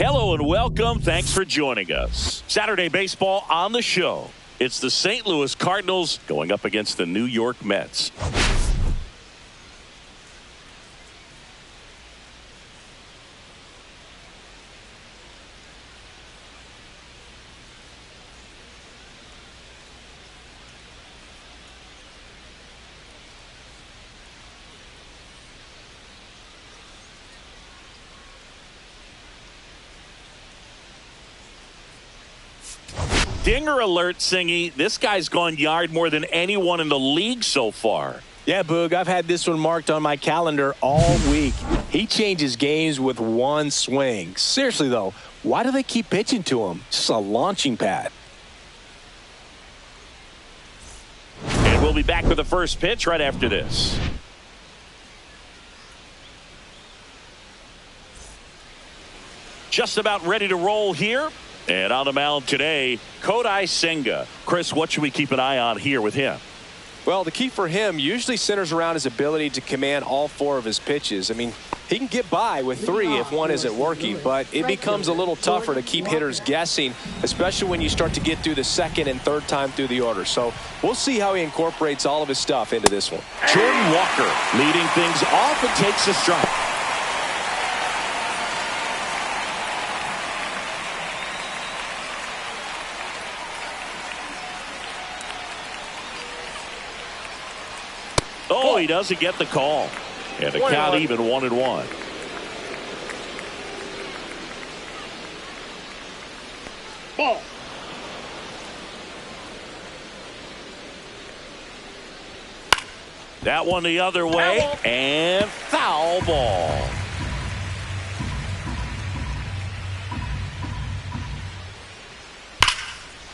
Hello and welcome. Thanks for joining us. Saturday baseball on the show. It's the St. Louis Cardinals going up against the New York Mets. Dinger alert, Singy. This guy's gone yard more than anyone in the league so far. Yeah, Boog, I've had this one marked on my calendar all week. He changes games with one swing. Seriously, though, why do they keep pitching to him? It's just a launching pad. And we'll be back with the first pitch right after this. Just about ready to roll here. And on the mound today, Kodai Senga. Chris, what should we keep an eye on here with him? Well, the key for him usually centers around his ability to command all four of his pitches. I mean, he can get by with three if one isn't working, but it becomes a little tougher to keep hitters guessing, especially when you start to get through the second and third time through the order. So we'll see how he incorporates all of his stuff into this one. Jordan Walker leading things off and takes a strike. Oh, he doesn't get the call. And the count even 1-1. Ball. That one the other way. And foul ball.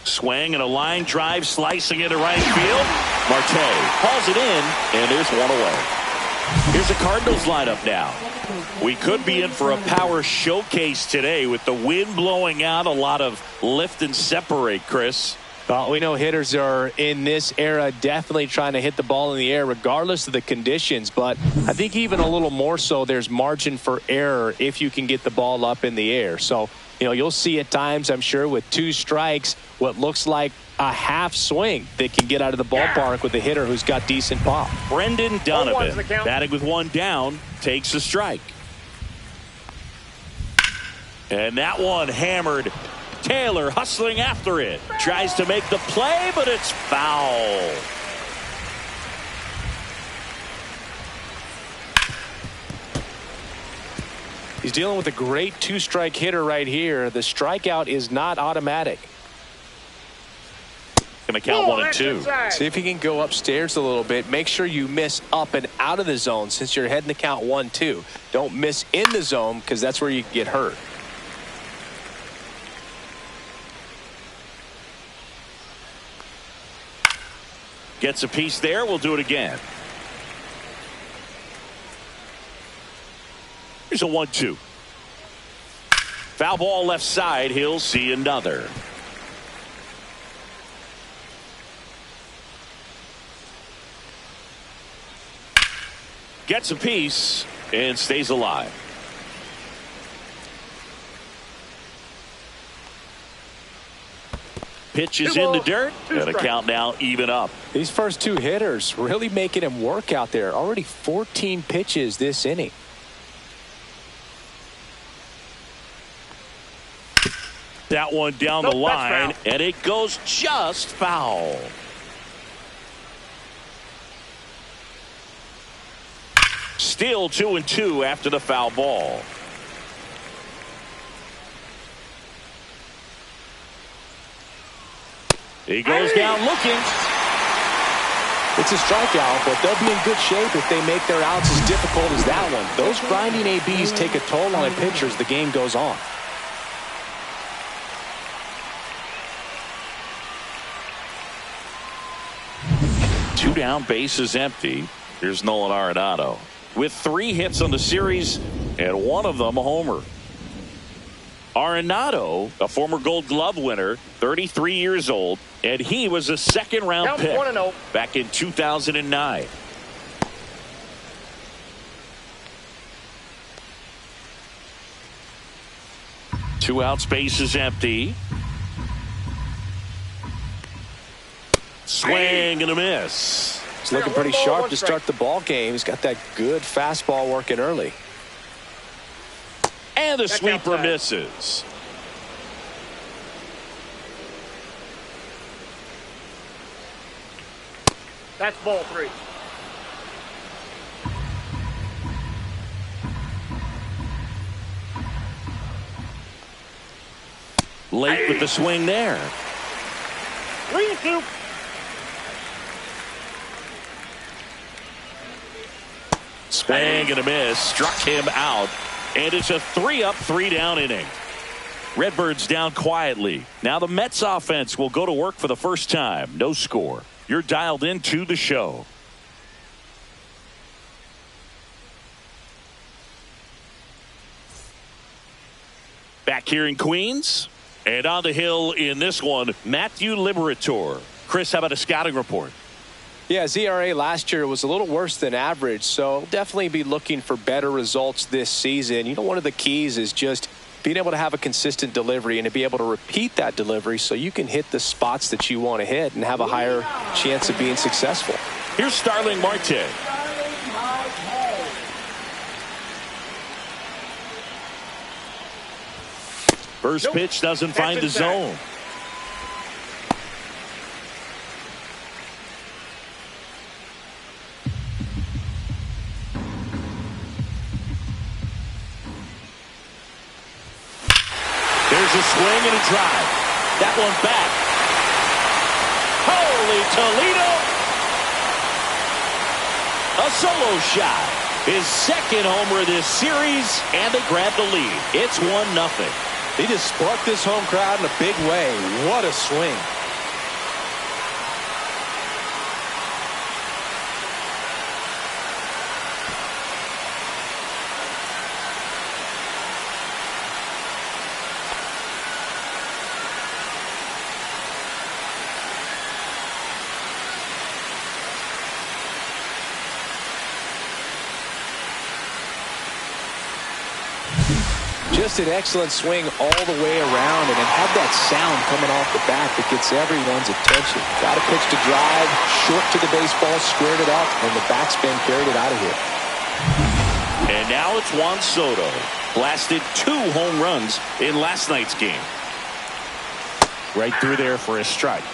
Swing and a line drive slicing into right field. Marte hauls it in, and there's one away. Here's the Cardinals lineup now. We could be in for a power showcase today with the wind blowing out, a lot of lift and separate, Chris. Well, we know hitters are in this era definitely trying to hit the ball in the air regardless of the conditions, but I think even a little more so there's margin for error if you can get the ball up in the air. So, you'll see at times, I'm sure, with two strikes, what looks like a half swing that can get out of the ballpark with a hitter who's got decent pop. Brendan Donovan, batting with one down, takes a strike. And that one hammered. Taylor hustling after it. Tries to make the play, but it's foul. He's dealing with a great two-strike hitter right here. The strikeout is not automatic. Going to count 1-2. See if he can go upstairs a little bit. Make sure you miss up and out of the zone since you're heading to count 1-2. Don't miss in the zone because that's where you get hurt. Gets a piece there. We'll do it again. Here's a 1-2. Foul ball left side. He'll see another. Gets a piece and stays alive. Pitch is in the dirt, and a count now even up. These first two hitters really making him work out there. Already 14 pitches this inning. That one down the line, and it goes just foul. Still 2-2 after the foul ball. He goes down looking. It's a strikeout, but they'll be in good shape if they make their outs as difficult as that one. Those grinding ABs take a toll on a pitcher as the game goes on. Two down, bases empty. Here's Nolan Arenado with 3 hits on the series, and one of them a homer. Arenado, a former Gold Glove winner, 33 years old, and he was a second-round pick back in 2009. 2 outs, base is empty. Swing and a miss. He's looking pretty sharp to start the ball game. He's got that good fastball working early. And the sweeper misses. That's ball 3. Late with the swing there. 3-2. Swing and a miss. Struck him out. And it's a 3-up, 3-down inning. Redbirds down quietly. Now the Mets offense will go to work for the first time. No score. You're dialed into the show. Back here in Queens. And on the hill in this one, Matthew Liberator. Chris, how about a scouting report? Yeah, his ERA last year was a little worse than average, so definitely be looking for better results this season. You know, one of the keys is just being able to have a consistent delivery and to be able to repeat that delivery so you can hit the spots that you want to hit and have a higher chance of being successful. Here's Starling Marte. First pitch doesn't find the zone. There's a swing and a drive. That one back. Holy Toledo. A solo shot. His second homer this series, and they grab the lead. It's 1-0. He just sparked this home crowd in a big way. What a swing. Just an excellent swing all the way around, and it had that sound coming off the bat that gets everyone's attention. Got a pitch to drive, short to the baseball, squared it up, and the backspin carried it out of here. And now it's Juan Soto. Blasted 2 home runs in last night's game. Right through there for a strike.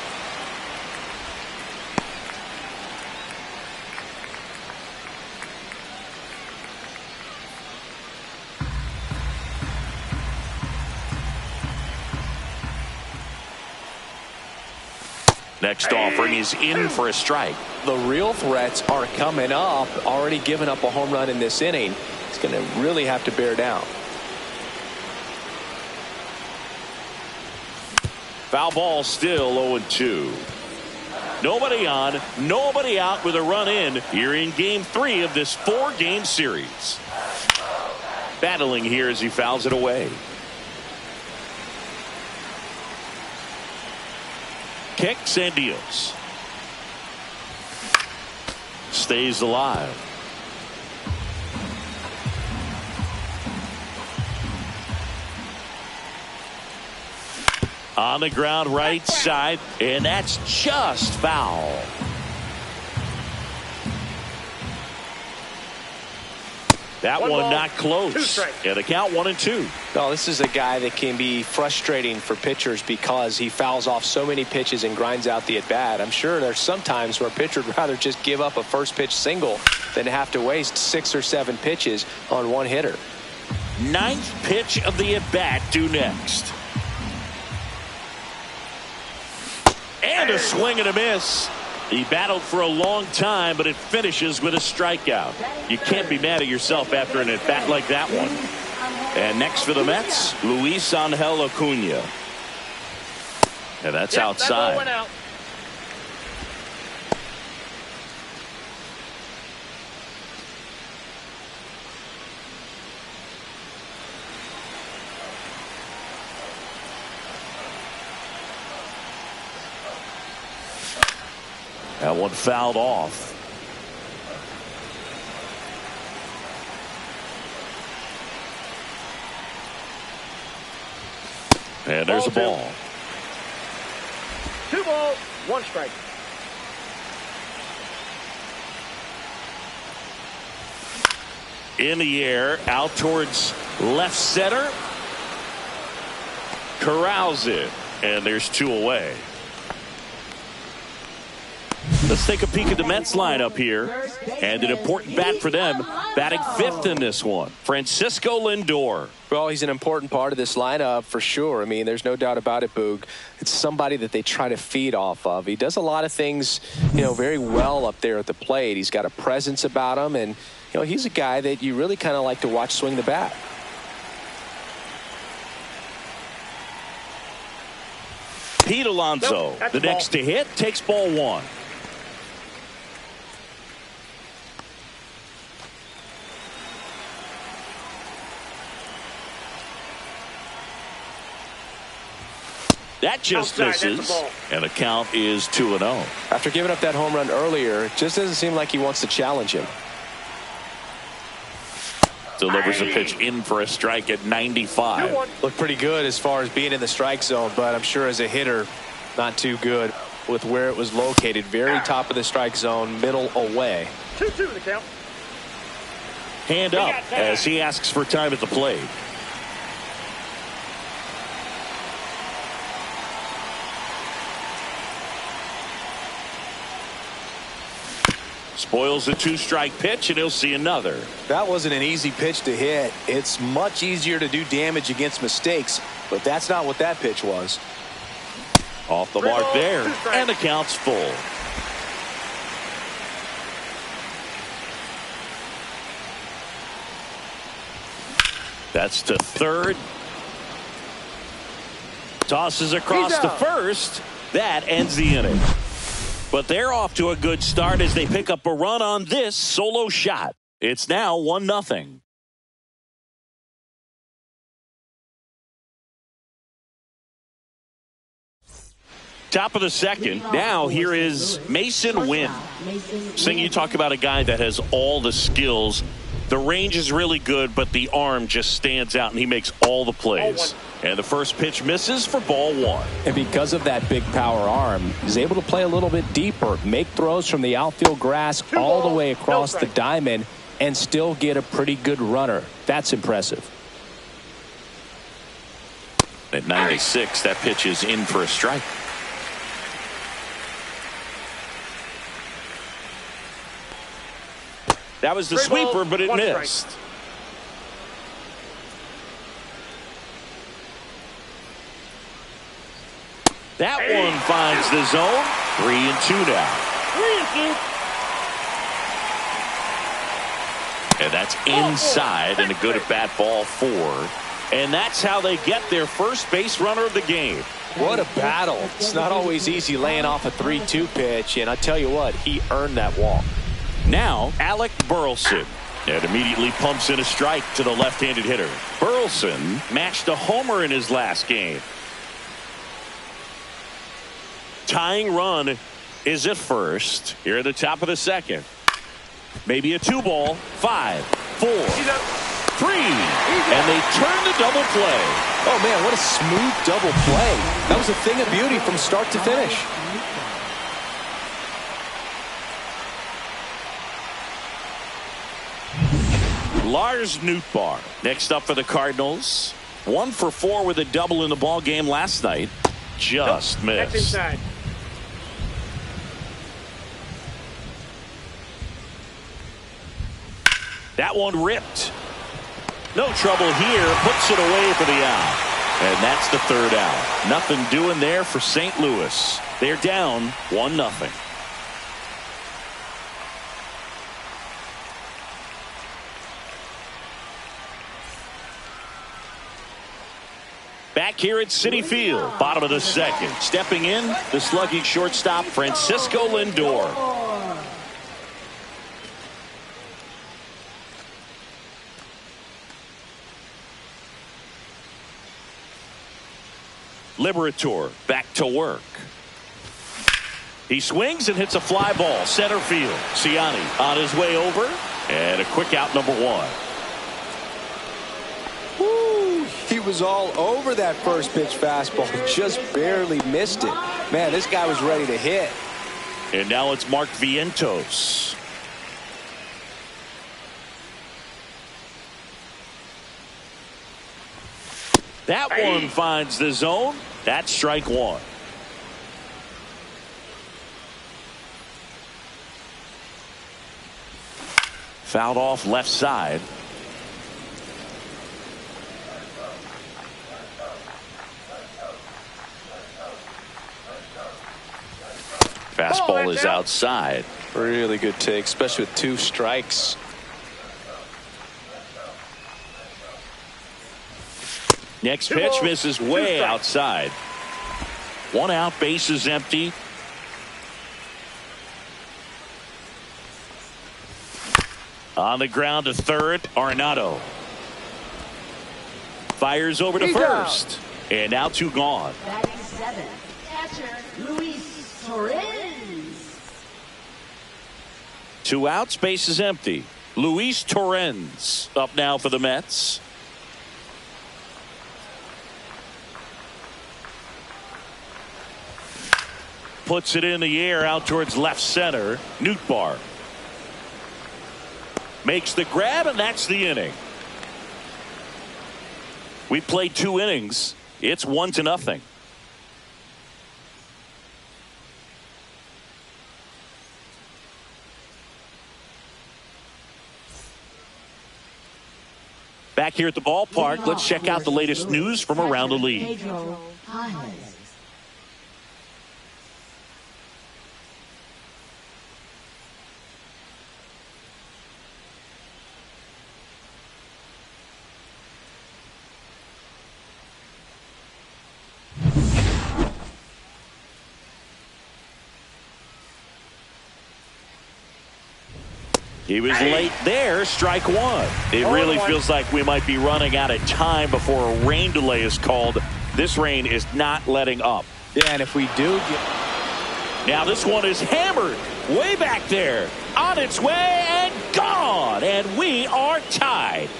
Next offering is in for a strike. The real threats are coming up. Already given up a home run in this inning. He's going to really have to bear down. Foul ball, still 0-2. Nobody on, nobody out with a run in here in game 3 of this 4-game series. Battling here as he fouls it away. Kicks and deals. Stays alive. On the ground right side, and that's just foul. That one not close. Yeah, the count 1-2. No, this is a guy that can be frustrating for pitchers because he fouls off so many pitches and grinds out the at-bat. I'm sure there's some times where a pitcher would rather just give up a first pitch single than have to waste 6 or 7 pitches on one hitter. 9th pitch of the at-bat due next. And a swing and a miss. He battled for a long time, but it finishes with a strikeout. You can't be mad at yourself after an at-bat like that one. And next for the Mets, Luis Angel Acuna. And that's outside. That went out. That one fouled off. And there's a ball. 2 balls, 1 strike. In the air, out towards left center. Corrals it, and there's 2 away. Let's take a peek at the Mets lineup here. And an important bat for them, batting 5th in this one, Francisco Lindor. Well, he's an important part of this lineup for sure. I mean, there's no doubt about it, Boog. It's somebody that they try to feed off of. He does a lot of things, very well up there at the plate. He's got a presence about him, and, he's a guy that you really kind of like to watch swing the bat. Pete Alonso, the next to hit, takes ball 1. That just misses, and the count is 2-0. After giving up that home run earlier, it just doesn't seem like he wants to challenge him. Delivers a pitch in for a strike at 95. Looked pretty good as far as being in the strike zone, but I'm sure as a hitter, not too good with where it was located. Very top of the strike zone, middle away. 2-2 the count. Hand up as he asks for time at the plate. Spoils the 2-strike pitch, and he'll see another. That wasn't an easy pitch to hit. It's much easier to do damage against mistakes, but that's not what that pitch was. Off the mark there, and the count's full. That's to third. Tosses across to first. That ends the inning. But they're off to a good start as they pick up a run on this solo shot. It's now 1-0. Top of the second. Now here is Mason Wynn. Sing, you talk about a guy that has all the skills. The range is really good, but the arm just stands out, and he makes all the plays. And the first pitch misses for ball 1. And because of that big power arm, he's able to play a little bit deeper, make throws from the outfield grass all the way across the diamond, and still get a pretty good runner. That's impressive. At 96, that pitch is in for a strike. That was the sweeper, but it missed. That one finds the zone. 3-2 now. 3-2. And that's inside, and a good at-bat ball 4. And that's how they get their first base runner of the game. What a battle. It's not always easy laying off a 3-2 pitch, and I tell you what, he earned that walk. Now, Alec Burleson. And immediately pumps in a strike to the left-handed hitter. Burleson matched a homer in his last game. Tying run is at first. Here at the top of the second. Maybe a 2-ball. 5, 4, 3. And they turn the double play. Oh, man, what a smooth double play. That was a thing of beauty from start to finish. Lars Nootbaar next up for the Cardinals. 1 for 4 with a double in the ball game last night. Just missed. That's inside. That one ripped. No trouble here. Puts it away for the out. And that's the third out. Nothing doing there for St. Louis. They're down 1-0. Back here at Citi Field, bottom of the second. Stepping in, the slugging shortstop, Francisco Lindor. Liberator back to work. He swings and hits a fly ball, center field. Ciani on his way over, and a quick out, number 1. Woo! He was all over that first pitch fastball. Just barely missed it. Man, this guy was ready to hit. And now it's Mark Vientos. That one finds the zone. That's strike one. Fouled off left side. Fastball is outside. Really good take, especially with 2 strikes. Next pitch misses way outside. 1 out, base is empty. On the ground to third, Arenado. Fires over to first. And now 2 gone. Batting 7, catcher Luis Torres. 2 outs, base is empty. Luis Torrens up now for the Mets. Puts it in the air out towards left center. Nootbaar makes the grab, and that's the inning. We played 2 innings. It's 1-0. Back here at the ballpark, let's check out the latest news from around the league. He was late there, strike one. It really feels like we might be running out of time before a rain delay is called. This rain is not letting up. Yeah, and if we do get... Now this one is hammered way back there. On its way and gone. And we are tied.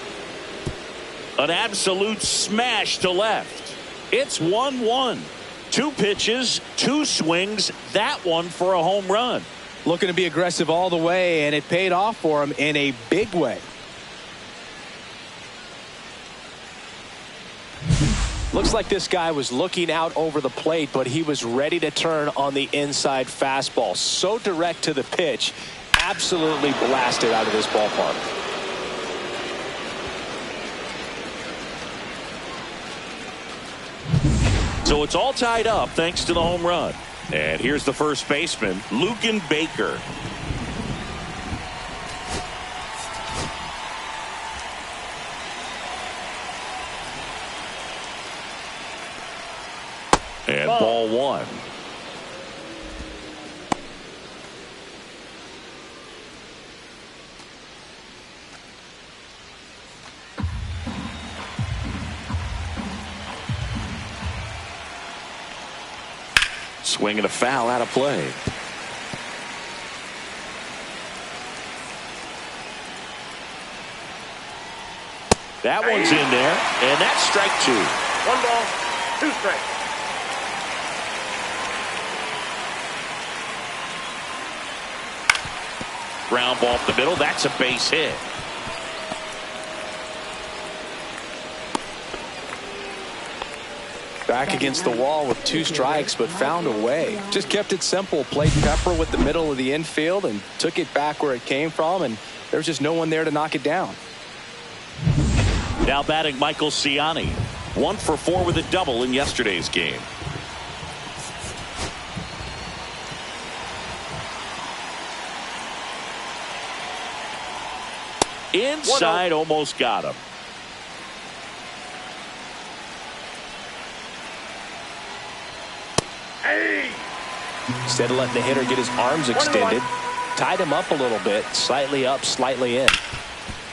An absolute smash to left. It's 1-1. 2 pitches, 2 swings. That one for a home run. Looking to be aggressive all the way, and it paid off for him in a big way. Looks like this guy was looking out over the plate, but he was ready to turn on the inside fastball. So direct to the pitch, absolutely blasted out of this ballpark. So it's all tied up thanks to the home run. And here's the first baseman, Luken Baker. And ball 1. Swing and a foul out of play. That one's in there, and that's strike 2. 1 ball, 2 strikes. Ground ball up the middle. That's a base hit. Back against the wall with 2 strikes, but found a way. Just kept it simple. Played pepper with the middle of the infield and took it back where it came from, and there was just no one there to knock it down. Now batting Michael Ciani. 1 for 4 with a double in yesterday's game. Inside, almost got him. Instead of letting the hitter get his arms extended, tied him up a little bit, slightly up, slightly in.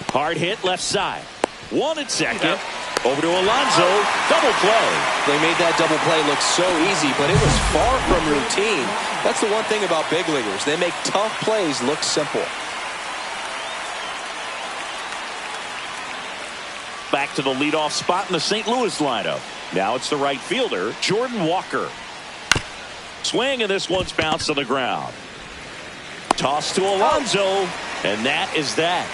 Hard hit left side. 1 at second. Over to Alonso. Double play. They made that double play look so easy, but it was far from routine. That's the one thing about big leaguers. They make tough plays look simple. Back back to the leadoff spot in the St. Louis lineup. Now it's the right fielder, Jordan Walker. Swing, and this one's bounced to the ground. Toss to Alonso, and that is that.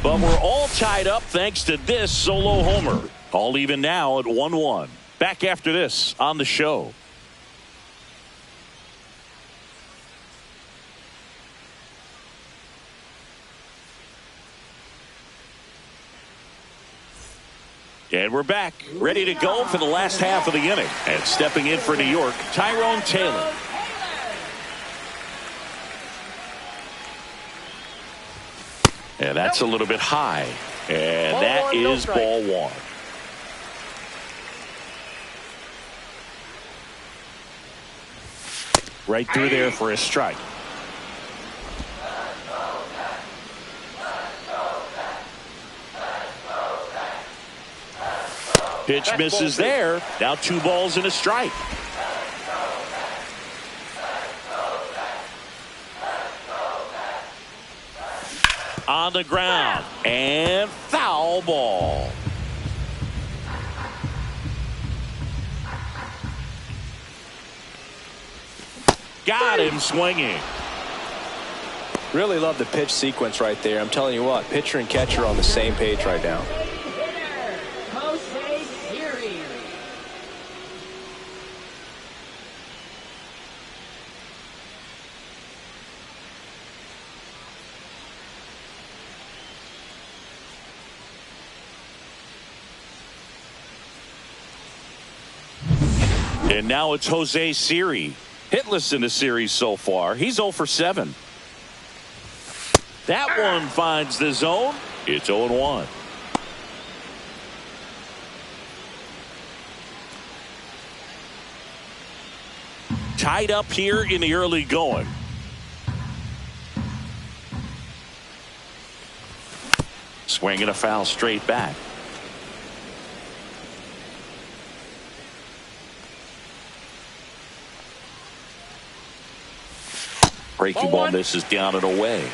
But we're all tied up thanks to this solo homer. All even now at 1-1. Back after this on the show. And we're back, ready to go for the last half of the inning. And stepping in for New York, Tyrone Taylor. And that's a little bit high. And that is ball one. Right through there for a strike. Pitch misses there. Now 2 balls and a strike. On the ground. And foul ball. Got him swinging. Really love the pitch sequence right there. I'm telling you what, pitcher and catcher are on the same page right now. And now it's Jose Siri. Hitless in the series so far. He's 0 for 7. That one finds the zone. It's 0-1. Tied up here in the early going. Swinging a foul straight back. Breaking ball misses down and away.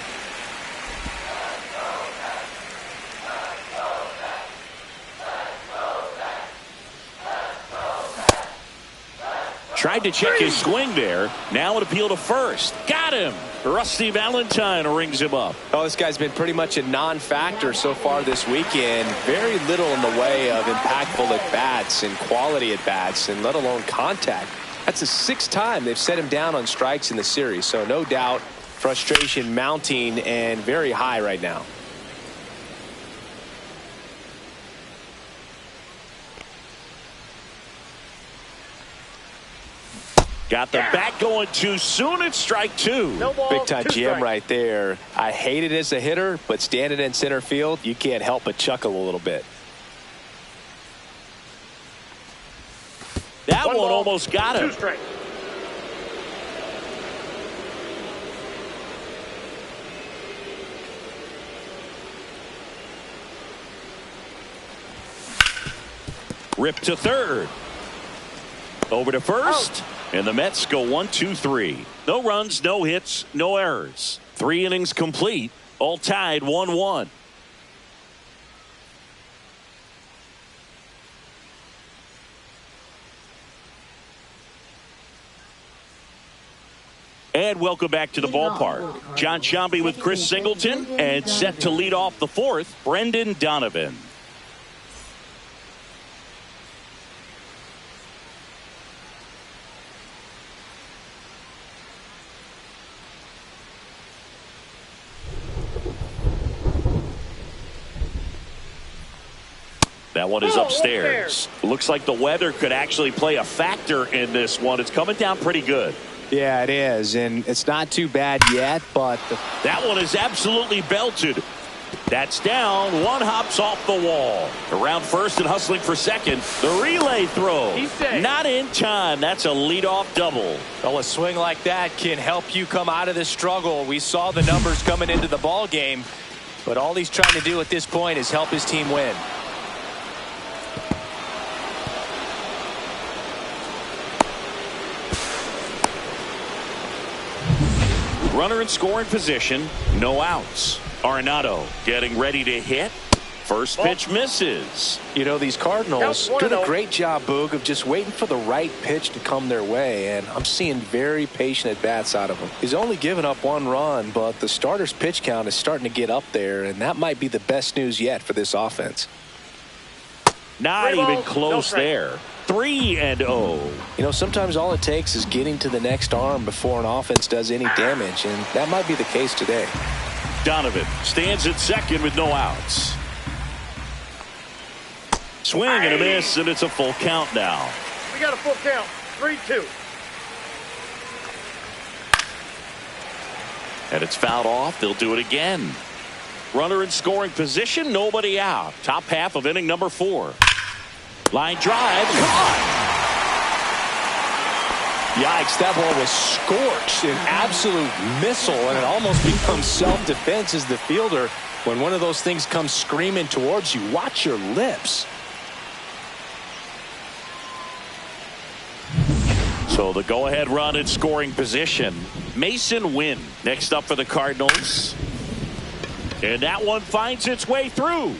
Tried to check his swing there. Now an appeal to first. Got him. Rusty Valentine rings him up. Oh, this guy's been pretty much a non-factor so far this weekend. Very little in the way of impactful at-bats and quality at-bats, and let alone contact. That's the 6th time they've set him down on strikes in the series. So no doubt frustration mounting and very high right now. Got the bat going too soon. It's strike 2. No ball, Big time 2 GM strikes. right there. I hate it as a hitter, but standing in center field, you can't help but chuckle a little bit. That one ball, almost got him. 2 strikes. Ripped to third. Over to first. And the Mets go 1-2-3. No runs, no hits, no errors. 3 innings complete. All tied 1-1. And welcome back to the ballpark. John Sciambi with Chris Singleton, and set to lead off the 4th, Brendan Donovan. That one is upstairs. Looks like the weather could actually play a factor in this one. It's coming down pretty good. Yeah, it is, and it's not too bad yet, but that one is absolutely belted. That's down. One hops off the wall. Around first and hustling for second. The relay throw. Not in time. That's a leadoff double. well, a swing like that can help you come out of this struggle. We saw the numbers coming into the ball game, but all he's trying to do at this point is help his team win. Runner in scoring position, no outs. Arenado getting ready to hit. First pitch misses. You know, these Cardinals doing a great job, Boog, of just waiting for the right pitch to come their way, and I'm seeing very patient at-bats out of him. He's only given up 1 run, but the starter's pitch count is starting to get up there, and that might be the best news yet for this offense. Not even close there. 3-0. You know, sometimes all it takes is getting to the next arm before an offense does any damage, and that might be the case today. Donovan stands at second with no outs. Swing and a miss, and it's a full count now. We got a full count. 3-2. And it's fouled off. They'll do it again. Runner in scoring position, nobody out. Top half of inning number 4. Line drive, caught. Yikes, that ball was scorched, an absolute missile, and it almost becomes self-defense as the fielder. When one of those things comes screaming towards you, watch your lips. So the go-ahead run in scoring position. Mason Wynn next up for the Cardinals. And that one finds its way through.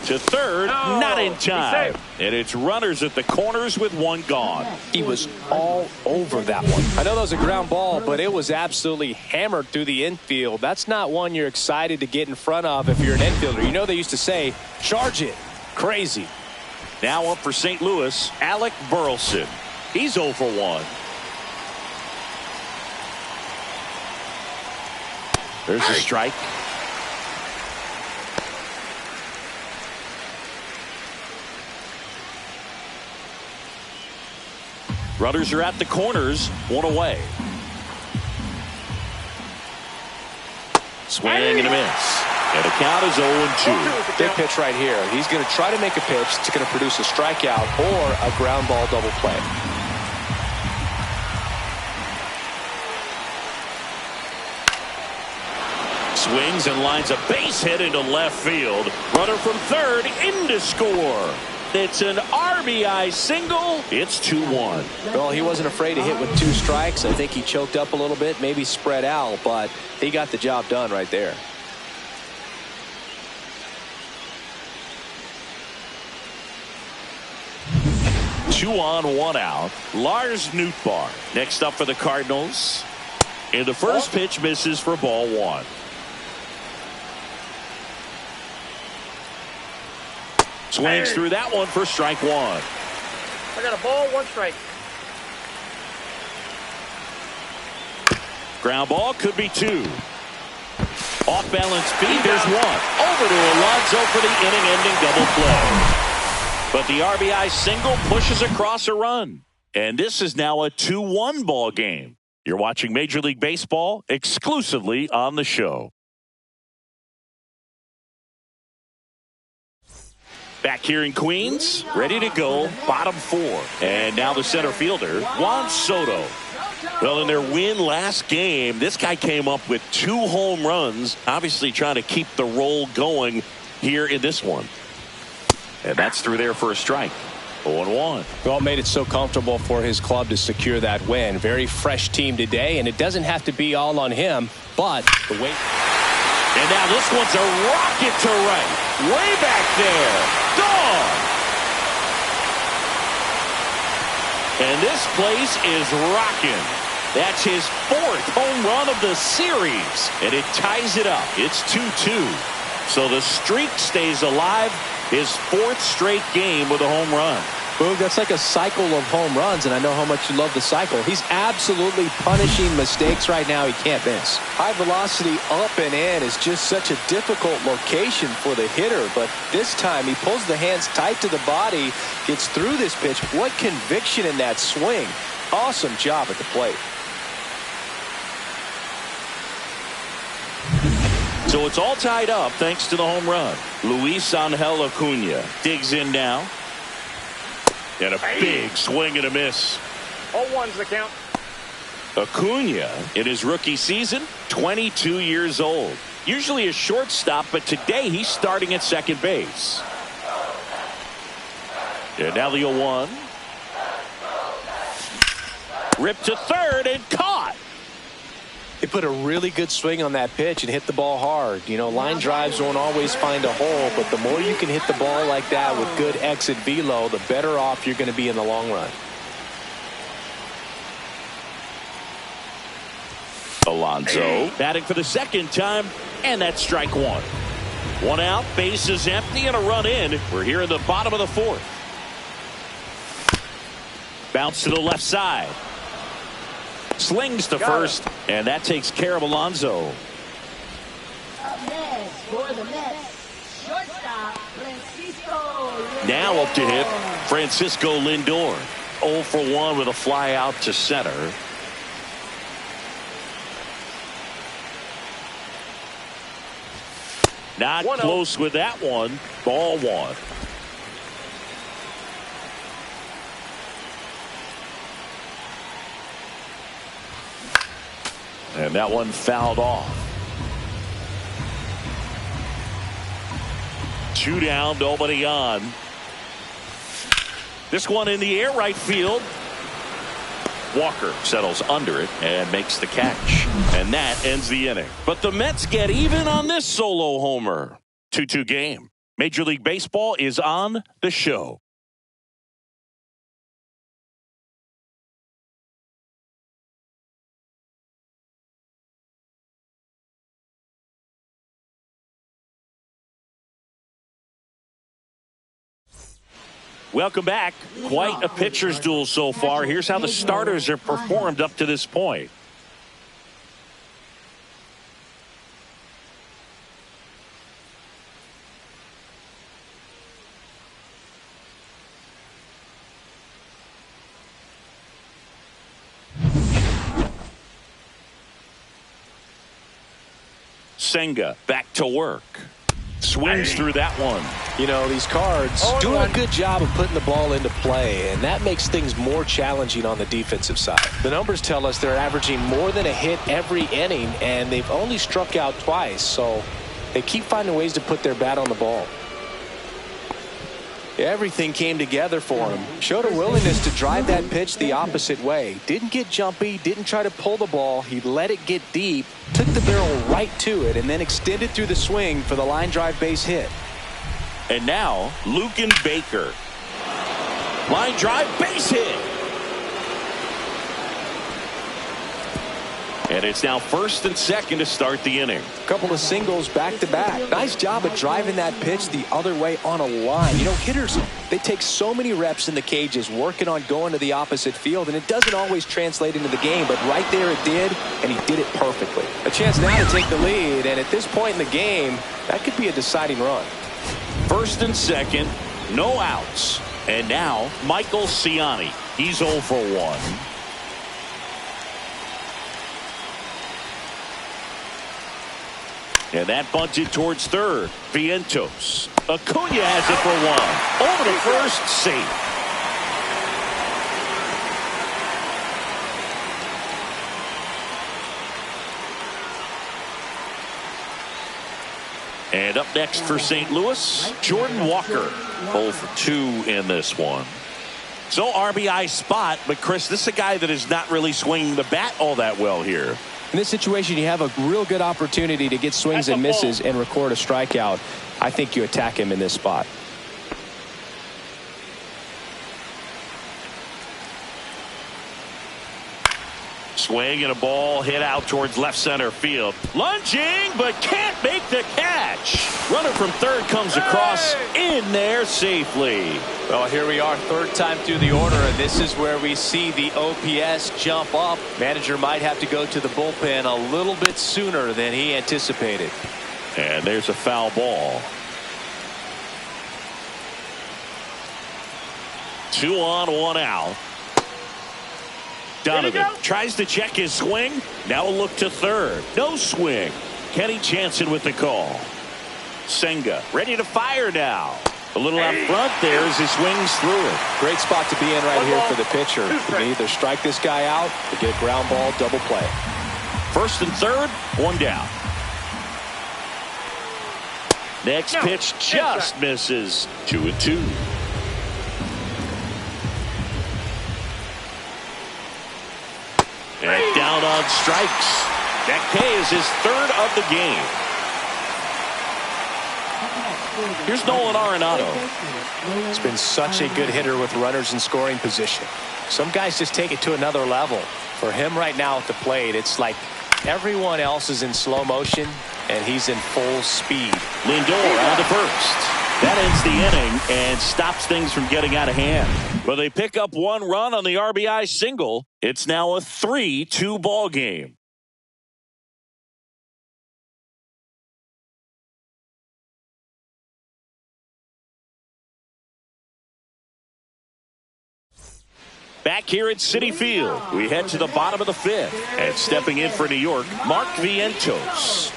To third, not in time. And it's runners at the corners with 1 gone. He was all over that one. I know that was a ground ball, but it was absolutely hammered through the infield. That's not one you're excited to get in front of if you're an infielder. You know they used to say, charge it. Crazy. Now up for St. Louis, Alec Burleson. He's 0 for 1. There's a strike. Runners are at the corners, 1 away. Swing and a miss. And the count is 0-2. Big pitch right here. He's going to try to make a pitch that's going to produce a strikeout or a ground ball double play. Swings and lines a base hit into left field. Runner from third in to score. It's an RBI single. It's 2-1. Well, he wasn't afraid to hit with 2 strikes. I think he choked up a little bit, maybe spread out, but he got the job done right there. Two on, 1 out. Lars Nootbaar next up for the Cardinals. And the first pitch misses for ball 1. Swings through that one for strike 1. I got a ball, 1 strike. Ground ball could be 2. Off balance feed, there's 1. Over to Alonso for the inning-ending double play. But the RBI single pushes across a run. And this is now a 2-1 ball game. You're watching Major League Baseball exclusively on the show. Back here in Queens, ready to go, bottom 4. And now the center fielder, Juan Soto. Well, in their win last game, this guy came up with 2 home runs, obviously trying to keep the roll going here in this one. And that's through there for a strike. 0-1. Well, it made it so comfortable for his club to secure that win. Very fresh team today, and it doesn't have to be all on him, but the way. And now this one's a rocket to right. Way back there. Gone. And this place is rocking. That's his 4th home run of the series. And it ties it up. It's 2-2. So the streak stays alive. His 4th straight game with a home run. Boog, that's like a cycle of home runs, and I know how much you love the cycle. He's absolutely punishing mistakes right now he can't miss. High velocity up and in is just such a difficult location for the hitter, but this time he pulls the hands tight to the body, gets through this pitch. What conviction in that swing. Awesome job at the plate. So it's all tied up thanks to the home run. Luis Angel Acuna digs in now. And a big swing and a miss. 0-1's the count. Acuna, in his rookie season, 22 years old. Usually a shortstop, but today he's starting at second base. And now the 0-1. Ripped to third and caught. He put a really good swing on that pitch and hit the ball hard. You know, line drives won't always find a hole, but the more you can hit the ball like that with good exit velo, the better off you're going to be in the long run. Alonso batting for the second time, and that's strike one. One out, base is empty, and a run in. We're here in the bottom of the fourth. Bounce to the left side. Slings to first, and that takes care of Alonso. Up next for the Mets, shortstop Francisco. Now up to hit Francisco Lindor. 0 for 1 with a fly out to center. Not close with that one. Ball one. And that one fouled off. 2 down, nobody on. This one in the air, right field. Walker settles under it and makes the catch. And that ends the inning. But the Mets get even on this solo homer. 2-2 game. Major League Baseball is on the show. Welcome back. Quite a pitcher's duel so far. Here's how the starters have performed up to this point. Senga back to work. Swings through that one. You know, these Cards do a good job of putting the ball into play, and that makes things more challenging on the defensive side. The numbers tell us they're averaging more than a hit every inning, and they've only struck out twice, so they keep finding ways to put their bat on the ball. Everything came together for him. Showed a willingness to drive that pitch the opposite way. Didn't get jumpy, didn't try to pull the ball. He let it get deep, took the barrel right to it, and then extended through the swing for the line drive base hit. And now, Luken Baker. Line drive base hit. And it's now first and second to start the inning. A couple of singles back-to-back. Nice job of driving that pitch the other way on a line. You know, hitters, they take so many reps in the cages working on going to the opposite field, and it doesn't always translate into the game, but right there it did, and he did it perfectly. A chance now to take the lead, and at this point in the game, that could be a deciding run. First and second, no outs. And now, Michael Ciani. He's 0 for 1. And that bunted towards third. Vientos. Acuna has it for 1. Over to first, safe. And up next for St. Louis, Jordan Walker. 0 for 2 in this one. So RBI spot, but Chris, this is a guy that is not really swinging the bat all that well here. In this situation, you have a real good opportunity to get swings and misses and record a strikeout. I think you attack him in this spot. Swing and a ball hit out towards left center field. Lunging, but can't make the catch. Runner from third comes across in there safely. Well, here we are, third time through the order, and this is where we see the OPS jump up. Manager might have to go to the bullpen a little bit sooner than he anticipated. And there's a foul ball. 2 on, 1 out. Donovan tries to check his swing. Now a look to third. No swing. Kenny Jansen with the call. Senga ready to fire now. A little out front there as he swings through it. Great spot to be in right here for the pitcher. You can either strike this guy out or get a ground ball double play. First and third, 1 down. Next pitch just misses. 2-2. And down on strikes. That K is his third of the game. Here's Nolan Arenado. It's been such a good hitter with runners in scoring position. Some guys just take it to another level. For him right now at the plate, it's like everyone else is in slow motion and he's in full speed. Lindor on to first. That ends the inning and stops things from getting out of hand. But they pick up one run on the RBI single. It's now a 3-2 ball game. Back here at Citi Field, we head to the bottom of the fifth. And stepping in for New York, Mark Vientos.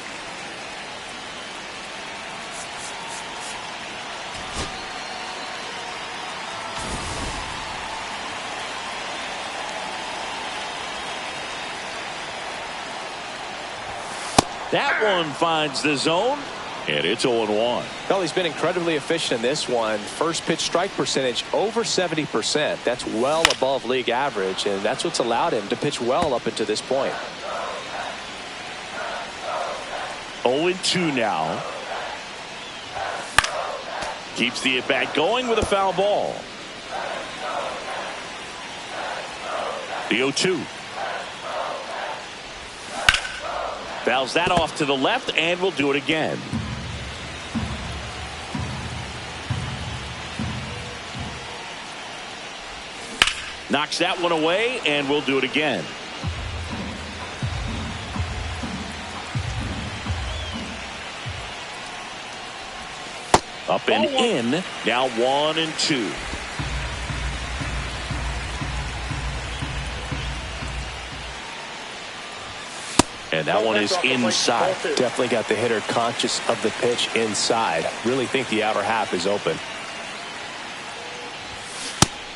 That one finds the zone, and it's 0-1. Well, he's been incredibly efficient in this one. First pitch strike percentage over 70%. That's well above league average, and that's what's allowed him to pitch well up until this point. 0-2 now. Keeps the at-bat going with a foul ball. The 0-2. Fouls that off to the left, and will do it again. Knocks that one away, and we'll do it again. Up and in. Now 1-2. And that one is inside. Definitely got the hitter conscious of the pitch inside. Really think the outer half is open.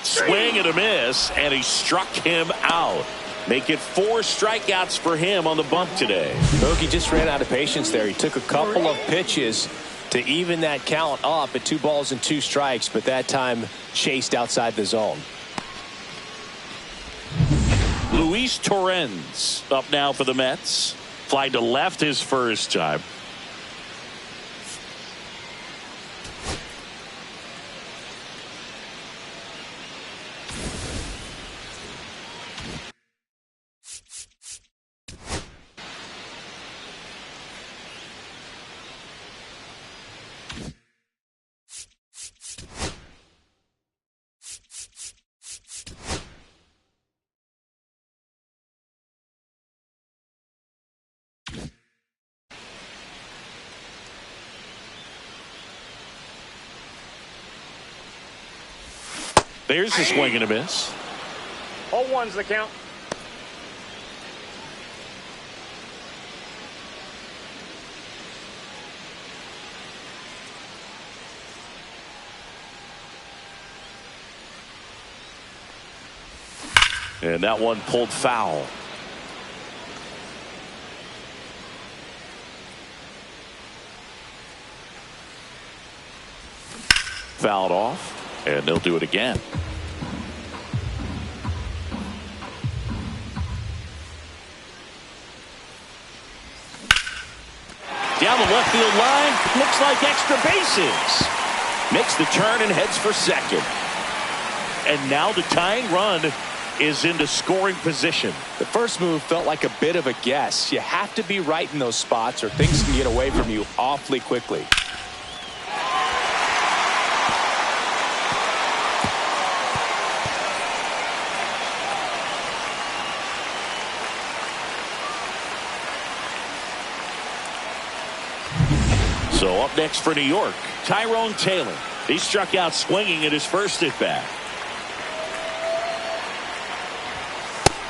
Swing and a miss, and he struck him out. Make it 4 strikeouts for him on the bump today. Bogey just ran out of patience there. He took a couple of pitches to even that count up at 2 balls and 2 strikes, but that time chased outside the zone. Luis Torrens up now for the Mets. Fly to left his first time. There's a swing and a miss. 0-1's the count. And that one pulled foul. Fouled off, and they'll do it again. Down the left field line, looks like extra bases. Makes the turn and heads for second. And now the tying run is into scoring position. The first move felt like a bit of a guess. You have to be right in those spots or things can get away from you awfully quickly. So up next for New York, Tyrone Taylor. He struck out swinging at his first at bat.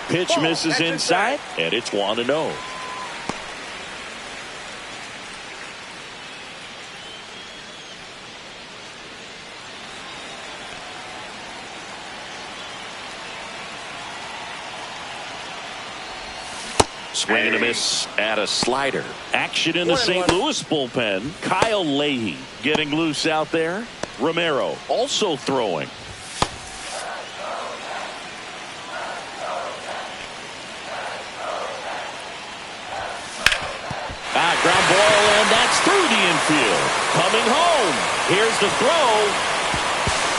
Pitch misses inside, and it's 1-0. Swing and a miss at a slider. Action in the St. Louis bullpen. Kyle Leahy getting loose out there. Romero also throwing. ground ball, and that's through the infield. Coming home. Here's the throw.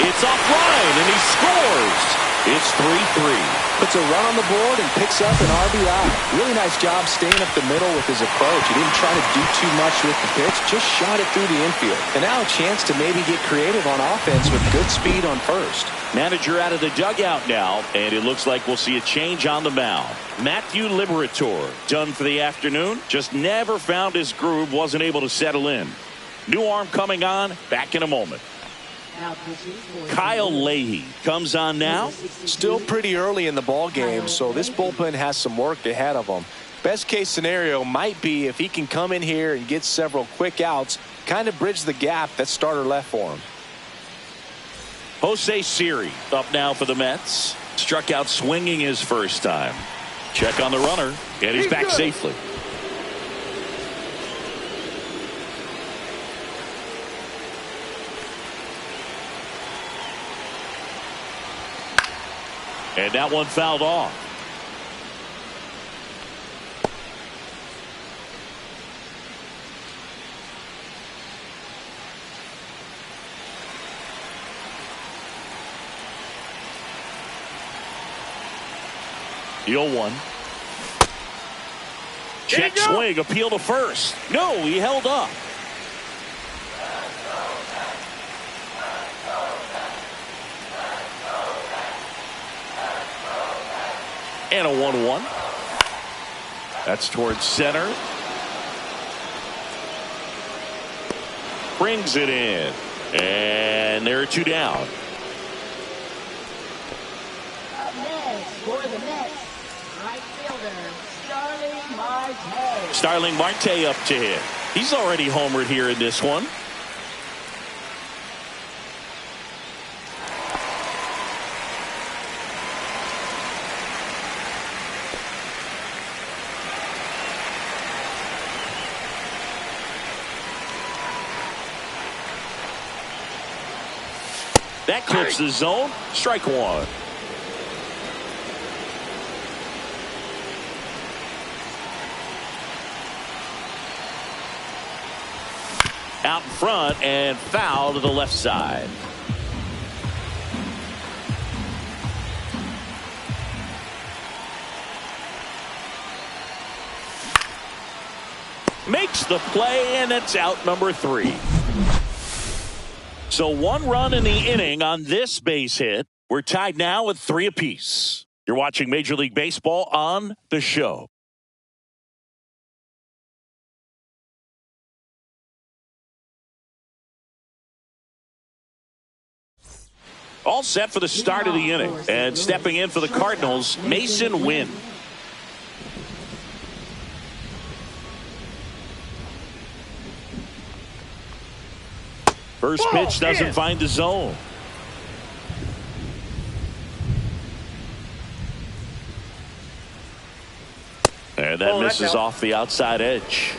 It's offline, and he scores. It's 3-3. Puts a run on the board and picks up an RBI. Really nice job staying up the middle with his approach. He didn't try to do too much with the pitch, just shot it through the infield. And now a chance to maybe get creative on offense with good speed on first. Manager out of the dugout now, and it looks like we'll see a change on the mound. Matthew Liberator, done for the afternoon. Just never found his groove, wasn't able to settle in. New arm coming on, back in a moment. Kyle Leahy comes on now. Still pretty early in the ball game, so this bullpen has some work ahead of him. Best case scenario might be if he can come in here and get several quick outs, kind of bridge the gap that starter left for him. Jose Siri up now for the Mets. Struck out swinging his first time. Check on the runner, and he's back safely. And that one fouled off. The 0-1. Check swing, appeal to first. No, he held up. And a 1-1. That's towards center. Brings it in. And there are two down. Up next for the Mets, right fielder, Starling Marte. Starling Marte up to hit. He's already homered here in this one. That clips the zone. Strike one. Out in front and foul to the left side. Makes the play, and it's out number 3. So 1 run in the inning on this base hit. We're tied now with 3 apiece. You're watching Major League Baseball on The Show. All set for the start of the inning. And stepping in for the Cardinals, Mason Wynn. First pitch doesn't find the zone. And that misses off the outside edge.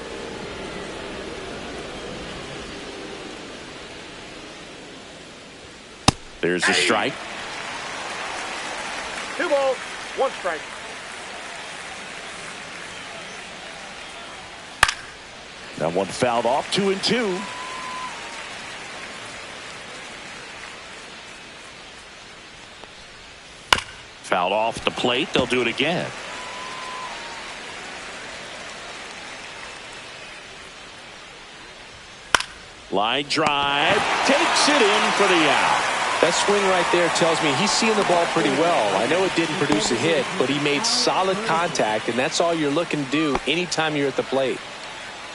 There's a strike. 2 balls, 1 strike. That one fouled off, 2-2. Fouled off the plate. They'll do it again. Line drive. Takes it in for the out. That swing right there tells me he's seeing the ball pretty well. I know it didn't produce a hit, but he made solid contact, and that's all you're looking to do anytime you're at the plate.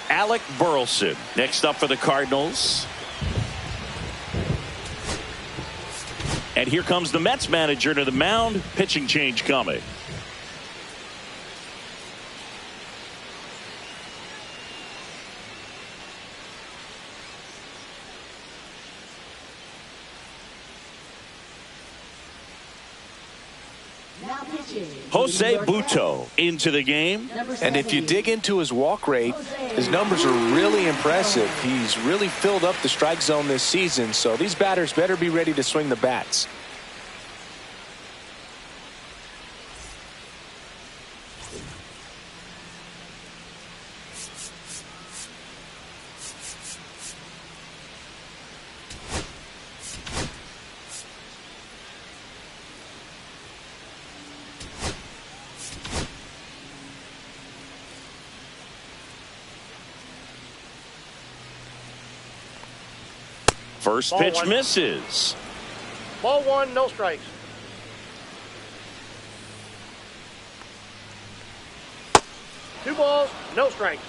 Alec Burleson next up for the Cardinals. And here comes the Mets manager to the mound. Pitching change coming. Jose Butto into the game. And if you dig into his walk rate, his numbers are really impressive. He's really filled up the strike zone this season, so these batters better be ready to swing the bats. First Ball pitch one. misses. Ball 1, no strikes. Two balls, no strikes.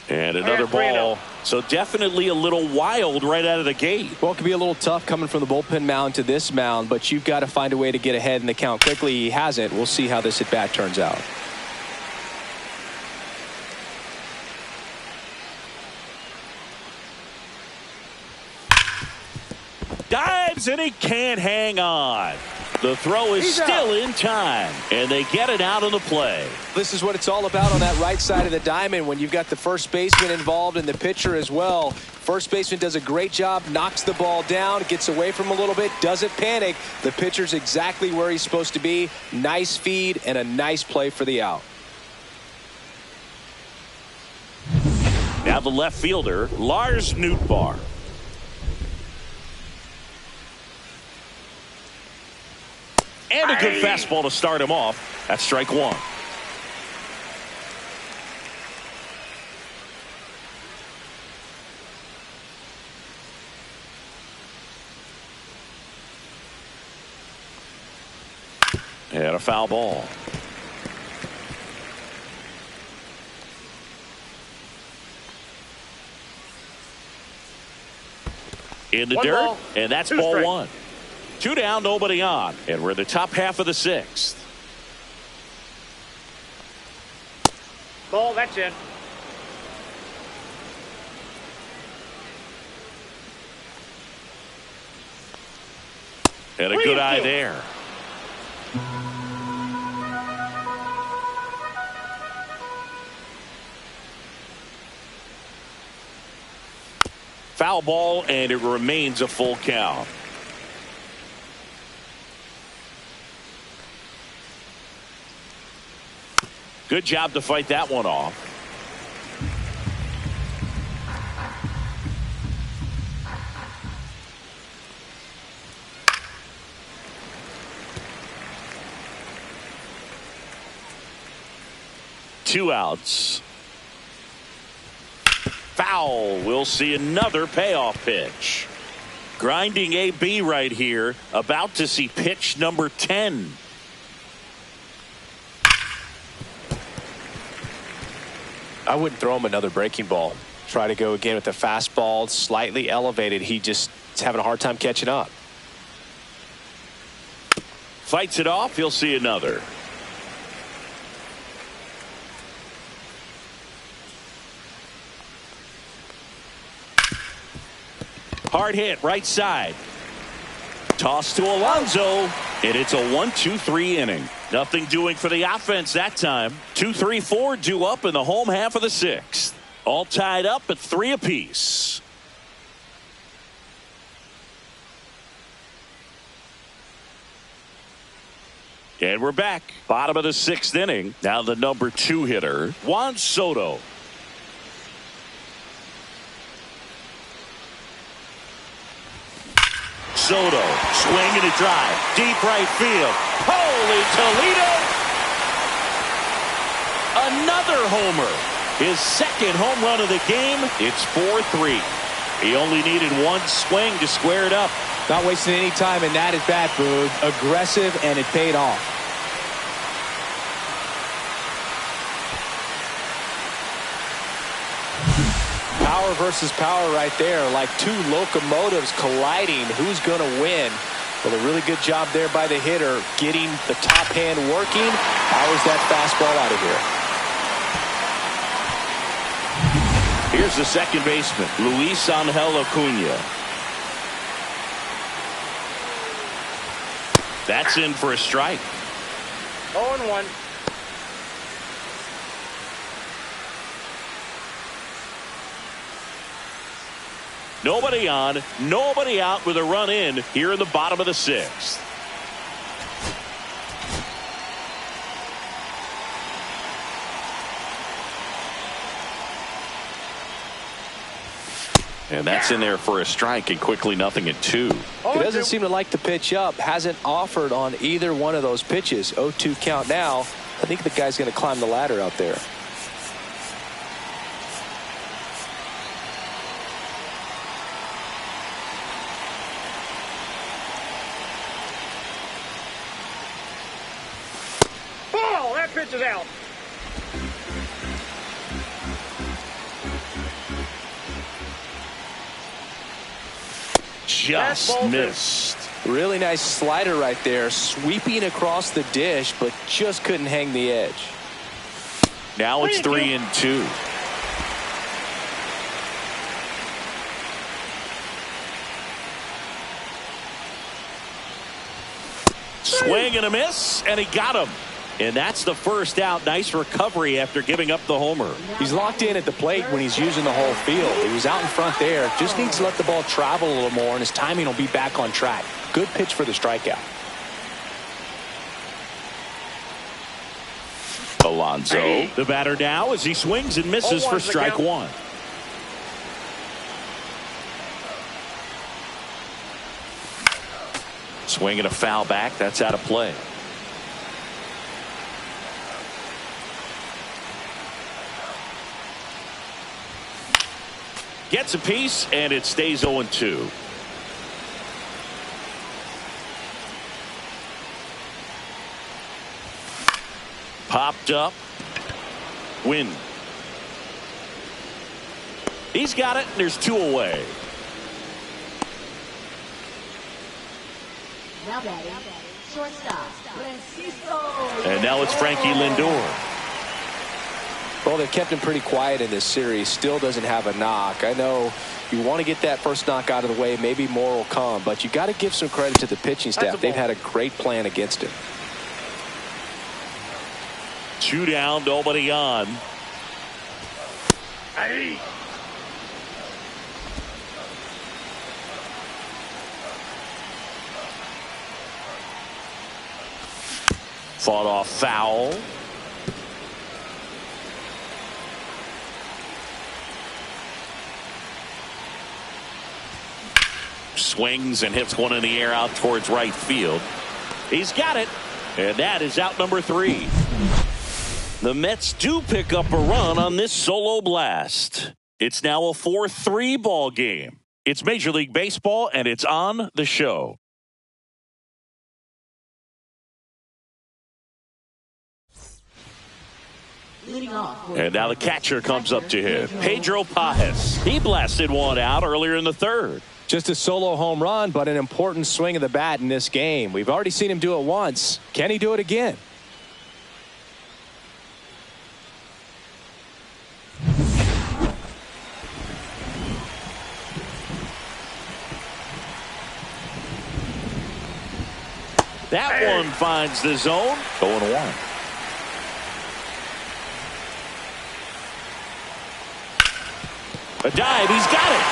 And another And 3-0. ball. So definitely a little wild right out of the gate. Well, it can be a little tough coming from the bullpen mound to this mound, but you've got to find a way to get ahead in the count quickly. He hasn't. We'll see how this at bat turns out. Dives and he can't hang on. The throw is still in time, and they get it out of the play. This is what it's all about on that right side of the diamond when you've got the first baseman involved and the pitcher as well. First baseman does a great job, knocks the ball down, gets away from him a little bit, doesn't panic. The pitcher's exactly where he's supposed to be. Nice feed and a nice play for the out. Now the left fielder, Lars Nootbaar. And a good fastball to start him off. That's strike one. And a foul ball. In the dirt, ball, and that's two ball strikes. one. Two down, nobody on. And we're in the top half of the sixth. Ball, that's in. And a good eye there. Foul ball, and it remains a full count. Good job to fight that one off. Two outs. Foul. We'll see another payoff pitch. Grinding AB right here. About to see pitch number 10. I wouldn't throw him another breaking ball. Try to go again with the fastball, slightly elevated. He just is having a hard time catching up. Fights it off. He'll see another. Hard hit right side. Toss to Alonso, and it's a 1-2-3 inning. Nothing doing for the offense that time. 2, 3, 4 due up in the home half of the sixth. All tied up at 3 apiece. And we're back. Bottom of the sixth inning. Now the number 2 hitter, Juan Soto. Soto, swing and a drive, deep right field. Holy Toledo! Another homer. His second home run of the game. It's 4-3. He only needed one swing to square it up. Not wasting any time in that at bat, Boog. Aggressive, and it paid off. Power versus power right there, like two locomotives colliding. Who's going to win? Well, a really good job there by the hitter, getting the top hand working. Powers that fastball out of here. Here's the second baseman, Luis Angel Acuna. That's in for a strike. 0-1. Nobody on, nobody out with a run in here in the bottom of the sixth. And that's in there for a strike, and quickly nothing at 2. He doesn't seem to like the pitch up. Hasn't offered on either one of those pitches. 0-2 count now. I think the guy's going to climb the ladder out there. Ball! That pitch is out. Just missed. Really nice slider right there, sweeping across the dish, but just couldn't hang the edge. Now it's 3-2. Swing and a miss, and he got him. And that's the first out. Nice recovery after giving up the homer. He's locked in at the plate when he's using the whole field. He was out in front there. Just needs to let the ball travel a little more, and his timing will be back on track. Good pitch for the strikeout. Alonso, the batter now, as he swings and misses for strike one. Swing and a foul back. That's out of play. Gets a piece, and it stays 0-2. Popped up. Win. He's got it, and there's 2 away. Now batting, shortstop, Francisco. And now it's Frankie Lindor. Well, they've kept him pretty quiet in this series. Still doesn't have a knock. I know you want to get that first knock out of the way. Maybe more will come. But you got to give some credit to the pitching staff. They've had a great plan against him. 2 down, nobody on. Hey. Fought off foul. Swings and hits one in the air out towards right field. He's got it, and that is out number 3. The Mets do pick up a run on this solo blast. It's now a 4-3 ball game. It's Major League Baseball, and it's on the show. And now the catcher comes up to him, Pedro Pajes. He blasted one out earlier in the 3rd. Just a solo home run, but an important swing of the bat in this game. We've already seen him do it once. Can he do it again? That one finds the zone. 0-1. A dive, he's got it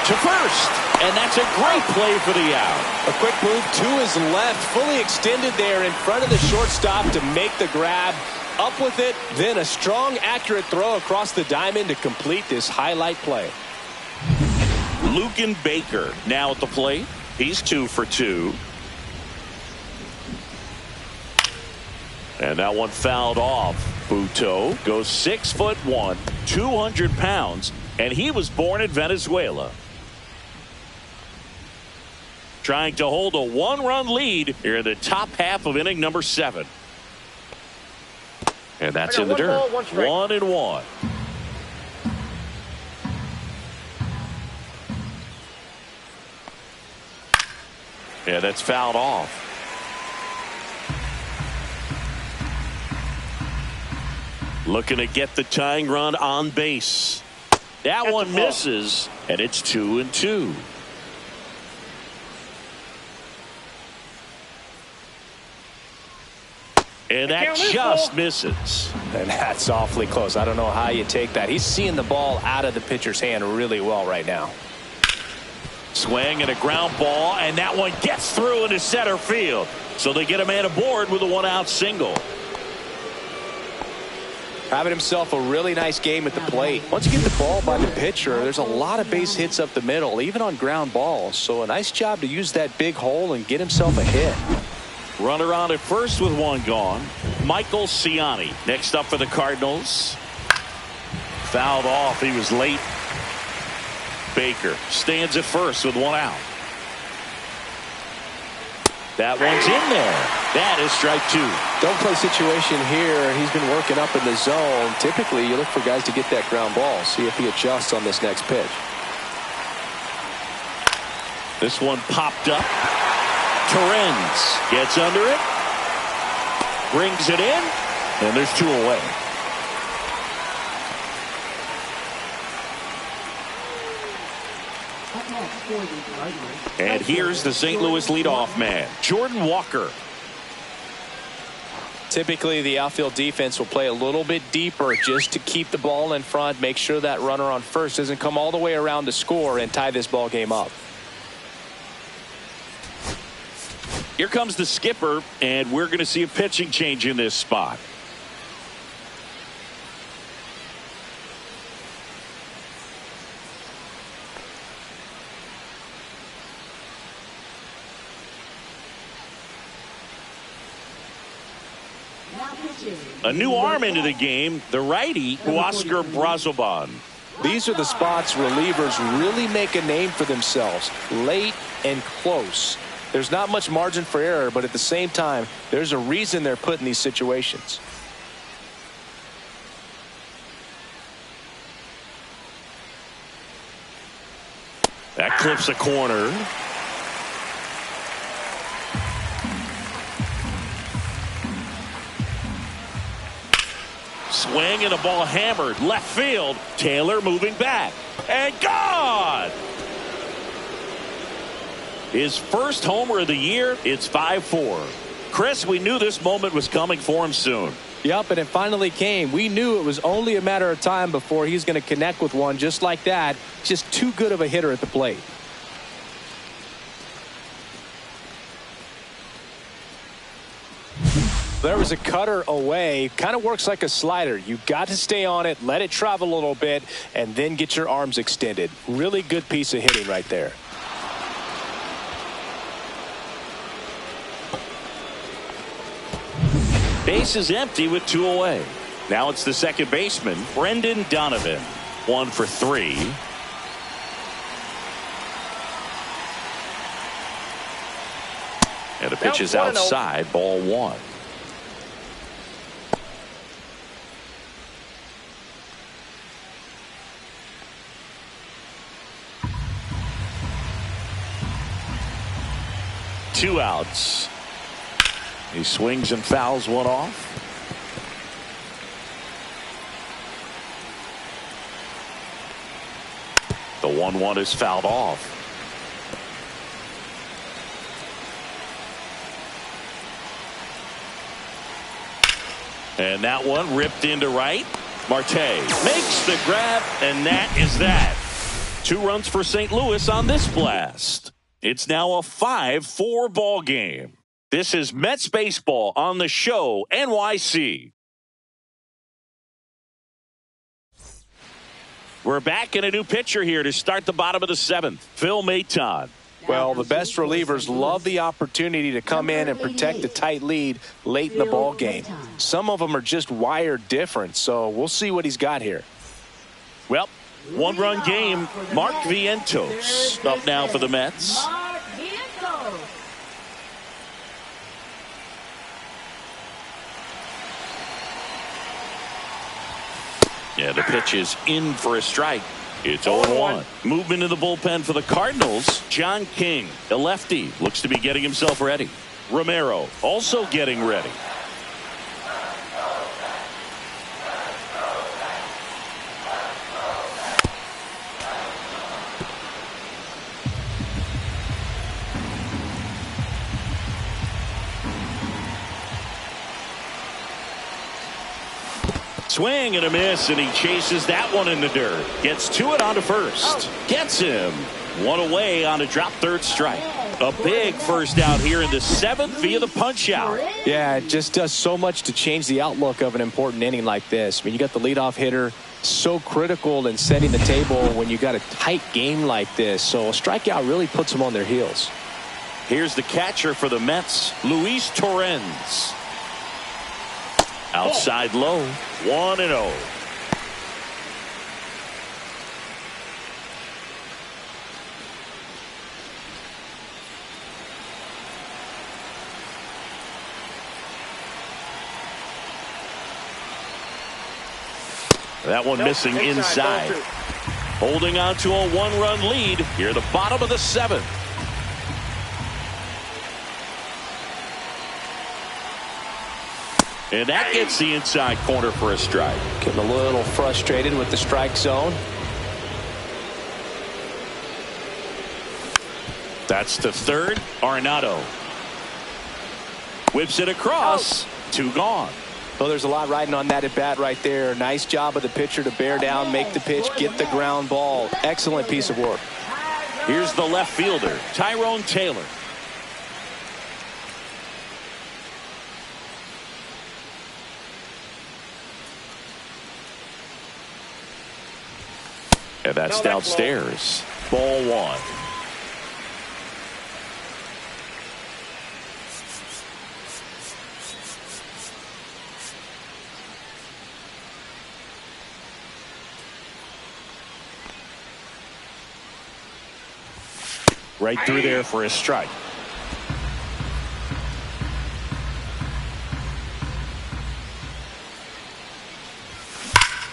to first, and that's a great play for the out. A quick move to his left, fully extended there in front of the shortstop to make the grab. Up with it, then a strong, accurate throw across the diamond to complete this highlight play. Luken Baker now at the plate. He's 2 for 2. And that one fouled off. Buto goes 6'1", 200 pounds, and he was born in Venezuela. Trying to hold a 1-run lead here in the top half of inning number 7. And that's in the dirt. 1-1. And that's fouled off. Looking to get the tying run on base. That one misses, and it's 2-2. And that just misses. And that's awfully close. I don't know how you take that. He's seeing the ball out of the pitcher's hand really well right now. Swing and a ground ball, and that one gets through into center field. So they get a man aboard with a 1-out single. Having himself a really nice game at the plate. Once you get the ball by the pitcher, there's a lot of base hits up the middle, even on ground balls. So a nice job to use that big hole and get himself a hit. Runner on at first with 1 gone. Michael Ciani next up for the Cardinals. Fouled off. He was late. Baker stands at first with one out. That one's in there. That is strike two. Don't play situation here. He's been working up in the zone. Typically, you look for guys to get that ground ball. See if he adjusts on this next pitch. This one popped up. Torrens gets under it. Brings it in. And there's two away. And here's the St. Louis leadoff man, Jordan Walker. Typically, the outfield defense will play a little bit deeper just to keep the ball in front, make sure that runner on first doesn't come all the way around to score and tie this ball game up. Here comes the skipper, and we're going to see a pitching change in this spot. A new arm into the game, the righty, Oscar Brazoban. These are the spots relievers really make a name for themselves, late and close. There's not much margin for error, but at the same time, there's a reason they're put in these situations. That clips a corner. Swing and a ball hammered left field. Taylor moving back and gone. His first homer of the year. It's 5-4. Chris, we knew this moment was coming for him soon. Yep, and it finally came. We knew it was only a matter of time before he's going to connect with one just like that. Just too good of a hitter at the plate. There was a cutter away. Kind of works like a slider. You got to stay on it, let it travel a little bit, and then get your arms extended. Really good piece of hitting right there. Base is empty with two away. Now it's the second baseman, Brendan Donovan. 1 for 3. And the pitch is outside, ball 1. Two outs. He swings and fouls one off. The 1-1 is fouled off. And that one ripped into right. Marte makes the grab, and that is that. 2 runs for St. Louis on this blast. It's now a 5-4 ball game. This is Mets baseball on the show, NYC. We're back in a new pitcher here to start the bottom of the 7th. Phil Maton. Well, the best relievers love the opportunity to come in and protect a tight lead late in the ball game. Some of them are just wired different, so we'll see what he's got here. Well, 1-run game. Mark Vientos up now for the Mets. Yeah, the pitch is in for a strike. It's 0-1. Movement in the bullpen for the Cardinals. John King, a lefty, looks to be getting himself ready. Romero also getting ready. Swing and a miss, and he chases that one in the dirt. Gets to it onto first. Gets him. 1 away on a drop third strike. A big first out here in the 7th via the punch out. Yeah, it just does so much to change the outlook of an important inning like this. I mean, you got the leadoff hitter, so critical in setting the table when you got a tight game like this. So a strikeout really puts them on their heels. Here's the catcher for the Mets, Luis Torrens. Outside low, 1-0. That one missing inside. Holding on to a one-run lead here at the bottom of the 7th. And that gets the inside corner for a strike. Getting a little frustrated with the strike zone. That's the third. Arenado whips it across. 2 gone. Well, there's a lot riding on that at bat right there. Nice job of the pitcher to bear down, make the pitch, get the ground ball. Excellent piece of work. Here's the left fielder, Tyrone Taylor. And that's downstairs. Ball 1. Right through there for a strike.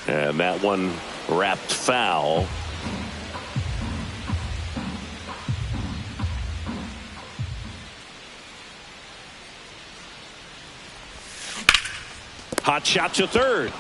And that one wrapped foul. Hot shot to third.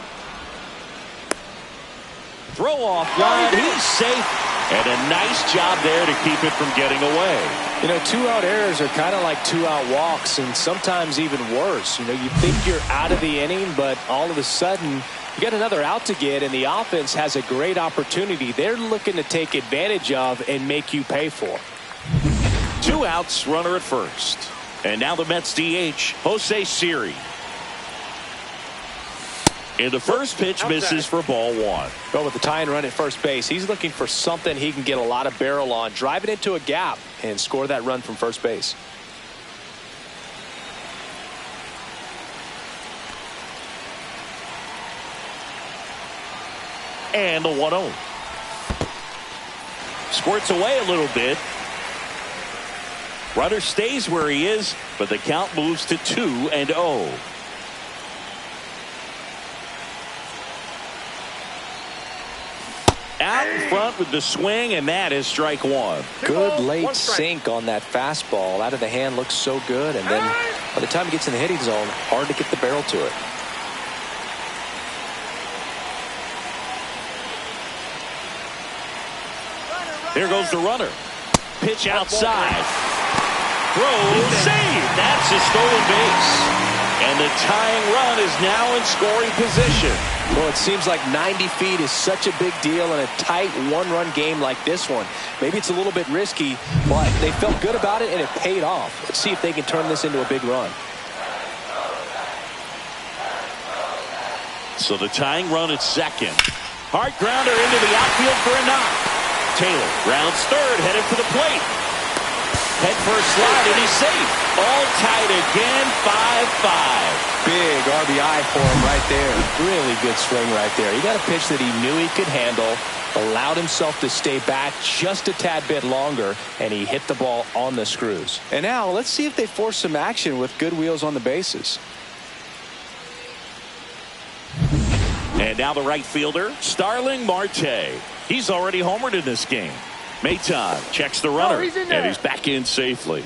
Throw off line. He's safe. And a nice job there to keep it from getting away. You know, 2-out errors are kind of like 2-out walks, and sometimes even worse. You know, you think you're out of the inning, but all of a sudden you got another out to get, and the offense has a great opportunity they're looking to take advantage of and make you pay for. 2 outs, runner at first. And now the Mets DH, Jose Siri. And the first pitch misses for ball 1. Go with the tying run at first base. He's looking for something he can get a lot of barrel on, drive it into a gap, and score that run from first base. And the 1-0. Squirts away a little bit. Runner stays where he is, but the count moves to 2-0. Out in front with the swing, and that is strike 1. Good late sink on that fastball. Out of the hand, looks so good, and then by the time it gets in the hitting zone, hard to get the barrel to it. There goes the runner. Pitch outside. Throw, save. That's a stolen base. And the tying run is now in scoring position. Well, it seems like 90 feet is such a big deal in a tight one-run game like this one. Maybe it's a little bit risky, but they felt good about it, and it paid off. Let's see if they can turn this into a big run. So the tying run at second. Hard grounder into the outfield for a knock. Taylor rounds third, headed for the plate. Head first slide, and he's safe. All tied again, 5-5. Big RBI for him right there. Really good swing right there. He got a pitch that he knew he could handle, allowed himself to stay back just a tad bit longer, and he hit the ball on the screws. And now let's see if they force some action with good wheels on the bases. And now the right fielder, Starling Marte. He's already homered in this game. Maton checks the runner, and he's back in safely.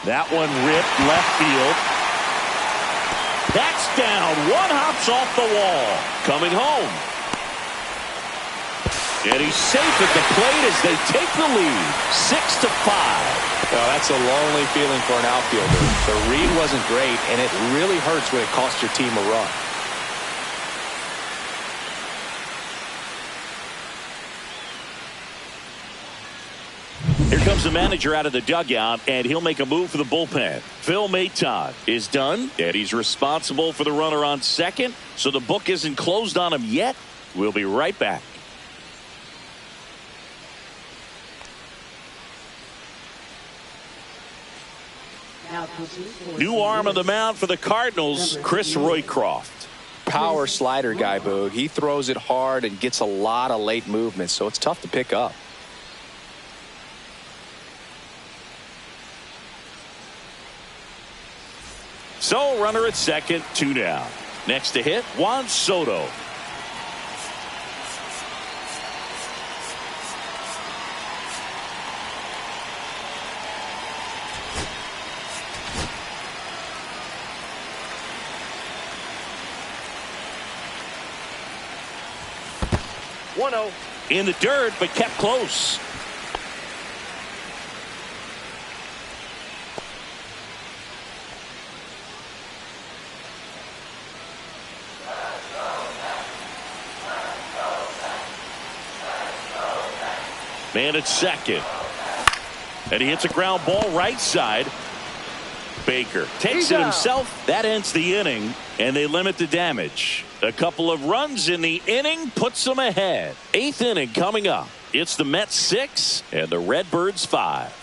That one ripped left field. That's down. One hops off the wall. Coming home. And he's safe at the plate as they take the lead. 6-5. Oh, that's a lonely feeling for an outfielder. The read wasn't great, and it really hurts when it costs your team a run. Here comes the manager out of the dugout, and he'll make a move for the bullpen. Phil Maton is done, and he's responsible for the runner on second, so the book isn't closed on him yet. We'll be right back. New arm of the mound for the Cardinals, Chris Roycroft. Power slider guy, Boog. He throws it hard and gets a lot of late movement, so it's tough to pick up. So runner at second, 2 down. Next to hit, Juan Soto. In the dirt, but kept close. Man at second. And he hits a ground ball right side. Baker takes it himself. That ends the inning, and they limit the damage. A couple of runs in the inning puts them ahead. 8th inning coming up. It's the Mets 6 and the Redbirds 5.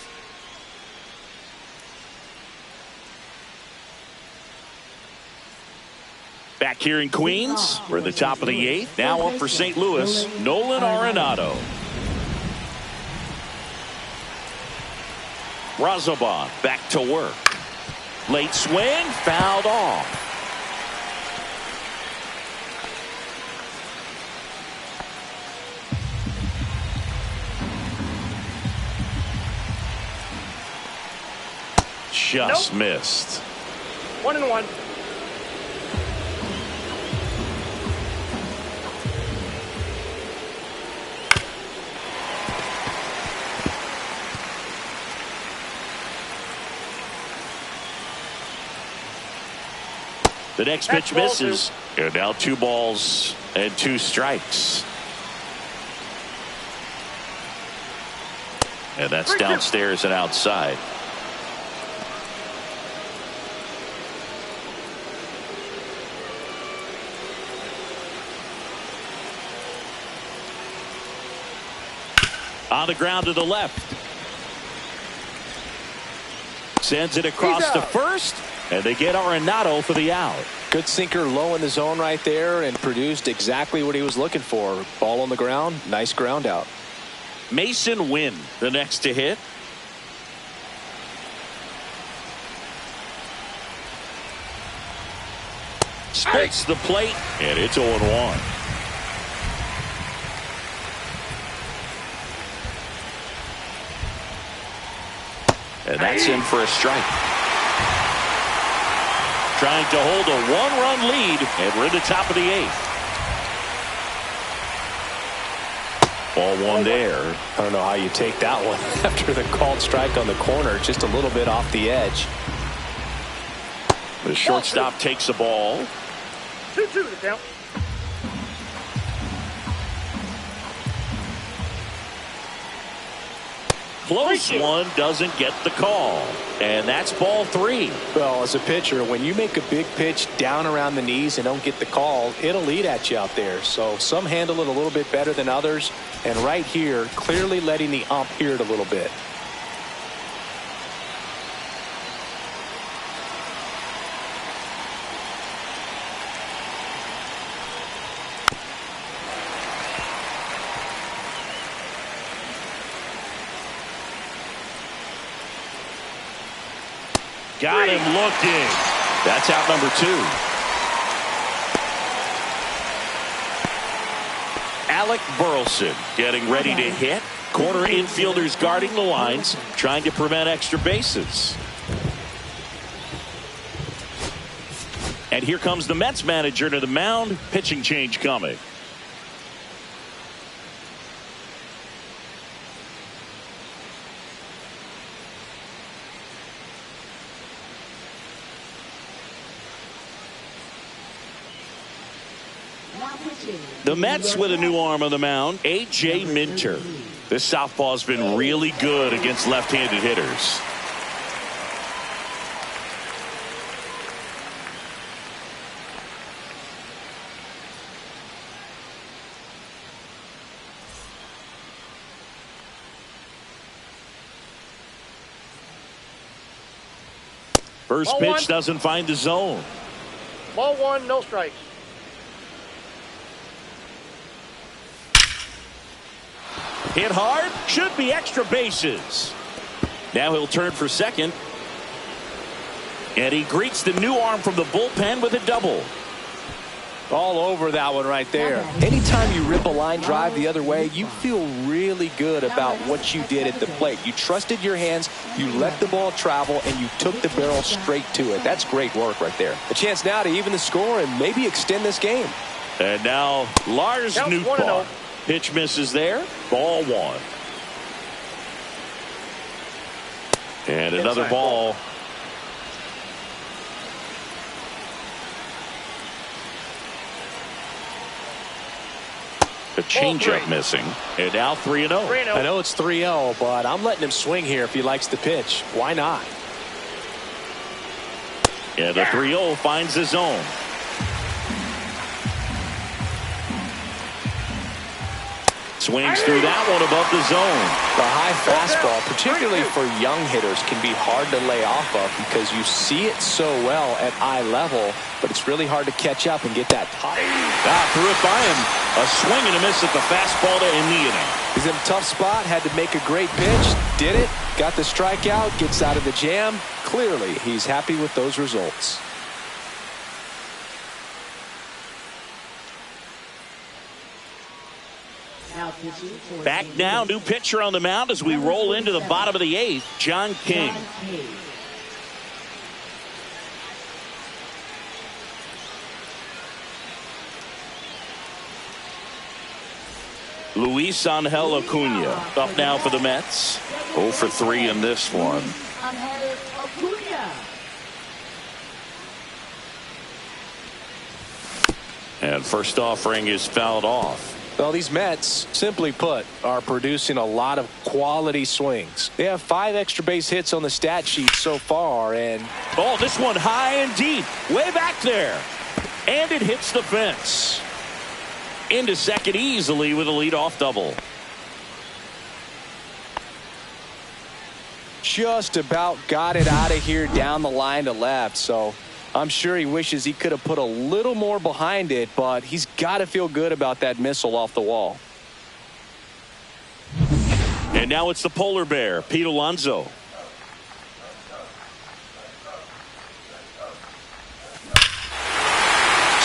Back here in Queens, we're at the top of the 8th. Now up for St. Louis, Nolan Arenado. Razabon back to work. Late swing, fouled off. Just missed. 1-1. The next pitch misses. And now 2 balls and 2 strikes. And that's downstairs and outside. On the ground to the left. Sends it across to first. And they get Arenado for the out. Good sinker low in the zone right there and produced exactly what he was looking for. Ball on the ground. Nice ground out. Mason Wynn, the next to hit. Splits the plate, and it's 0-1. And that's in for a strike. Trying to hold a 1-run lead, and we're at the top of the 8th. Ball 1 there. I don't know how you take that one after the called strike on the corner, just a little bit off the edge. The shortstop takes the ball. 2-2 to count. Close one, doesn't get the call. And that's ball 3. Well, as a pitcher, when you make a big pitch down around the knees and don't get the call, it'll eat at you out there. So some handle it a little bit better than others. And right here, clearly letting the ump hear it a little bit. Got him looking. That's out number 2. Alec Burleson getting ready to hit. Corner infielders guarding the lines, trying to prevent extra bases. And here comes the Mets manager to the mound. Pitching change coming. The Mets with a new arm on the mound, A.J. Minter. This southpaw's been really good against left-handed hitters. First Ball pitch one. doesn't find the zone. Ball one, no strikes. Hit hard, should be extra bases. Now he'll turn for second. And he greets the new arm from the bullpen with a double. All over that one right there. Anytime you rip a line drive the other way, you feel really good about what you did at the plate. You trusted your hands, you let the ball travel, and you took the barrel straight to it. That's great work right there. A chance now to even the score and maybe extend this game. And now Lars Counts Nootbaar. 1-0. Pitch misses there. Ball one. And another Inside ball. A changeup three. missing. And now 3-0. 3-0. I know it's 3-0, but I'm letting him swing here if he likes the pitch. Why not? And the 3-0 finds the zone. Swings through that one above the zone. The high fastball, particularly for young hitters, can be hard to lay off of because you see it so well at eye level, but it's really hard to catch up and get that top. Threw it by him. A swing and a miss at the fastball to end the inning. He's in a tough spot, had to make a great pitch, did it, got the strikeout, gets out of the jam. Clearly, he's happy with those results. Back now, new pitcher on the mound as we roll into the bottom of the eighth, John King. Luis Angel Acuna up now for the Mets. 0 for 3 in this one. And first offering is fouled off. Well, these Mets, simply put, are producing a lot of quality swings. They have 5 extra base hits on the stat sheet so far, and oh, this one high and deep, way back there. And it hits the fence. Into second easily with a leadoff double. just about got it out of here down the line to left. So I'm sure he wishes he could have put a little more behind it, but he's got to feel good about that missile off the wall. And now it's the polar bear, Pete Alonso.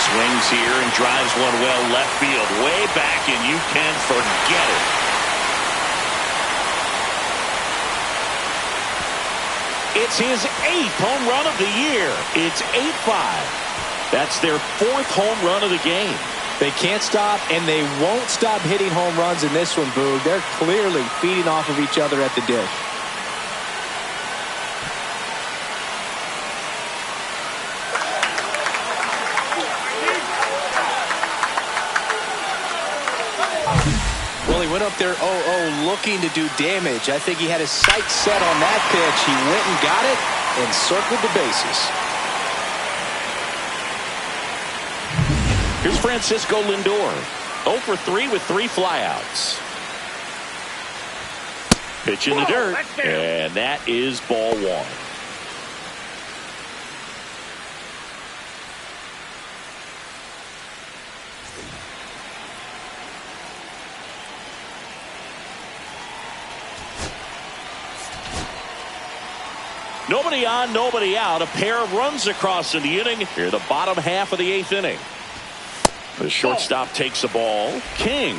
Swings here and drives one well left field, way back, and you can forget it. It's his 8th home run of the year. It's 8-5. That's their 4th home run of the game. They can't stop, and they won't stop hitting home runs in this one, Boog. They're clearly feeding off of each other at the dish. Well, he went up there 0-0 looking to do damage. I think he had his sights set on that pitch. He went and got it and circled the bases. Here's Francisco Lindor, 0 for 3 with 3 flyouts. Pitch in the dirt, and that is ball 1. Nobody on, nobody out. A pair of runs across in the inning. Here, the bottom half of the 8th inning. The shortstop takes the ball. King,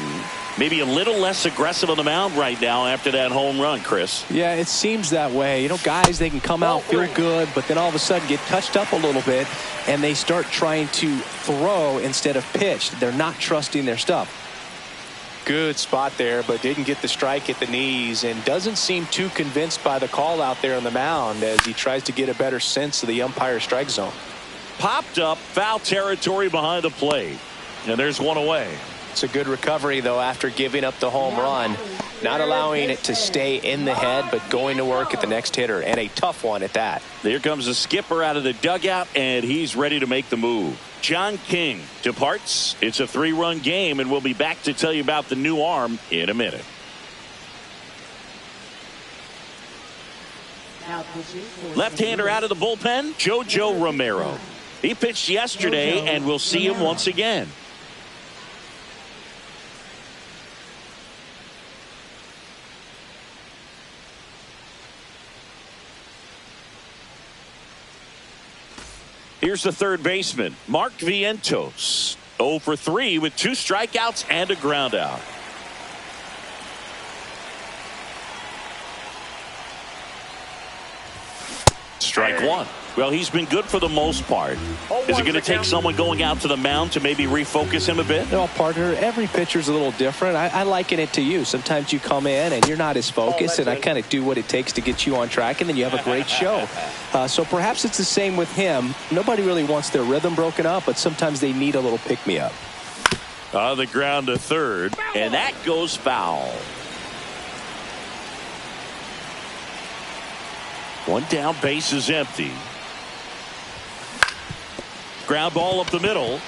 maybe a little less aggressive on the mound right now after that home run, Chris. Yeah, it seems that way. You know, guys, they can come out, feel good, but then all of a sudden get touched up a little bit, and they start trying to throw instead of pitch. They're not trusting their stuff. Good spot there, but didn't get the strike at the knees and doesn't seem too convinced by the call out there on the mound as he tries to get a better sense of the umpire's strike zone. Popped up, foul territory behind the plate. And there's one away. It's a good recovery, though, after giving up the home run. Not allowing it to stay in the head, but going to work at the next hitter, and a tough one at that. Here comes the skipper out of the dugout, and he's ready to make the move. John King departs. It's a 3-run game, and we'll be back to tell you about the new arm in a minute. Left-hander out of the bullpen, JoJo Romero. He pitched yesterday, and we'll see him once again. Here's the third baseman, Mark Vientos. 0 for 3 with 2 strikeouts and a ground out. Strike one. Well, he's been good for the most part. Is it going to take someone going out to the mound to maybe refocus him a bit? No, partner, every pitcher's a little different. I liken it to you. Sometimes you come in and you're not as focused, and I kind of do what it takes to get you on track, and then you have a great show. So perhaps it's the same with him. Nobody really wants their rhythm broken up, but sometimes they need a little pick-me-up. On the ground to third, and that goes foul. One down, base is empty. Ground ball up the middle.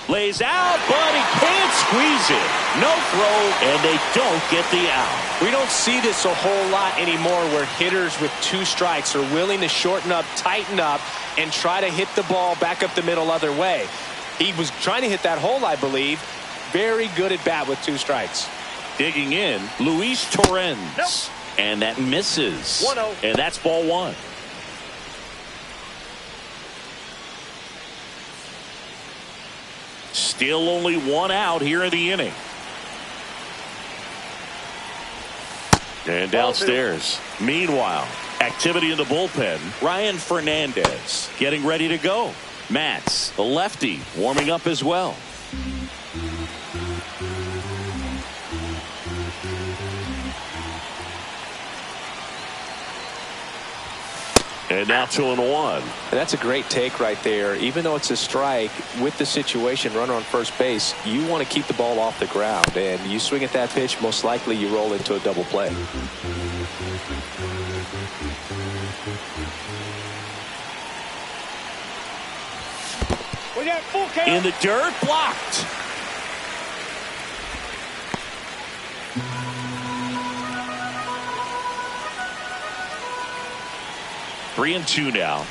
Lays out, but he can't squeeze it. No throw, and they don't get the out. We don't see this a whole lot anymore where hitters with 2 strikes are willing to shorten up, tighten up, and try to hit the ball back up the middle other way. He was trying to hit that hole, I believe. Very good at bat with 2 strikes. Digging in, Luis Torrens. Nope. And that misses. 1-0. And that's ball 1. Still only 1 out here in the inning. And downstairs. Meanwhile, activity in the bullpen. Ryan Fernandez getting ready to go. Matz, the lefty, warming up as well. And now 2-1. And that's a great take right there. Even though it's a strike, with the situation, runner on first base, you want to keep the ball off the ground. And you swing at that pitch, most likely you roll into a double play. We got full count. In the dirt, blocked. Three and 2 now.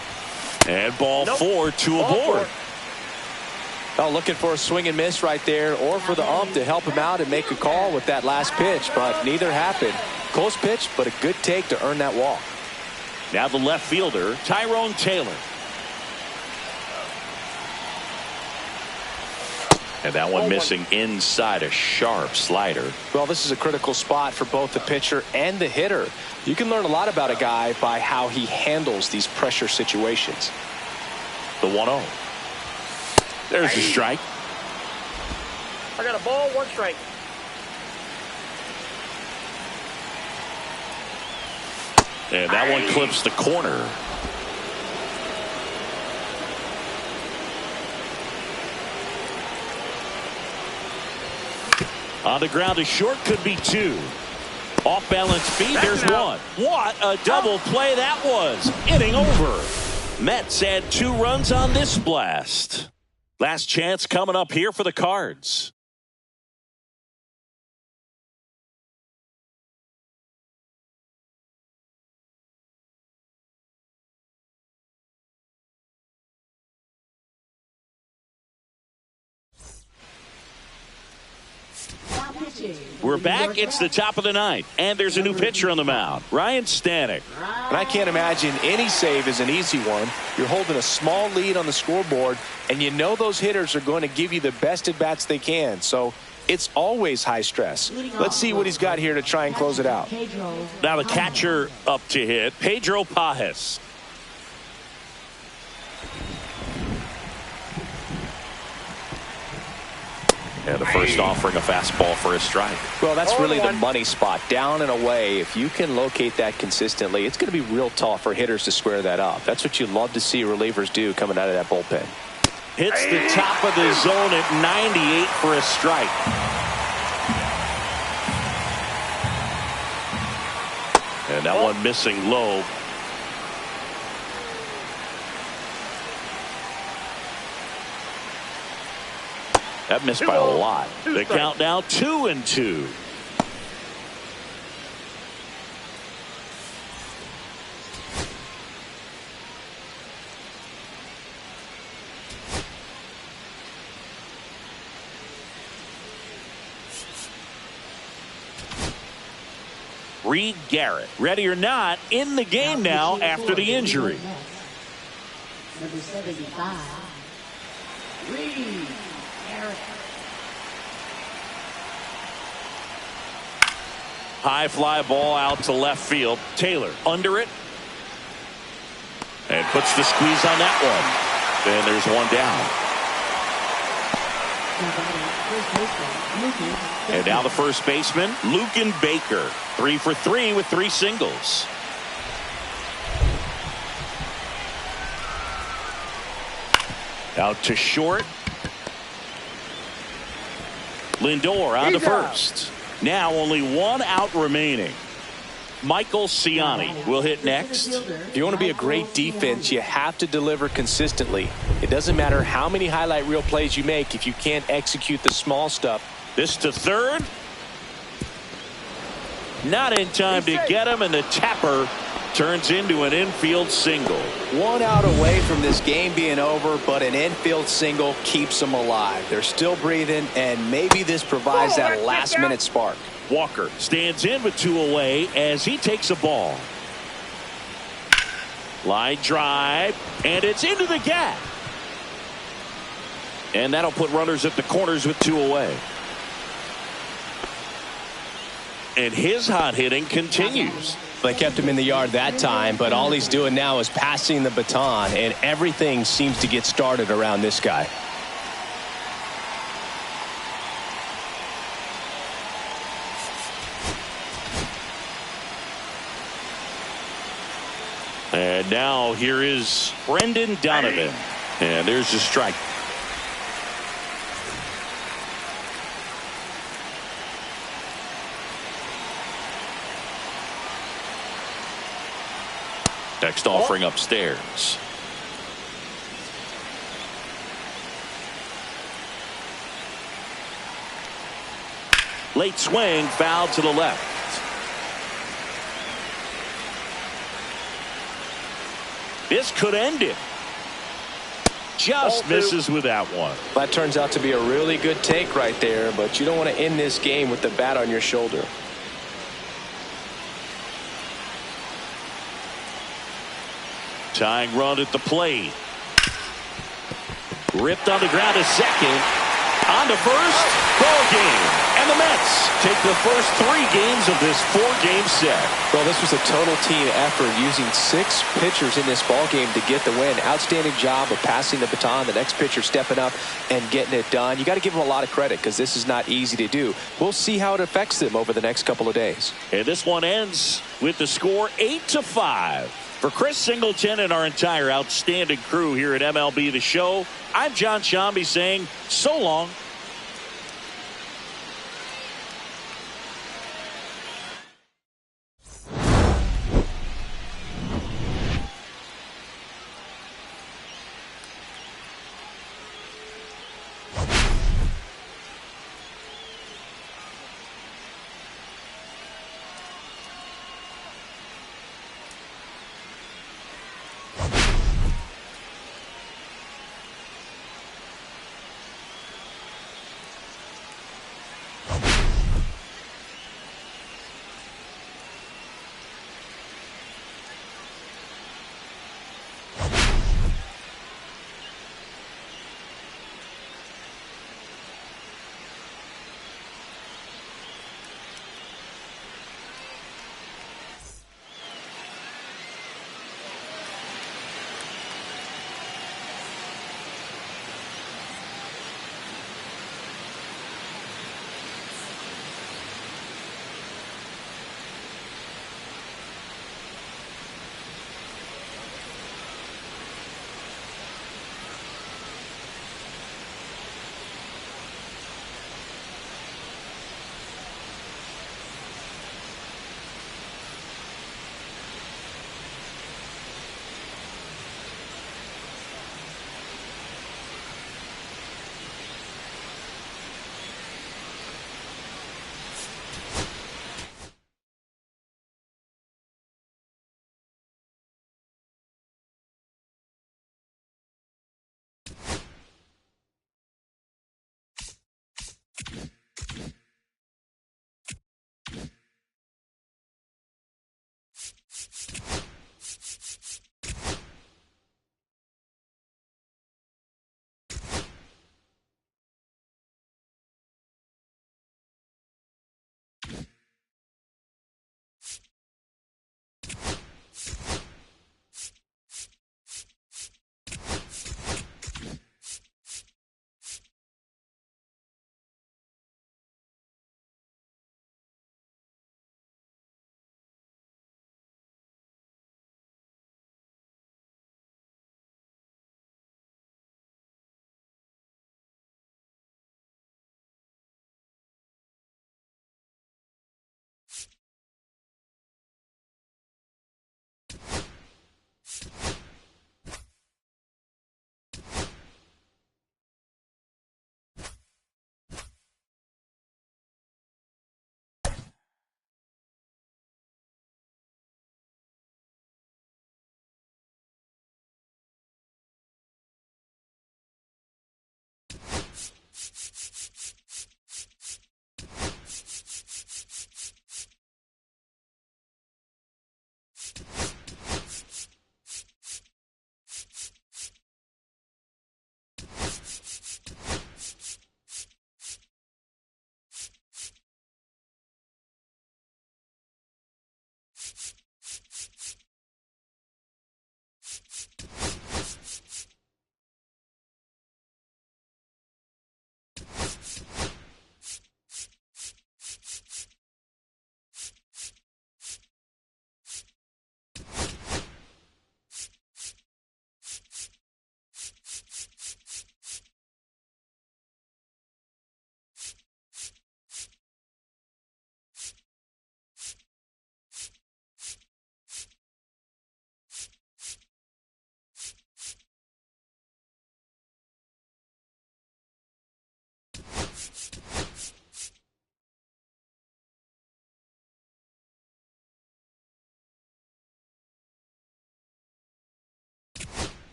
And ball 4, 2 aboard. Oh, looking for a swing and miss right there, or for the ump to help him out and make a call with that last pitch, but neither happened. Close pitch, but a good take to earn that walk. Now the left fielder, Tyrone Taylor. And that one missing inside, a sharp slider. Well, this is a critical spot for both the pitcher and the hitter. You can learn a lot about a guy by how he handles these pressure situations. The 1-0. There's the strike. I got a ball, 1 strike. And that one clips the corner. On the ground to short, could be 2. Off balance feed, there's 1. What a double play that was. Inning over. Mets add 2 runs on this blast. Last chance coming up here for the Cards. We're back. It's the top of the 9th, and there's a new pitcher on the mound, Ryan Stanek. And I can't imagine any save is an easy one. You're holding a small lead on the scoreboard, and you know those hitters are going to give you the best at-bats they can. So it's always high stress. Let's see what he's got here to try and close it out. Now the catcher up to hit, Pedro Pajes. And the first offering a fastball for a strike. Well, that's really the money spot, down and away. If you can locate that consistently, it's going to be real tough for hitters to square that up. That's what you love to see relievers do coming out of that bullpen. Hits the top of the zone at 98 for a strike. And that one missing low. That missed by a lot. The count now 2-2. Reed Garrett, ready or not, in the game now after the injury. Number 75, Reed Garrett. High fly ball out to left field. Taylor under it. And puts the squeeze on that one. And there's one down. And now the first baseman, Lucan Baker. 3 for 3 with 3 singles. Out to short. Lindor on to first. Now only 1 out remaining. Michael Ciani will hit next. If you want to be a great defense, you have to deliver consistently. It doesn't matter how many highlight reel plays you make if you can't execute the small stuff. This to third. Not in time to get him, and the tapper turns into an infield single. 1 out away from this game being over, but an infield single keeps them alive. They're still breathing, and maybe this provides that last-minute spark. Walker stands in with 2 away as he takes a ball. Line drive, and it's into the gap. And that'll put runners at the corners with 2 away. And his hot hitting continues. They kept him in the yard that time, but all he's doing now is passing the baton, and everything seems to get started around this guy. And now here is Brendan Donovan. And there's a strike. Next offering upstairs. Late swing, foul to the left. This could end it. Just misses with that one. That turns out to be a really good take right there, but you don't want to end this game with the bat on your shoulder. Tying run at the plate. Ripped on the ground to second. On to first. Ball game. And the Mets take the first 3 games of this 4-game set. Well, this was a total team effort, using 6 pitchers in this ball game to get the win. Outstanding job of passing the baton. The next pitcher stepping up and getting it done. You got to give them a lot of credit because this is not easy to do. We'll see how it affects them over the next couple of days. And this one ends with the score 8-5. For Chris Singleton and our entire outstanding crew here at MLB The Show, I'm John Shambi saying so long.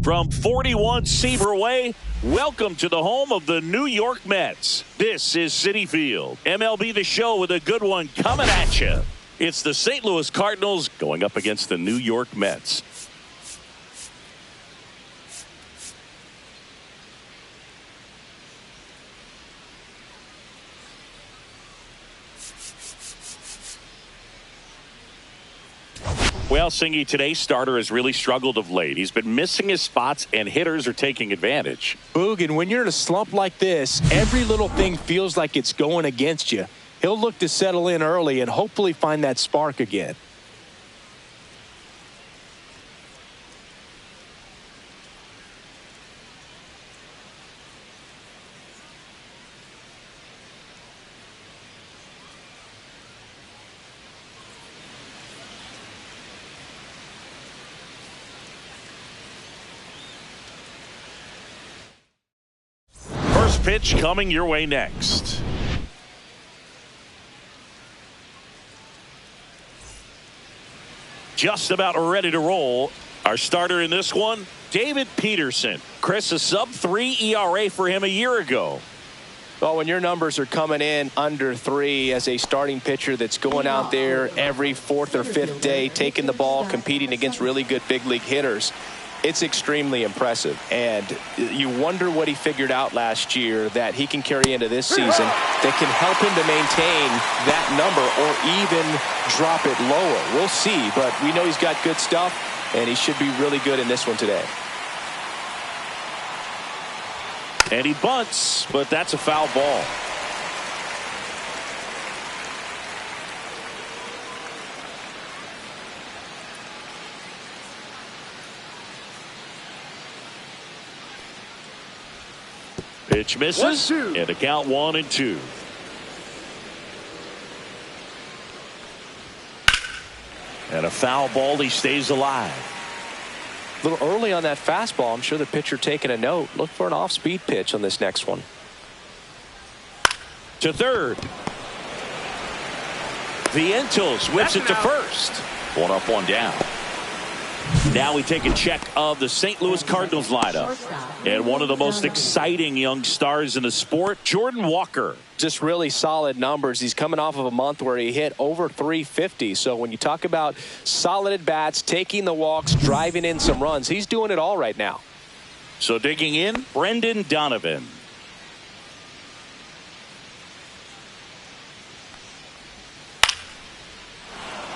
From 41 Seaver Way, welcome to the home of the New York Mets. This is Citi Field. MLB The Show with a good one coming at you. It's the St. Louis Cardinals going up against the New York Mets. Well, Singy, today's starter has really struggled of late. He's been missing his spots, and hitters are taking advantage. Boog, and when you're in a slump like this, every little thing feels like it's going against you. He'll look to settle in early and hopefully find that spark again. Pitch coming your way next. Just about ready to roll. Our starter in this one, David Peterson. Chris, a sub-3 ERA for him a year ago. Well, when your numbers are coming in under 3 as a starting pitcher that's going out there every 4th or 5th day, taking the ball, competing against really good big league hitters, it's extremely impressive. And you wonder what he figured out last year that he can carry into this season that can help him to maintain that number or even drop it lower. We'll see, but we know he's got good stuff, and he should be really good in this one today. And he bunts, but that's a foul ball. Pitch misses, and a count 1-2. And a foul ball, he stays alive. A little early on that fastball. I'm sure the pitcher taking a note. Look for an off-speed pitch on this next one. To third. Vientos whips it to first. 1 up, 1 down. Now we take a check of the St. Louis Cardinals lineup. And one of the most exciting young stars in the sport, Jordan Walker. Just really solid numbers. He's coming off of a month where he hit over 350. So when you talk about solid at bats, taking the walks, driving in some runs, he's doing it all right now. So digging in, Brendan Donovan.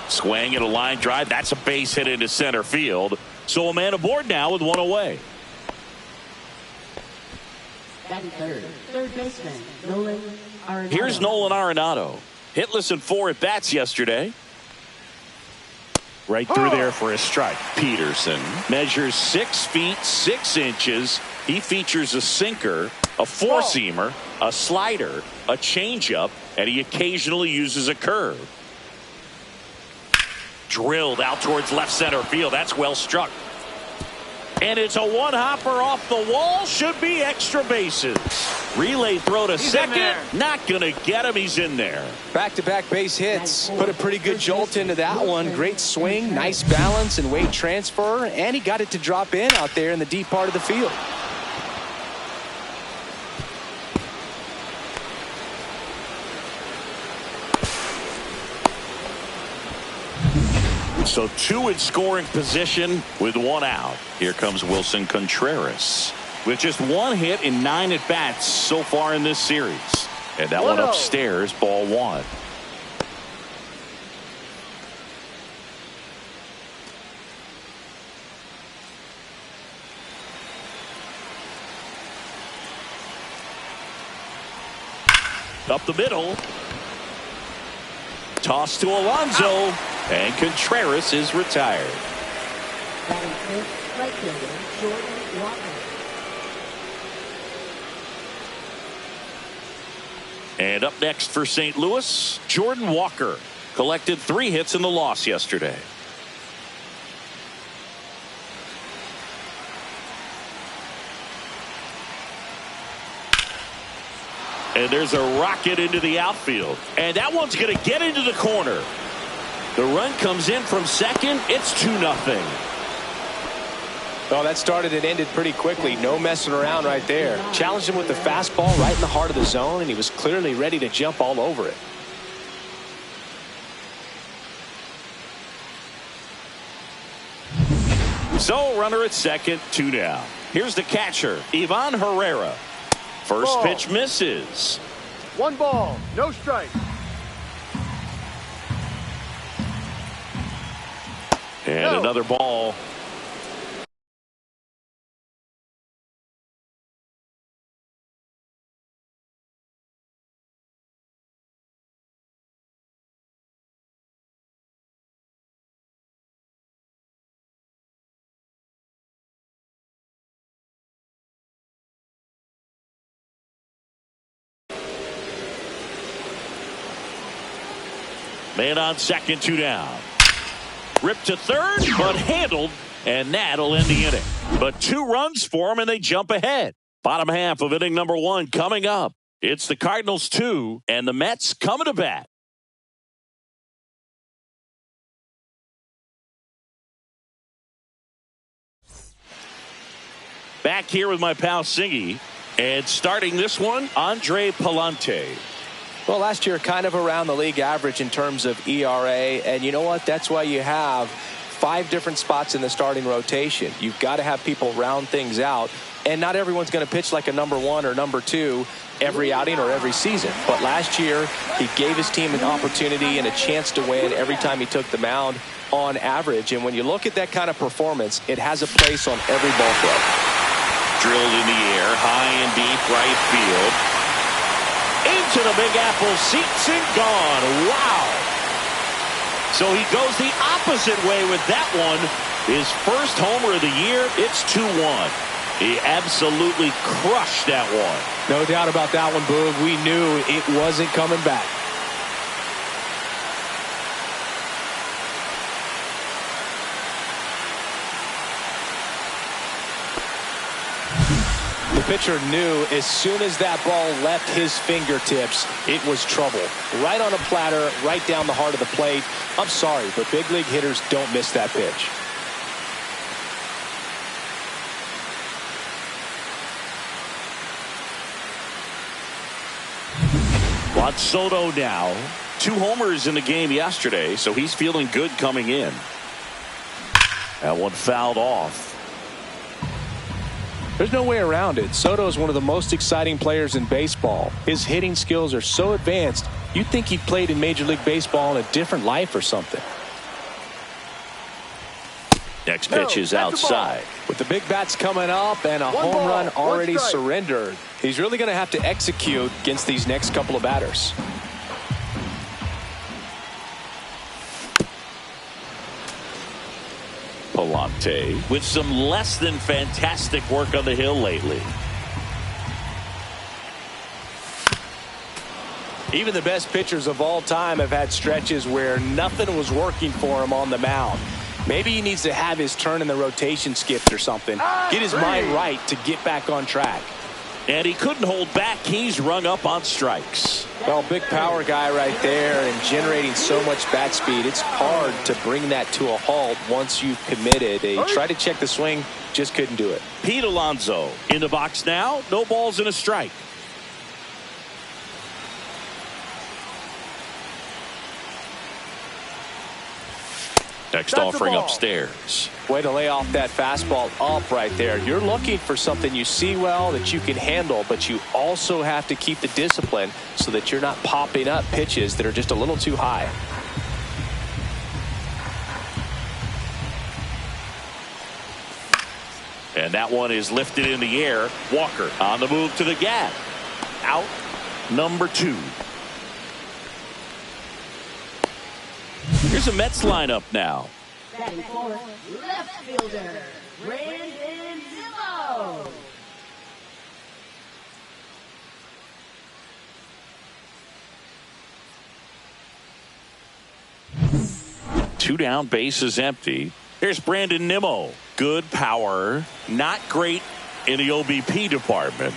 Swing and a line drive. That's a base hit into center field. So a man aboard now with 1 away. Batting third baseman, Nolan Arenado. Here's Nolan Arenado. Hitless in 4 at bats yesterday. Right through there for a strike. Peterson measures 6 feet 6 inches. He features a sinker, a 4-seamer, a slider, a changeup, and he occasionally uses a curve. Drilled out towards left center field. That's well struck. And it's a one-hopper off the wall. Should be extra bases. Relay throw to second. Not going to get him. He's in there. Back-to-back base hits. Put a pretty good jolt into that one. Great swing, nice balance and weight transfer. And he got it to drop in out there in the deep part of the field. So 2 in scoring position with 1 out. Here comes Wilson Contreras with just 1 hit in 9 at bats so far in this series. And that one upstairs, ball 1. Up the middle. Toss to Alonso. And Contreras is retired. Batting fifth, right fielder, Jordan Walker. And up next for St. Louis, Jordan Walker. Collected 3 hits in the loss yesterday. And there's a rocket into the outfield. And that one's going to get into the corner. The run comes in from second. It's 2-0. Oh, that started and ended pretty quickly. No messing around right there. Challenged him with the fastball right in the heart of the zone, and he was clearly ready to jump all over it. So, runner at second, 2 down. Here's the catcher, Ivan Herrera. First Ball. pitch misses. 1 ball, no strike. And another ball. Man on second, 2 down. Ripped to third, but handled, and that'll end the inning. But 2 runs for them, and they jump ahead. Bottom half of inning number 1 coming up. It's the Cardinals 2, and the Mets coming to bat. Back here with my pal Singy, and starting this one, Andre Palante. Well, last year kind of around the league average in terms of ERA, and you know what? That's why you have 5 different spots in the starting rotation. You've got to have people round things out, and not everyone's going to pitch like a number 1 or number 2 every outing or every season. But last year, he gave his team an opportunity and a chance to win every time he took the mound on average. And when you look at that kind of performance, it has a place on every ball club. Drilled in the air, high and deep right field. Into the Big Apple seats and gone. Wow. So he goes the opposite way with that one. His first homer of the year. It's 2-1. He absolutely crushed that one. No doubt about that one, Boog. We knew it wasn't coming back. The pitcher knew as soon as that ball left his fingertips, it was trouble. Right on a platter, right down the heart of the plate. I'm sorry, but big league hitters don't miss that pitch. Juan Soto now. 2 homers in the game yesterday, so he's feeling good coming in. That one fouled off. There's no way around it. Soto is one of the most exciting players in baseball. His hitting skills are so advanced, you'd think he played in Major League Baseball in a different life or something. Next pitch is outside. With the big bats coming up and a home run already surrendered, he's really going to have to execute against these next couple of batters. Palante with some less than fantastic work on the hill lately. Even the best pitchers of all time have had stretches where nothing was working for him on the mound. Maybe he needs to have his turn in the rotation skipped or something. Get his mind right to get back on track. And he couldn't hold back. He's rung up on strikes. Well, big power guy right there and generating so much bat speed. It's hard to bring that to a halt once you've committed. He tried to check the swing, just couldn't do it. Pete Alonso in the box now. No balls and a strike. Next offering upstairs. Way to lay off that fastball up right there. You're looking for something you see well that you can handle, but you also have to keep the discipline so that you're not popping up pitches that are just a little too high. And that one is lifted in the air. Walker on the move to the gap. Out number 2. Here's a Mets lineup now. Batting fourth, left fielder, Brandon Zimmo. Two down, bases empty. Here's Brandon Nimmo. Good power, not great in the OBP department.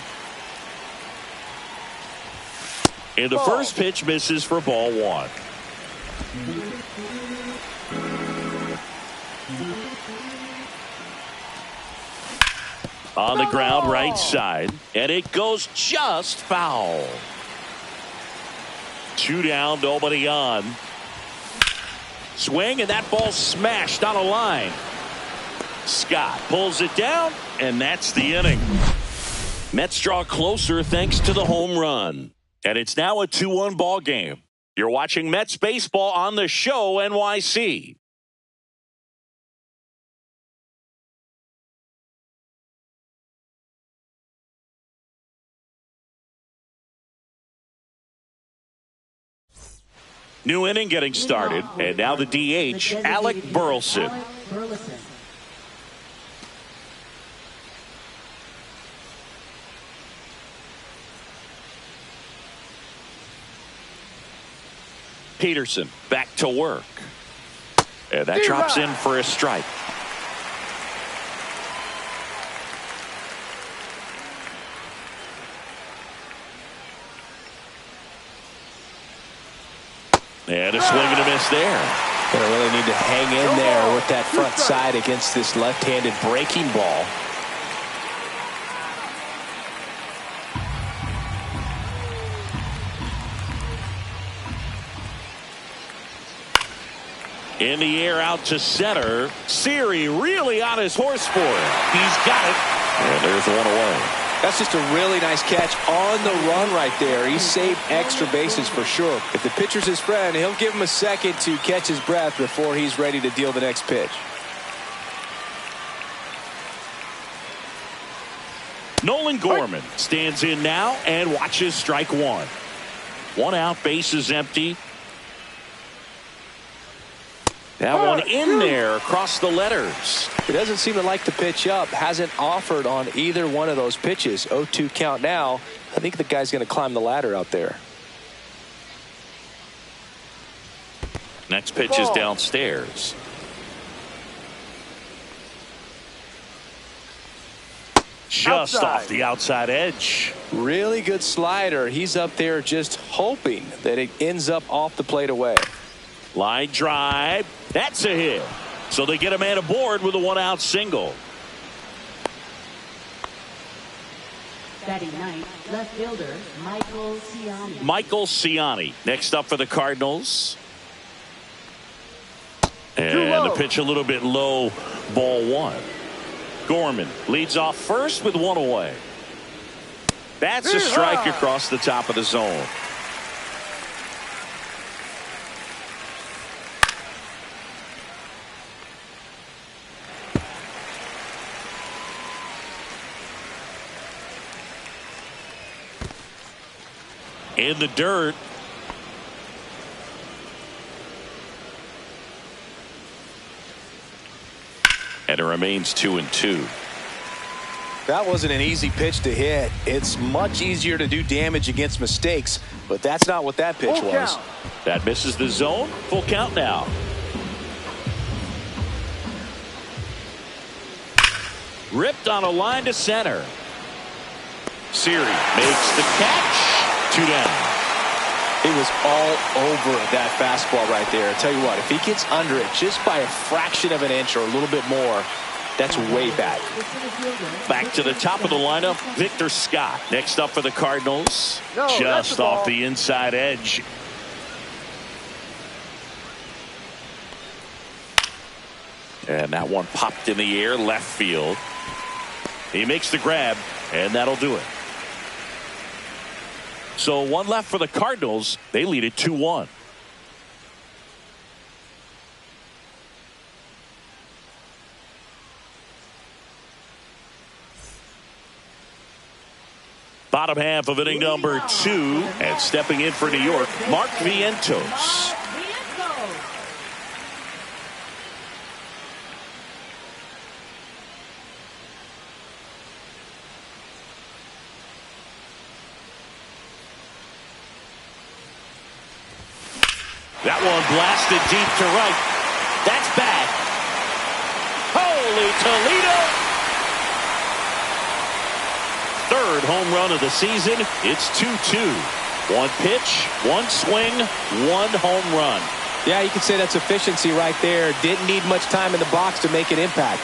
And the first pitch misses for ball 1. On the ground, right side. And it goes just foul. 2 down, nobody on. Swing, and that ball smashed on a line. Scott pulls it down, and that's the inning. Mets draw closer thanks to the home run. And it's now a 2-1 ball game. You're watching Mets baseball on the show NYC. New inning getting started, and now the DH, Alec Burleson. Peterson back to work. And that drops in for a strike. And a swing and a miss there. Gonna really need to hang in there with that front side against this left-handed breaking ball. In the air out to center. Siri really on his horse for it. He's got it. And there's one away. That's just a really nice catch on the run right there. He saved extra bases for sure. If the pitcher's his friend, he'll give him a second to catch his breath before he's ready to deal the next pitch. Nolan Gorman stands in now and watches strike one. 1 out, bases empty. That one in there across the letters. He doesn't seem to like the pitch up. Hasn't offered on either one of those pitches. 0-2 count now. I think the guy's going to climb the ladder out there. Next pitch is downstairs. Just off the outside edge. Really good slider. He's up there just hoping that it ends up off the plate away. Line drive. That's a hit. So they get a man aboard with a 1-out single. Batting ninth, left fielder Michael Ciani. Michael Ciani next up for the Cardinals. And the pitch a little bit low, ball 1. Gorman leads off first with 1 away. That's a strike across the top of the zone. In the dirt. And it remains 2-2. That wasn't an easy pitch to hit. It's much easier to do damage against mistakes, but that's not what that pitch was. That misses the zone. Full count now. Ripped on a line to center. Siri makes the catch. 2 down. It was all over that fastball right there. I tell you what, if he gets under it just by a fraction of an inch or a little bit more, that's way back. Back to the top of the lineup, Victor Scott. Next up for the Cardinals. Just off the inside edge. And that one popped in the air, left field. He makes the grab, and that'll do it. So 1 left for the Cardinals. They lead it 2-1. Bottom half of inning number 2, and stepping in for New York, Mark Vientos. That one blasted deep to right. That's bad. Holy Toledo. 3rd home run of the season. It's 2-2. 1 pitch, 1 swing, 1 home run. Yeah, you could say that's efficiency right there. Didn't need much time in the box to make an impact.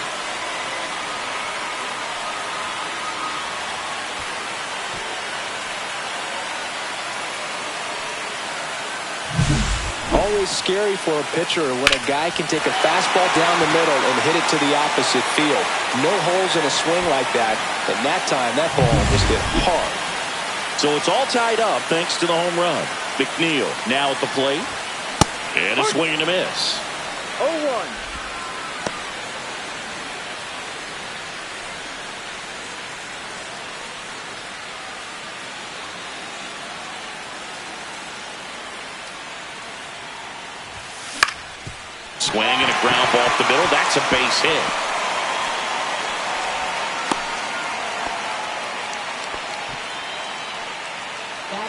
always scary for a pitcher when a guy can take a fastball down the middle and hit it to the opposite field. No holes in a swing like that. And that time, that ball was hit hard. So it's all tied up thanks to the home run. McNeil now at the plate. And a swing and a miss. 0-1. Swing and a ground ball off the middle. That's a base hit.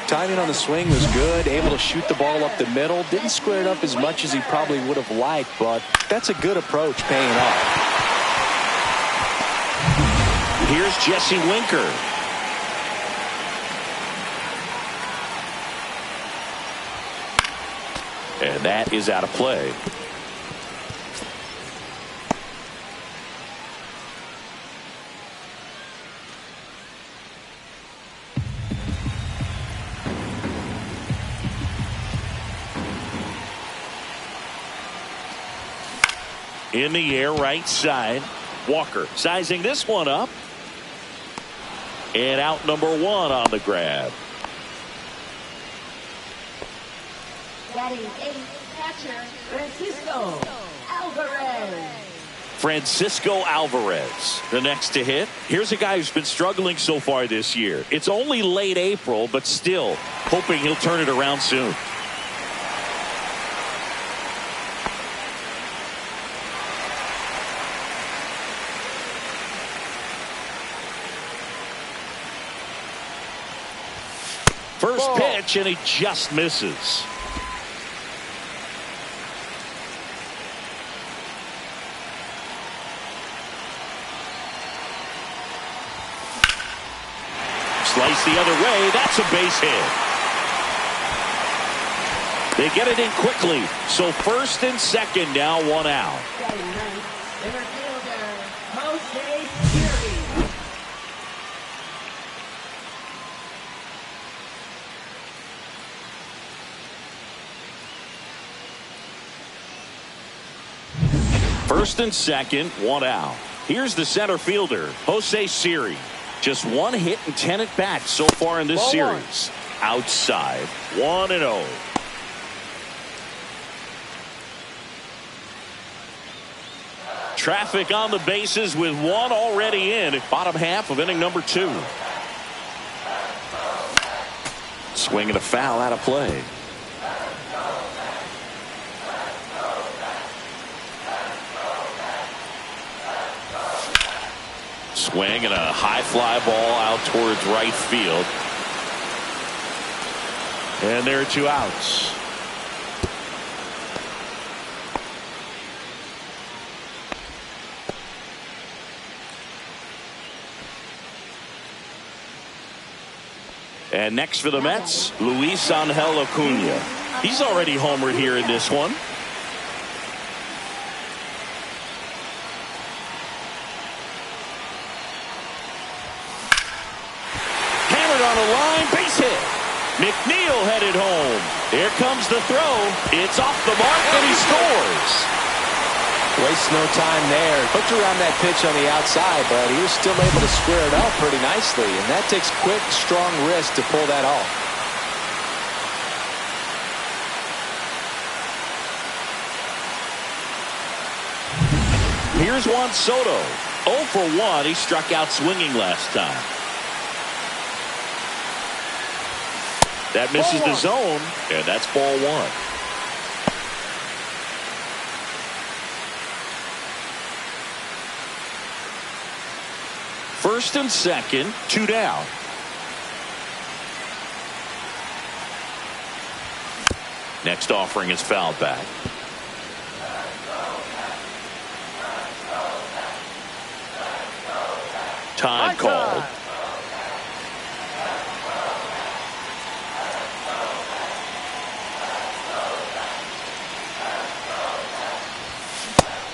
Timing on the swing was good. Able to shoot the ball up the middle. Didn't square it up as much as he probably would have liked, but that's a good approach paying off. Here's Jesse Winker. And that is out of play. In the air, right side. Walker sizing this one up. And out number 1 on the grab. Batting 8, catcher, Francisco Alvarez. Francisco Alvarez, the next to hit. Here's a guy who's been struggling so far this year. It's only late April, but still hoping he'll turn it around soon. First pitch, and he just misses. Slice the other way. That's a base hit. They get it in quickly. So first and second, now 1 out. Batting 9th, center fielder, Jose Siri. First and second, 1 out. Here's the center fielder, Jose Siri. Just 1 hit and 10 at bats so far in this series. Outside, 1-0. Traffic on the bases with 1 already in. Bottom half of inning number 2. Swing and a foul out of play. Swing and a high fly ball out towards right field. And there are 2 outs. And next for the Mets, Luis Angel Acuna. He's already homered here in this one. On the line, base hit. McNeil headed home. Here comes the throw. It's off the mark, and he scores. Wastes no time there. Hooked around that pitch on the outside, but he was still able to square it up pretty nicely, and that takes quick, strong wrist to pull that off. Here's Juan Soto. 0 for 1. He struck out swinging last time. That misses the zone, and that's ball 1. First and second, 2 down. Next offering is fouled back. Time called.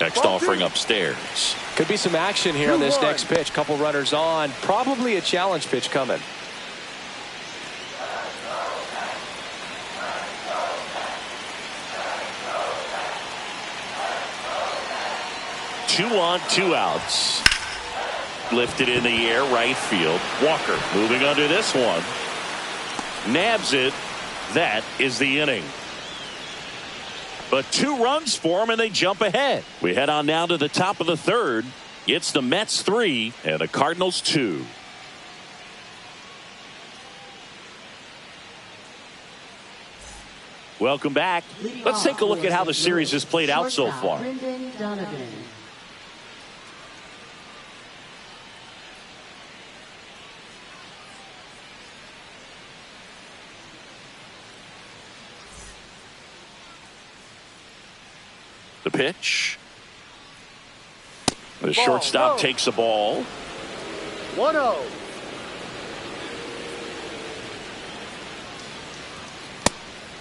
Next offering upstairs. Could be some action here on this next pitch. Couple runners on. Probably a challenge pitch coming. 2 on, 2 outs. Lifted in the air, right field. Walker moving under this one. Nabs it. That is the inning. But 2 runs for them, and they jump ahead. We head on down to the top of the third. It's the Mets 3 and the Cardinals 2. Welcome back. Let's take a look at how the series has played out so far. The pitch. The shortstop takes the ball. 1-0.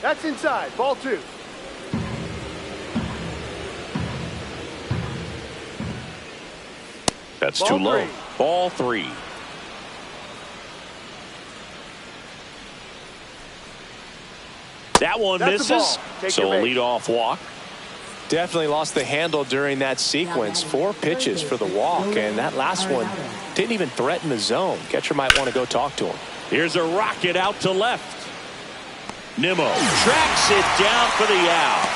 That's inside. Ball 2. That's Ball too low. 3. Ball 3. That one That's misses. So a leadoff walk. Definitely lost the handle during that sequence. 4 pitches for the walk, and that last one didn't even threaten the zone. Catcher might want to go talk to him. Here's a rocket out to left. Nimmo tracks it down for the out.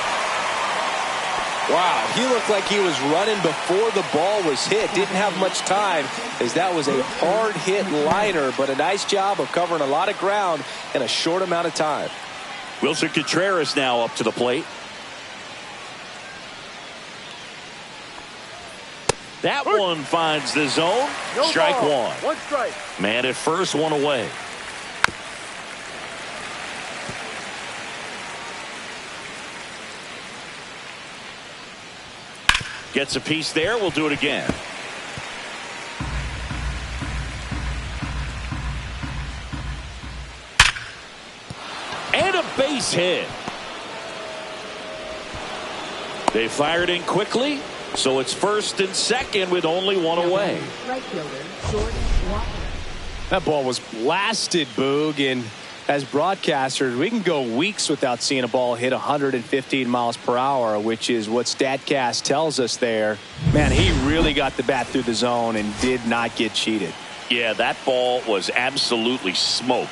Wow, he looked like he was running before the ball was hit. Didn't have much time, as that was a hard hit liner, but a nice job of covering a lot of ground in a short amount of time. Wilson Contreras now up to the plate. That one finds the zone. No Strike ball. 1. 1 strike. Man at first, 1 away. Gets a piece there. We'll do it again. And a base hit. They fired in quickly, so it's first and second with only 1 away. Right fielder, Jordan Walker. That ball was blasted, Boog, and as broadcasters, we can go weeks without seeing a ball hit 115 miles per hour, which is what StatCast tells us there. Man, he really got the bat through the zone and did not get cheated. Yeah, that ball was absolutely smoked.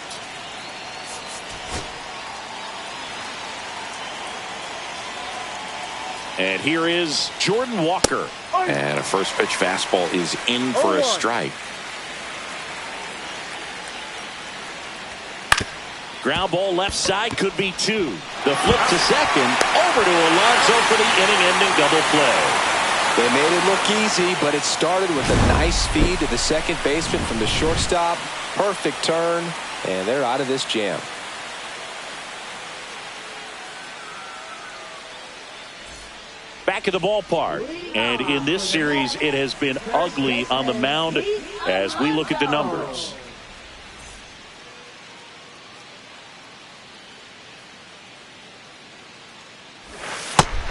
And here is Jordan Walker. And a first pitch fastball is in for a strike. Ground ball left side, could be 2. The flip to second, over to Alonso for the inning-ending double play. They made it look easy, but it started with a nice feed to the second baseman from the shortstop. Perfect turn, and they're out of this jam. Back at the ballpark, and in this series it has been ugly on the mound as we look at the numbers.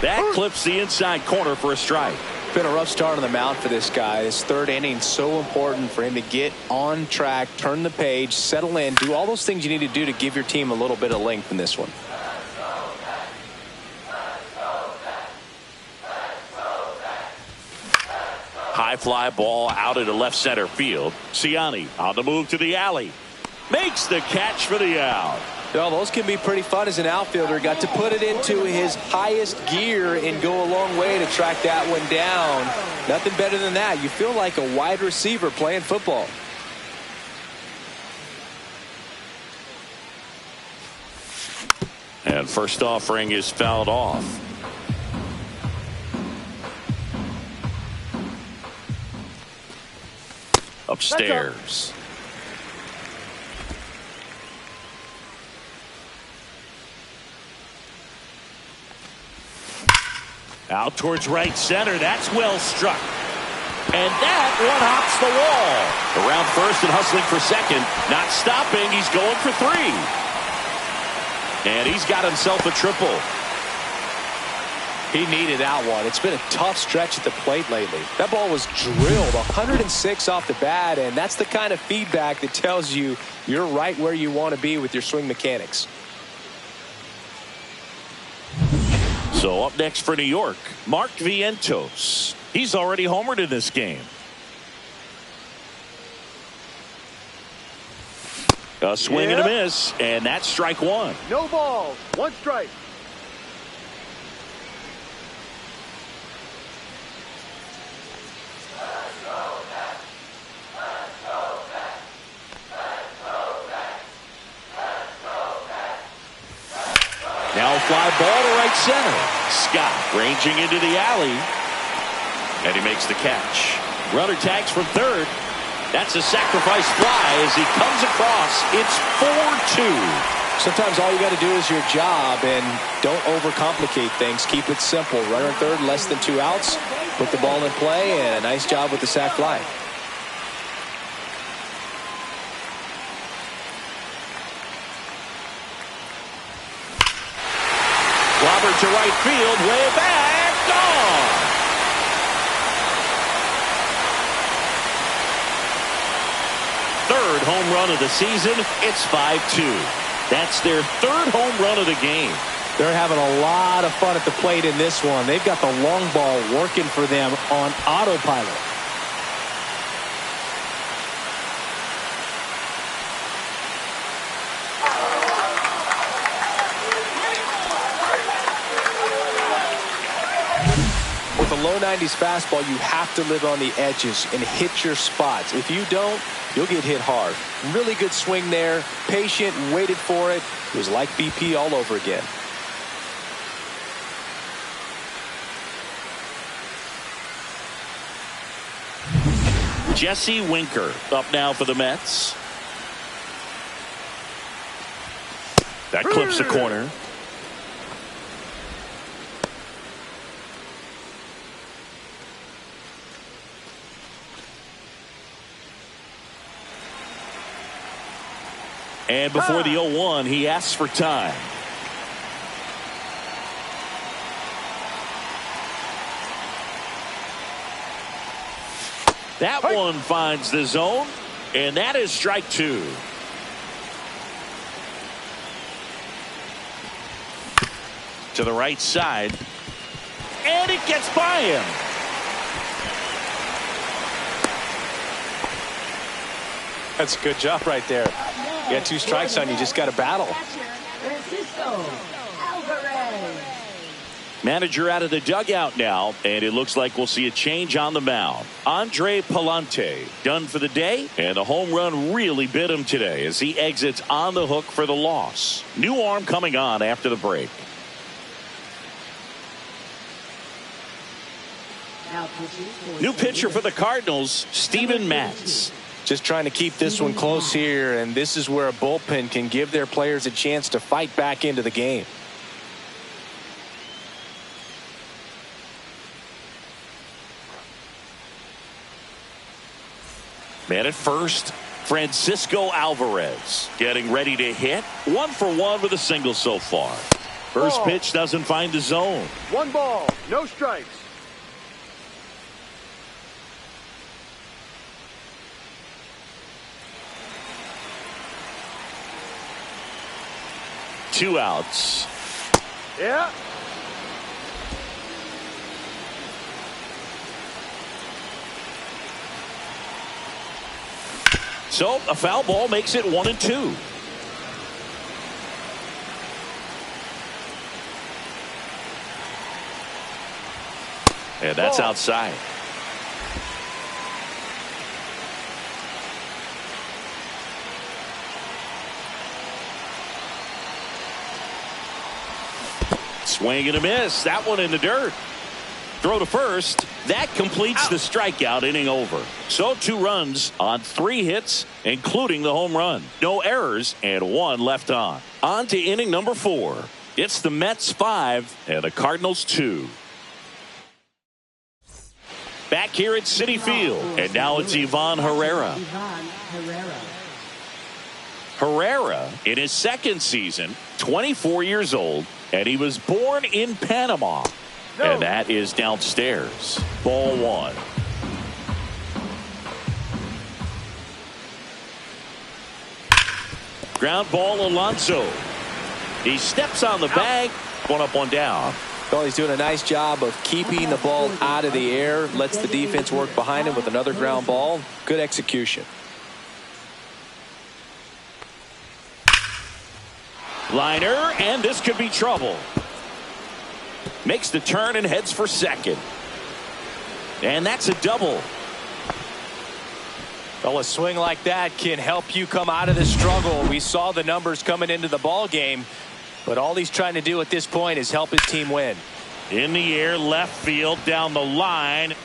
That clips the inside corner for a strike. Been a rough start on the mound for this guy. This third inning so important for him to get on track, turn the page, settle in, do all those things you need to do to give your team a little bit of length in this one. High fly ball out into left center field. Ciani on the move to the alley. Makes the catch for the out. Well, those can be pretty fun as an outfielder. Got to put it into his highest gear and go a long way to track that one down. Nothing better than that. You feel like a wide receiver playing football. And first offering is fouled off. Upstairs. Out towards right center. That's well struck. And that one hops the wall. Around first and hustling for second. Not stopping. He's going for 3. And he's got himself a triple. He needed that one. It's been a tough stretch at the plate lately. That ball was drilled 106 off the bat, and that's the kind of feedback that tells you you're right where you want to be with your swing mechanics. So up next for New York, Mark Vientos. He's already homered in this game. A swing and a miss, and that's strike one. No balls. One strike. Now a fly ball to right center. Scott ranging into the alley. And he makes the catch. Runner tags from third. That's a sacrifice fly as he comes across. It's 4-2. Sometimes all you got to do is your job and don't overcomplicate things. Keep it simple. Runner third, less than 2 outs. Put the ball in play, and a nice job with the sac fly. Robert to right field, way back, gone. Third home run of the season. It's 5-2. That's their third home run of the game. They're having a lot of fun at the plate in this one. They've got the long ball working for them on autopilot. With a low 90s fastball, you have to live on the edges and hit your spots. If you don't, you'll get hit hard. Really good swing there. Patient, waited for it. It was like BP all over again. Jesse Winker up now for the Mets. That clips the corner. And before the 0-1, he asks for time. That one finds the zone, and that is strike two. To the right side, and it gets by him. That's a good job right there. You got 2 strikes on you, just got to battle. Manager out of the dugout now, and it looks like we'll see a change on the mound. Andre Palante done for the day, and the home run really bit him today as he exits on the hook for the loss. New arm coming on after the break. New pitcher for the Cardinals, Steven Matz. Just trying to keep this one close here, and this is where a bullpen can give their players a chance to fight back into the game. Man at first, Francisco Alvarez getting ready to hit. 1 for 1 with a single so far. First pitch doesn't find the zone. 1 ball, no strikes. Two outs. Yeah. So a foul ball makes it 1-2. And that's outside. Swing and a miss. That one in the dirt. Throw to first. That completes the strikeout. Inning over. So 2 runs on 3 hits, including the home run. No errors and 1 left on. On to inning number 4. It's the Mets 5 and the Cardinals 2. Back here at Citi Field, and now it's Ivan Herrera. Herrera, in his second season, 24 years old, and he was born in Panama. No. And that is downstairs. Ball 1. Ground ball, Alonso. He steps on the bag. 1 up, 1 down. Well, he's doing a nice job of keeping the ball out of the air, lets the defense work behind him with another ground ball. Good execution. Liner, and this could be trouble. Makes the turn and heads for second. And that's a double. Well, a swing like that can help you come out of the struggle. We saw the numbers coming into the ball game, but all he's trying to do at this point is help his team win. In the air, left field, down the line,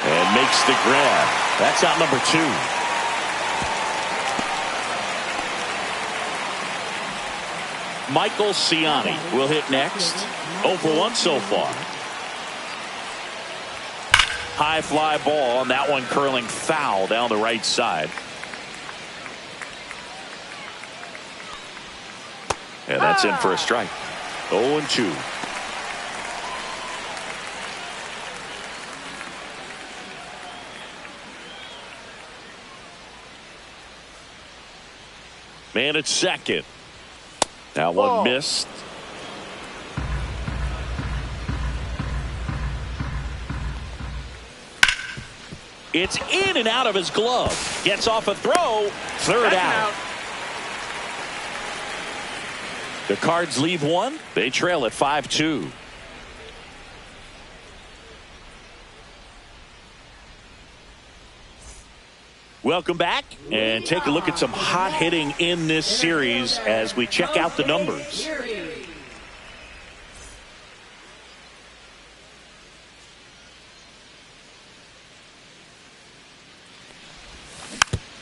and makes the grab. That's out number 2. Michael Ciani will hit next. 0 for 1 so far. High fly ball, and that one curling foul down the right side. And that's in for a strike. 0-2. Man at second. That one missed. It's in and out of his glove. Gets off a throw. Third out. The Cards leave one. They trail at 5-2. Welcome back, and take a look at some hot hitting in this series as we check out the numbers.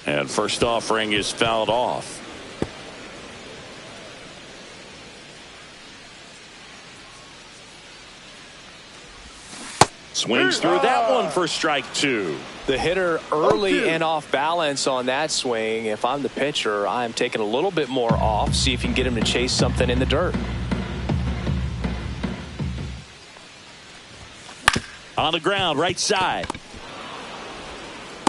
And first offering is fouled off. Swings through that one for strike 2. The hitter early and off balance on that swing. If I'm the pitcher, I'm taking a little bit more off. See if you can get him to chase something in the dirt. On the ground, right side.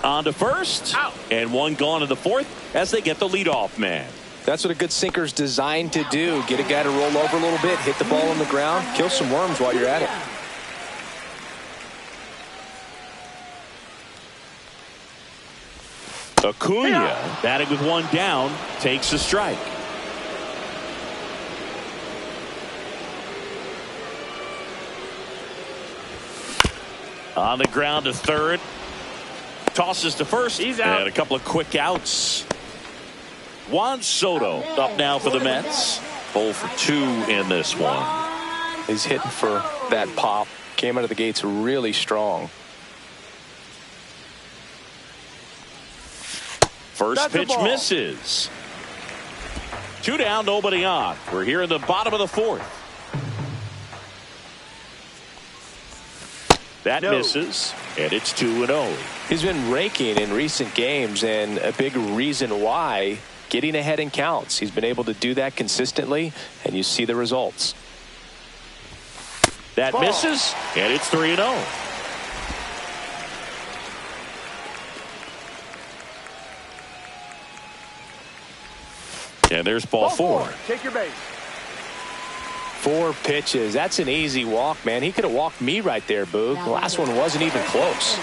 On to first. Out. And one gone to the fourth as they get the leadoff man. That's what a good sinker's designed to do. Get a guy to roll over a little bit, hit the ball on the ground, kill some worms while you're at it. Acuna, batting with one down, takes a strike. On the ground to third. Tosses to first. He's out. And a couple of quick outs. Juan Soto up now for the Mets. 0 for 2 in this one. He's hitting for that pop. Came out of the gates really strong. First pitch misses. 2 down, nobody on. We're here in the bottom of the fourth. That misses, and it's 2-0. He's been raking in recent games, and a big reason why, getting ahead in counts. He's been able to do that consistently, and you see the results. That misses, and it's 3-0. And there's ball 4. Take your base. 4 pitches. That's an easy walk, man. He could have walked me right there, Boog. The last one wasn't even close.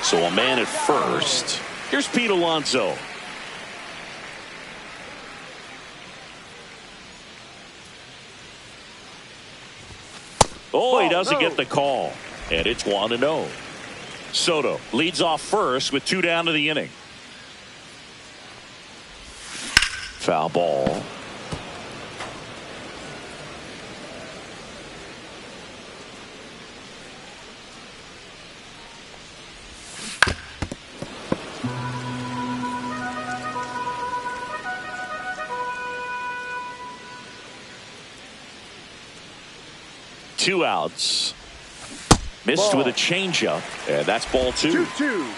So a man at first. Here's Pete Alonso. Oh, he doesn't get the call. And it's 1-0. Soto leads off first with 2 down to the inning. Foul ball. Two outs. Missed with a changeup, and that's ball 2. 2-2.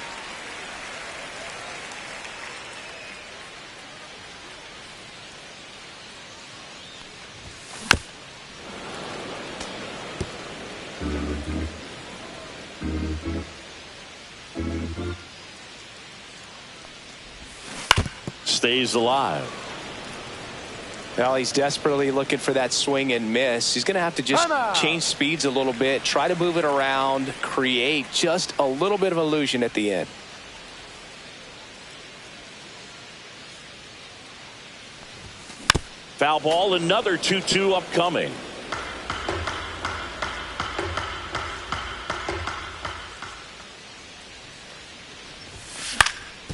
Stays alive. Well, he's desperately looking for that swing and miss. He's going to have to just change speeds a little bit, try to move it around, create just a little bit of illusion at the end. Foul ball, another 2-2 upcoming.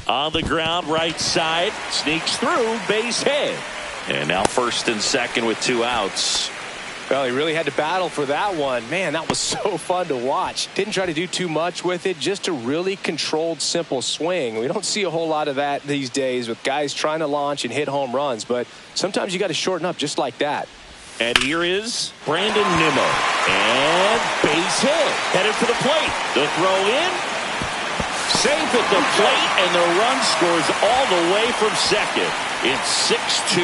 On the ground, right side, sneaks through, base hit. And now first and second with 2 outs. Well, he really had to battle for that one. Man, that was so fun to watch. Didn't try to do too much with it, just a really controlled, simple swing. We don't see a whole lot of that these days with guys trying to launch and hit home runs, but sometimes you got to shorten up just like that. And here is Brandon Nimmo. And base hit. Headed for the plate. The throw in. Safe at the plate, and the run scores all the way from second. It's 6-2.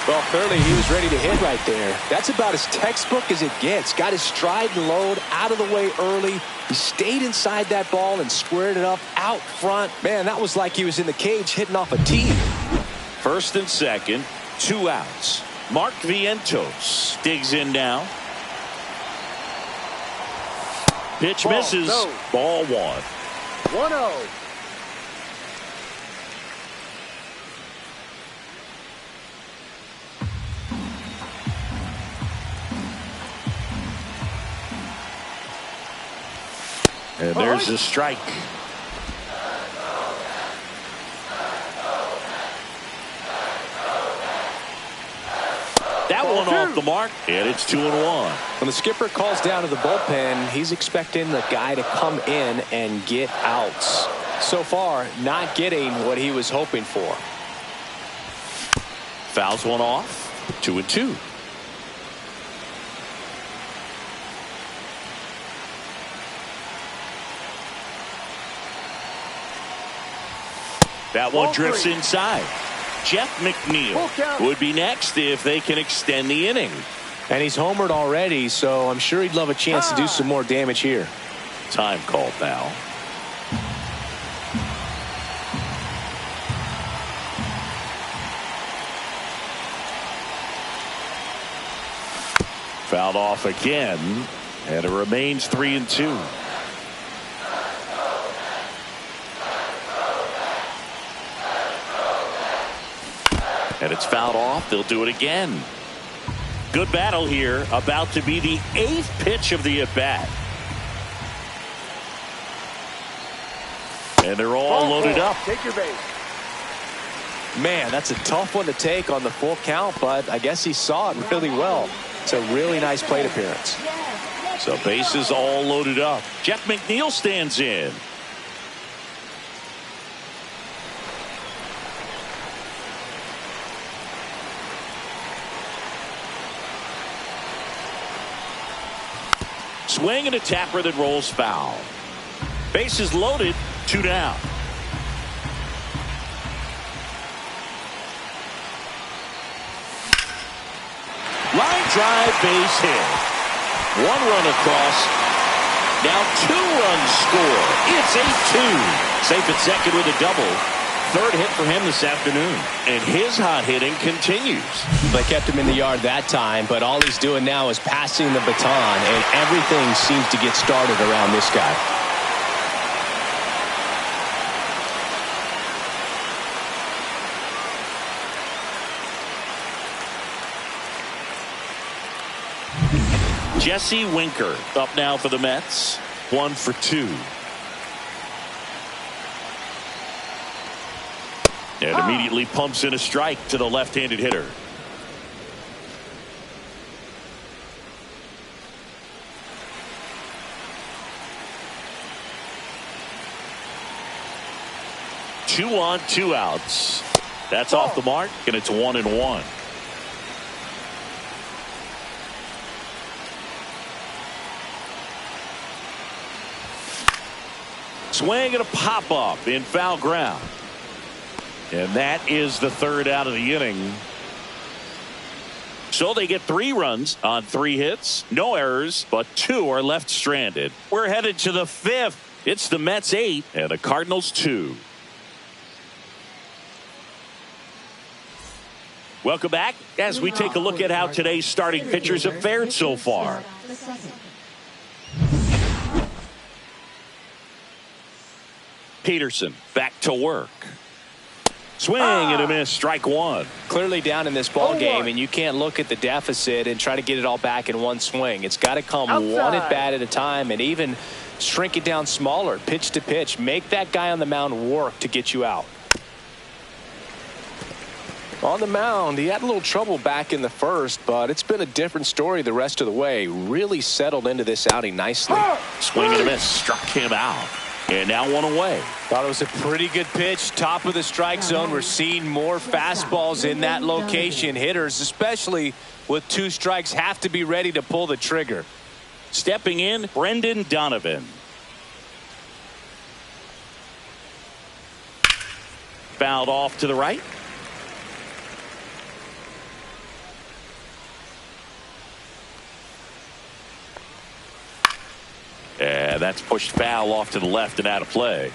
Well, clearly he was ready to hit right there. That's about as textbook as it gets. Got his stride and load out of the way early. He stayed inside that ball and squared it up out front. Man, that was like he was in the cage hitting off a tee. First and second, 2 outs. Mark Vientos digs in now. Pitch misses. No. Ball 1. 1-0. And there's a strike. That one off the mark, and it's 2-1. When the skipper calls down to the bullpen, he's expecting the guy to come in and get outs. So far, not getting what he was hoping for. Fouls one off, 2-2. That one drifts inside. Jeff McNeil would be next if they can extend the inning. And he's homered already, so I'm sure he'd love a chance to do some more damage here. Time called now. Fouled off again, and it remains 3-2. And it's fouled off. They'll do it again. Good battle here. About to be the 8th pitch of the at-bat. And they're all loaded up. Take your base. Man, that's a tough one to take on the full count, but I guess he saw it really well. It's a really nice plate appearance. So bases all loaded up. Jeff McNeil stands in. Swing and a tapper that rolls foul. Bases loaded, 2 down. Line drive, base hit. 1 run across. Now 2 runs score. It's 8-2. Safe at second with a double. 3rd hit for him this afternoon. And his hot hitting continues. They kept him in the yard that time, but all he's doing now is passing the baton, and everything seems to get started around this guy. Jesse Winker up now for the Mets. 1 for 2. And immediately pumps in a strike to the left-handed hitter. Two on, 2 outs. That's off the mark, and it's 1-1. Swing and a pop-up in foul ground. And that is the 3rd out of the inning. So they get 3 runs on 3 hits. No errors, but 2 are left stranded. We're headed to the 5th. It's the Mets 8 and the Cardinals 2. Welcome back as we take a look at how today's starting pitchers have fared so far. Peterson back to work. Swing and a miss, strike one. Clearly down in this ball game, and you can't look at the deficit and try to get it all back in one swing. It's got to come one at bat at a time, and even shrink it down smaller, pitch to pitch. Make that guy on the mound work to get you out. On the mound, he had a little trouble back in the first, but it's been a different story the rest of the way. Really settled into this outing nicely. Swing and a miss, struck him out. And now one away. Thought it was a pretty good pitch. Top of the strike zone. We're seeing more fastballs in that location. Hitters, especially with 2 strikes, have to be ready to pull the trigger. Stepping in, Brendan Donovan. Fouled off to the right. And that's pushed foul off to the left and out of play.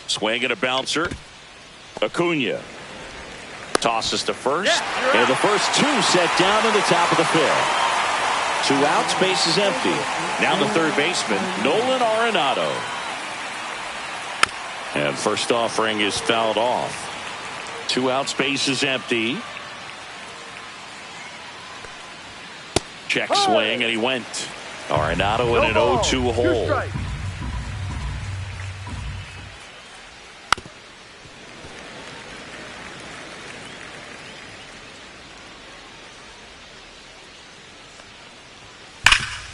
Swing and a bouncer. Acuna tosses to first. And the first 2 set down in the top of the 5th. 2 outs, base is empty. Now the third baseman, Nolan Arenado. And first offering is fouled off. 2 outs, base is empty. Check swing, and he went. Arenado in an 0-2 hole.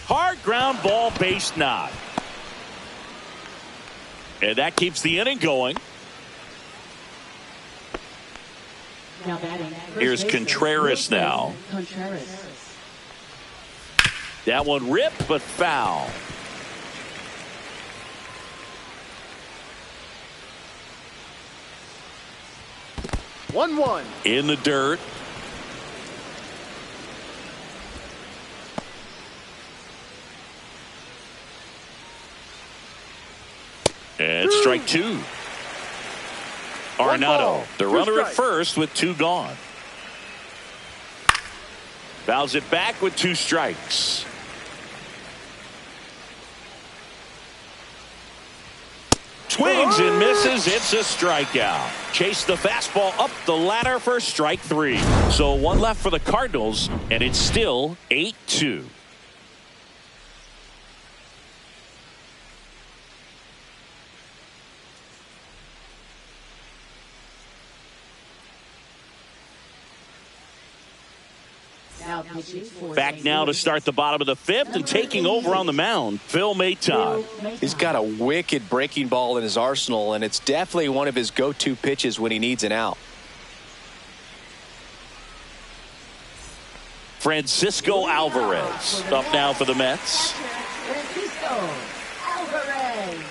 Hard ground ball, base knock. And that keeps the inning going. Here's Contreras now. That one ripped, but foul. One. In the dirt. And strike 2. Arenado, the runner at first with 2 gone. Fouls it back with 2 strikes. Swings and misses. It's a strikeout. Chase the fastball up the ladder for strike 3. So 1 left for the Cardinals, and it's still 8-2. Back now to start the bottom of the 5th, and taking over on the mound, Phil Maton. He's got a wicked breaking ball in his arsenal, and it's definitely one of his go-to pitches when he needs an out. Francisco Alvarez up now for the Mets. Francisco Alvarez.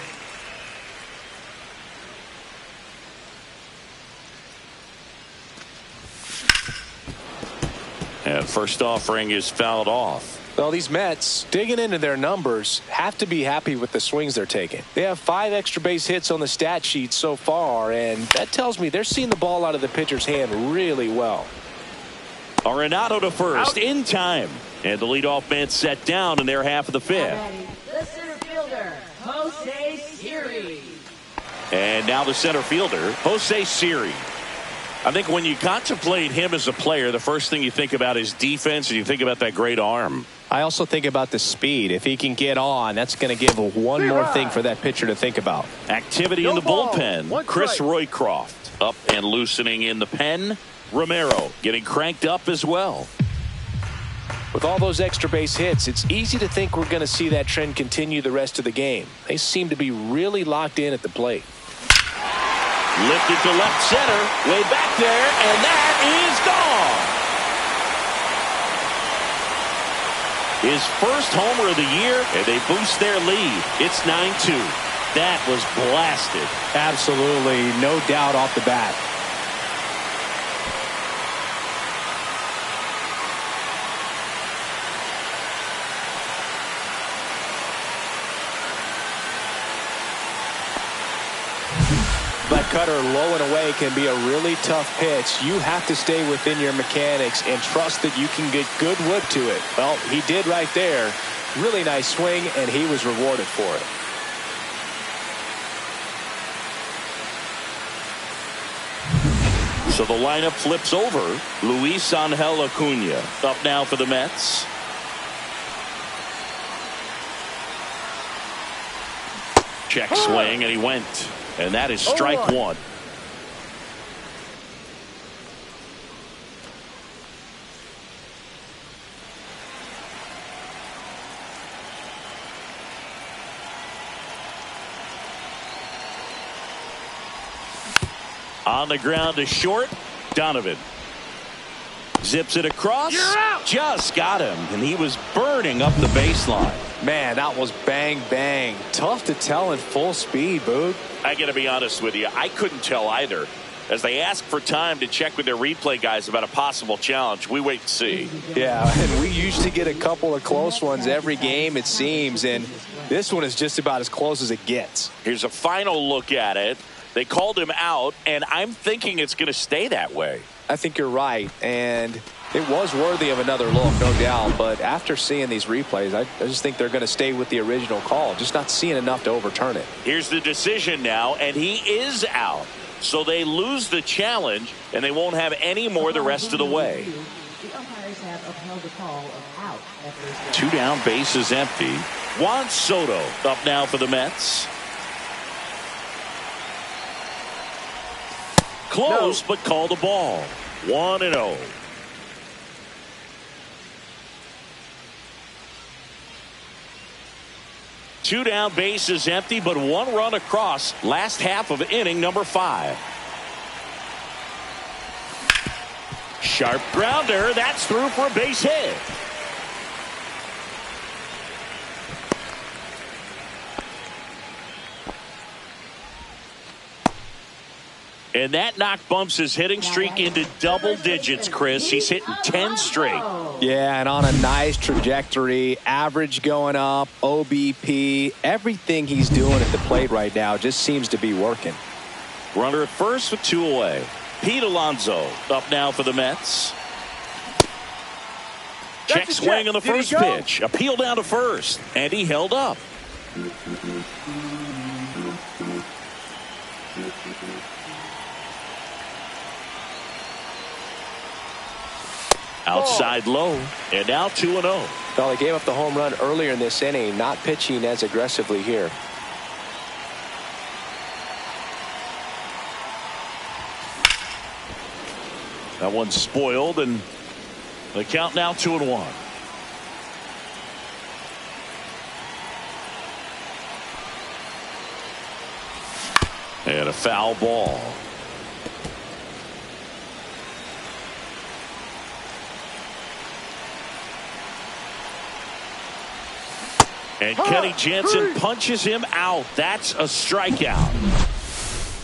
And first offering is fouled off. Well, these Mets, digging into their numbers, have to be happy with the swings they're taking. They have 5 extra base hits on the stat sheet so far, and that tells me they're seeing the ball out of the pitcher's hand really well. Arenado to first in time. And the leadoff man set down in their half of the 5th. The center fielder, Jose Siri. And now the center fielder, Jose Siri. I think when you contemplate him as a player, the first thing you think about is defense, and you think about that great arm. I also think about the speed. If he can get on, that's going to give one more thing for that pitcher to think about. Activity in the bullpen. Chris Roycroft up and loosening in the pen. Romero getting cranked up as well. With all those extra base hits, it's easy to think we're going to see that trend continue the rest of the game. They seem to be really locked in at the plate. Lifted to left center, way back there, and that is gone. His first homer of the year, and they boost their lead. It's 9-2. That was blasted. Absolutely, no doubt off the bat. cutter low and away can be a really tough pitch. You have to stay within your mechanics and trust that you can get good wood to it. Well, he did right there. Really nice swing, and he was rewarded for it. So the lineup flips over. Luis Angel Acuna up now for the Mets. Check swing, and he went. And that is strike one. On the ground to short. Donovan zips it across. Just got him, and he was burning up the baseline. Man, that was bang, bang. Tough to tell in full speed, Boog. I got to be honest with you. I couldn't tell either. As they ask for time to check with their replay guys about a possible challenge, we wait to see. Yeah, and we usually get a couple of close ones every game, it seems, and this one is just about as close as it gets. Here's a final look at it. They called him out, and I'm thinking it's going to stay that way. I think you're right, and it was worthy of another look, no doubt, but after seeing these replays, I just think they're going to stay with the original call, just not seeing enough to overturn it. Here's the decision now, and he is out. So they lose the challenge, and they won't have any more the rest of the way. The umpires have upheld the call of out at first. 2 down, bases empty. Juan Soto up now for the Mets. Close, but called a ball. 1-0. Two down, bases empty, but 1 run across. Last half of inning number 5. Sharp grounder. That's through for a base hit. And that knock bumps his hitting streak into double digits, Chris. He's hitting 10 straight. Yeah, and on a nice trajectory. Average going up, OBP. Everything he's doing at the plate right now just seems to be working. Runner at first with 2 away. Pete Alonso up now for the Mets. Check swing on the first pitch. Appeal down to first. And he held up. Outside low, and now 2-0. Well, he gave up the home run earlier in this inning, not pitching as aggressively here. That one's spoiled, and the count now 2-1. And a foul ball. And Kenny Jansen punches him out. That's a strikeout.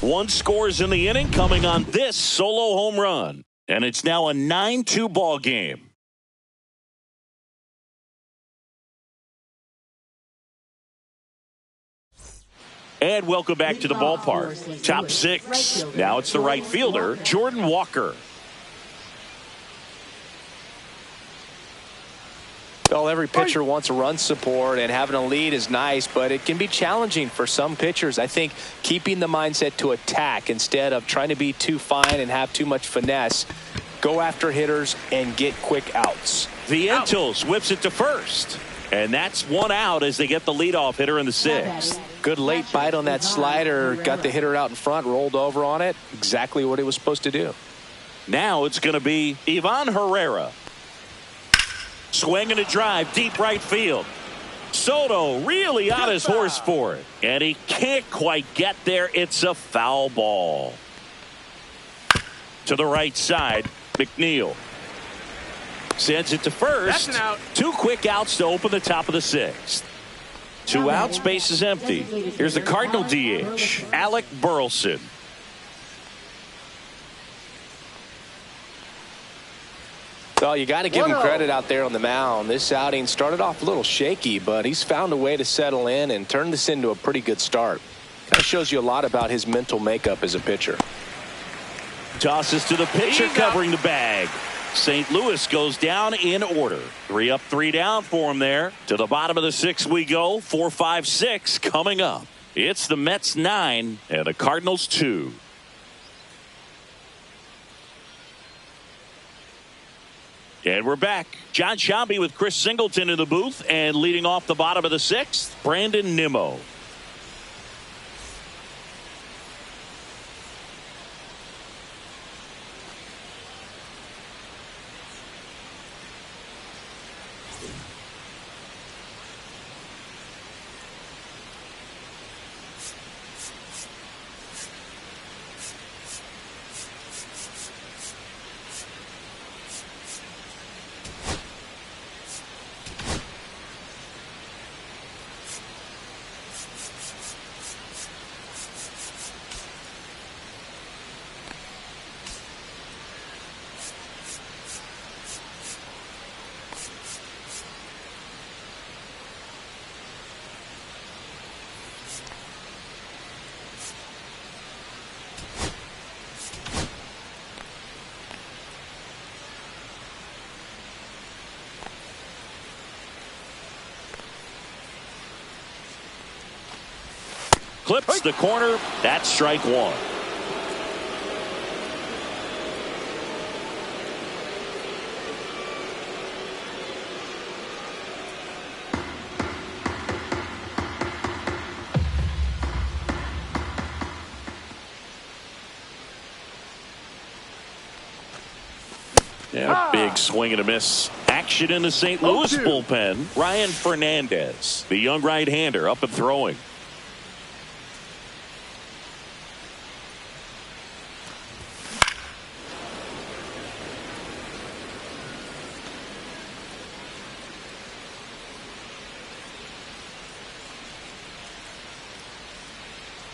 1 scores in the inning coming on this solo home run. And it's now a 9-2 ball game. And welcome back to the ballpark. Top 6. Now it's the right fielder, Jordan Walker. Well, every pitcher wants run support, and having a lead is nice, but it can be challenging for some pitchers. I think keeping the mindset to attack instead of trying to be too fine and have too much finesse. Go after hitters and get quick outs. Vientos whips it to first. And that's 1 out as they get the leadoff hitter in the 6th. Good late bite on that slider. Got the hitter out in front, rolled over on it. Exactly what he was supposed to do. Now it's going to be Ivan Herrera. Swing and a drive, deep right field. Soto really on his horse for it. And he can't quite get there. It's a foul ball. To the right side, McNeil sends it to first. That's an out. 2 quick outs to open the top of the 6th. 2 outs, base is empty. Here's the Cardinal DH, Alec Burleson. Well, you got to give him credit out there on the mound. This outing started off a little shaky, but he's found a way to settle in and turn this into a pretty good start. Kind of shows you a lot about his mental makeup as a pitcher. Tosses to the pitcher covering the bag. St. Louis goes down in order. 3 up, 3 down for him there. To the bottom of the 6th we go. 4, 5, 6 coming up. It's the Mets 9 and the Cardinals 2. And we're back. John Sciambi with Chris Singleton in the booth, and leading off the bottom of the 6th, Brandon Nimmo. Clips the corner. That's strike 1. Yeah, big swing and a miss. Action in the St. Louis bullpen. Ryan Fernandez, the young right-hander, up and throwing.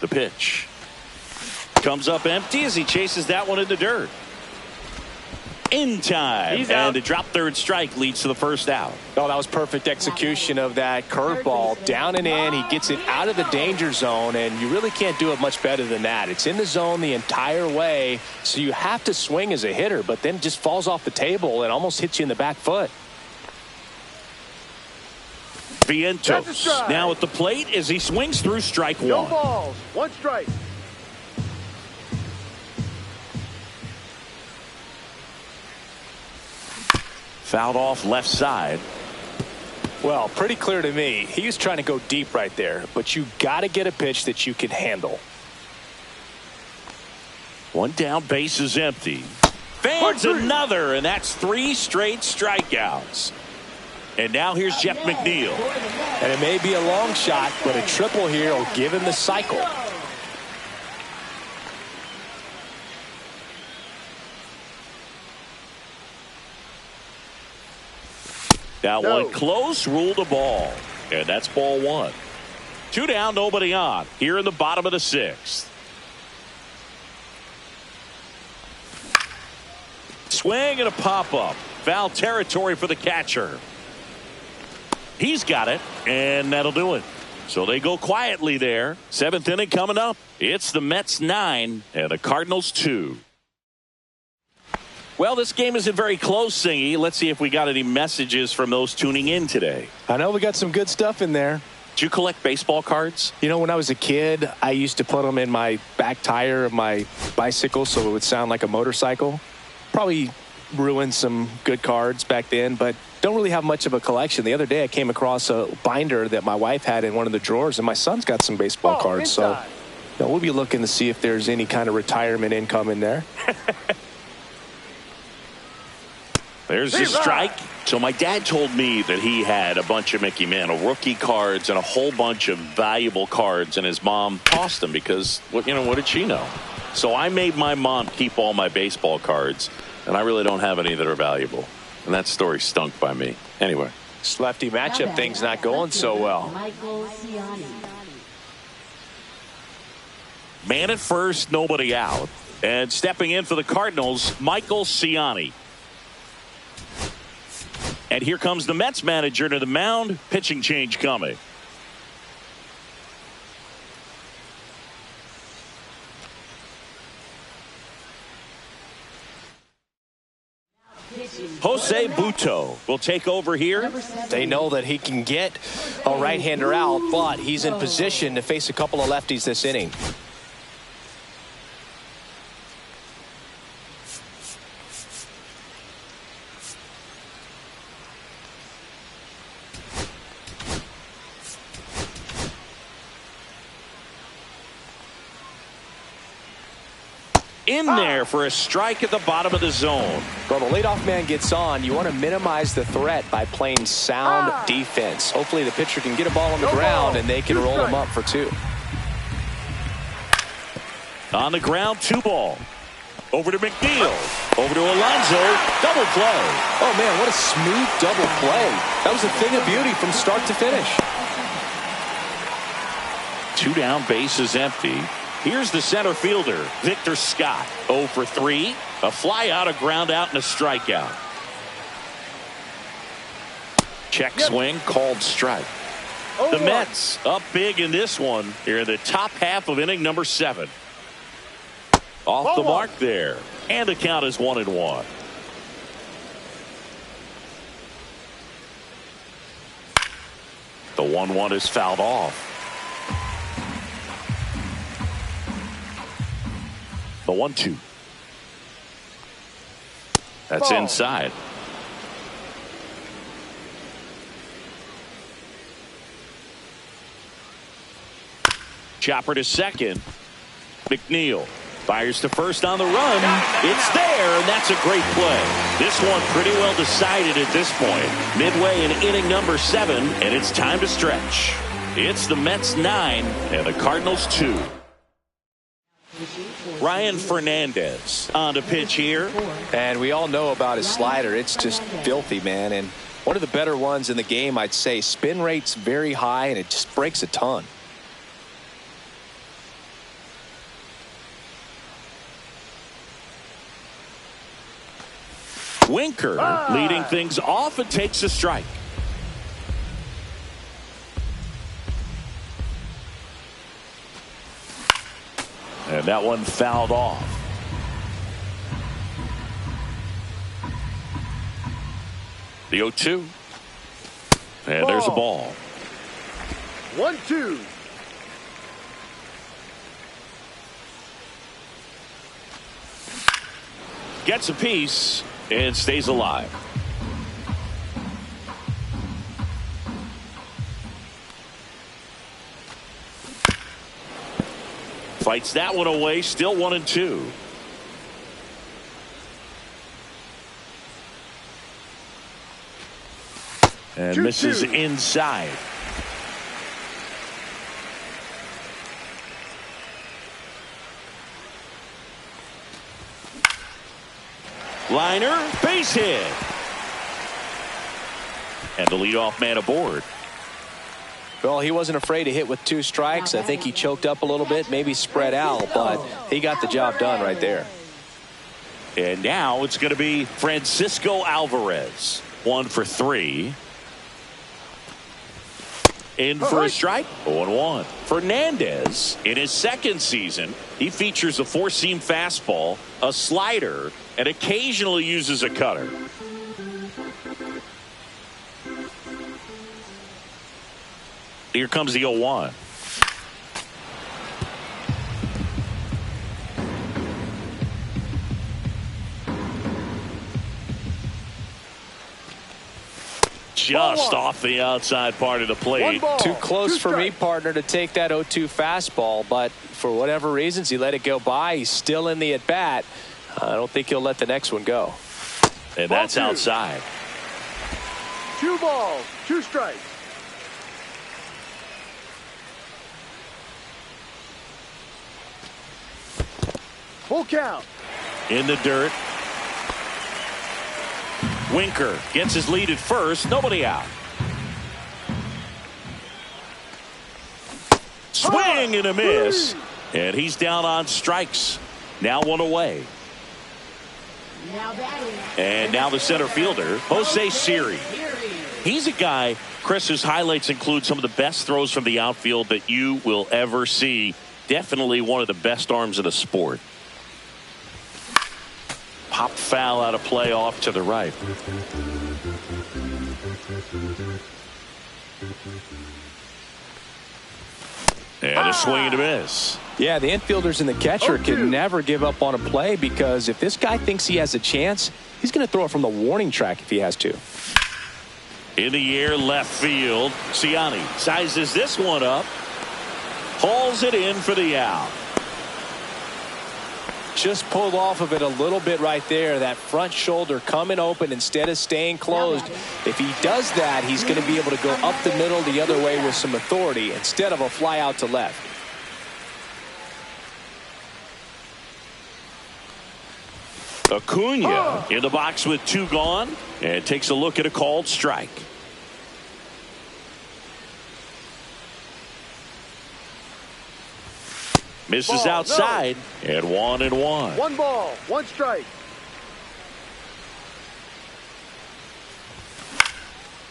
The pitch comes up empty as he chases that one in the dirt. In time, and a drop third strike leads to the first out. Oh, that was perfect execution of that curveball. Down and in, he gets it out of the danger zone, and you really can't do it much better than that. It's in the zone the entire way, so you have to swing as a hitter, but then it just falls off the table and almost hits you in the back foot. Vientos now at the plate as he swings through strike 1. No balls, 1 strike. Fouled off left side. Well, pretty clear to me. He was trying to go deep right there, but you got to get a pitch that you can handle. 1 down, base is empty. Fans another, and that's 3 straight strikeouts. And now here's Jeff McNeil. And it may be a long shot, but a triple here will give him the cycle. That one close, ruled a ball. And that's ball 1. 2 down, nobody on. Here in the bottom of the 6th. Swing and a pop-up. Foul territory for the catcher. He's got it, and that'll do it. So they go quietly there. 7th inning coming up. It's the Mets 9 and the Cardinals 2. Well, this game isn't very close, Singy. Let's see if we got any messages from those tuning in today. I know we got some good stuff in there. Did you collect baseball cards? You know, when I was a kid, I used to put them in my back tire of my bicycle so it would sound like a motorcycle. Probably ruined some good cards back then, but don't really have much of a collection. The other day I came across a binder that my wife had in one of the drawers, and my son's got some baseball cards. Inside. So we'll be looking to see if there's any kind of retirement income in there. There's the strike. So my dad told me that he had a bunch of Mickey Mantle rookie cards and a whole bunch of valuable cards, and his mom tossed them because, what did she know? So I made my mom keep all my baseball cards, and I really don't have any that are valuable. And that story stunk by me. Anyway. This lefty matchup thing's not going so well. Man at first, nobody out. And stepping in for the Cardinals, Michael Ciani. And here comes the Mets manager to the mound. Pitching change coming. Jose Buto will take over here. They know that he can get a right-hander out, but he's in position to face a couple of lefties this inning. In there for a strike at the bottom of the zone. Well, the leadoff man gets on. You want to minimize the threat by playing sound defense. Hopefully the pitcher can get a ball on the ground and they can roll him up for 2. On the ground, 2 ball. Over to McNeil. Over to Alonso. Double play. Oh, man, what a smooth double play. That was a thing of beauty from start to finish. 2 down, bases empty. Here's the center fielder, Victor Scott. 0 for 3. A fly out, a ground out, and a strikeout. Check swing, called strike. The Mets up big in this one here in the top half of inning number 7. Off the mark there. And the count is 1-1. The 1-1 is fouled off. The 1-2. That's inside. Chopper to second. McNeil fires to first on the run. It's there, and that's a great play. This one pretty well decided at this point. Midway in inning number 7, and it's time to stretch. It's the Mets 9 and the Cardinals 2. Ryan Fernandez on to pitch here. And we all know about his slider. It's just filthy, man. And one of the better ones in the game, I'd say. Spin rate's very high, and it just breaks a ton. Winker leading things off and takes a strike. And that one fouled off. The 0-2. And there's a ball. 1-2. Gets a piece and stays alive. Fights that one away, still 1-2. And misses inside. Liner, base hit. And the leadoff man aboard. Well, he wasn't afraid to hit with 2 strikes. I think he choked up a little bit, maybe spread out, but he got the job done right there. And now it's going to be Francisco Alvarez. 1 for 3. In for a strike. 0-1. Fernandez, in his second season, he features a 4-seam fastball, a slider, and occasionally uses a cutter. Here comes the 0-1. Just off the outside part of the plate. Too close for me, partner, to take that 0-2 fastball, but for whatever reasons, he let it go by. He's still in the at-bat. I don't think he'll let the next one go. And that's outside. 2 balls, 2 strikes. Full count. In the dirt. Winker gets his lead at first. Nobody out. Swing and a miss. And he's down on strikes. Now 1 away. And now the center fielder, Jose Siri. He's a guy, Chris, whose highlights include some of the best throws from the outfield that you will ever see. Definitely one of the best arms in the sport. pop foul out of play off to the right. And a swing and a miss. Yeah, the infielders and the catcher can never give up on a play, because if this guy thinks he has a chance, he's going to throw it from the warning track if he has to. In the air, left field. Ciani sizes this one up. Hauls it in for the out. Just pulled off of it a little bit right there. That front shoulder coming open instead of staying closed. If he does that, he's going to be able to go up the middle the other way with some authority instead of a fly out to left. Acuna in the box with 2 gone, and takes a look at a called strike. Misses outside, and 1-1. 1 ball, 1 strike.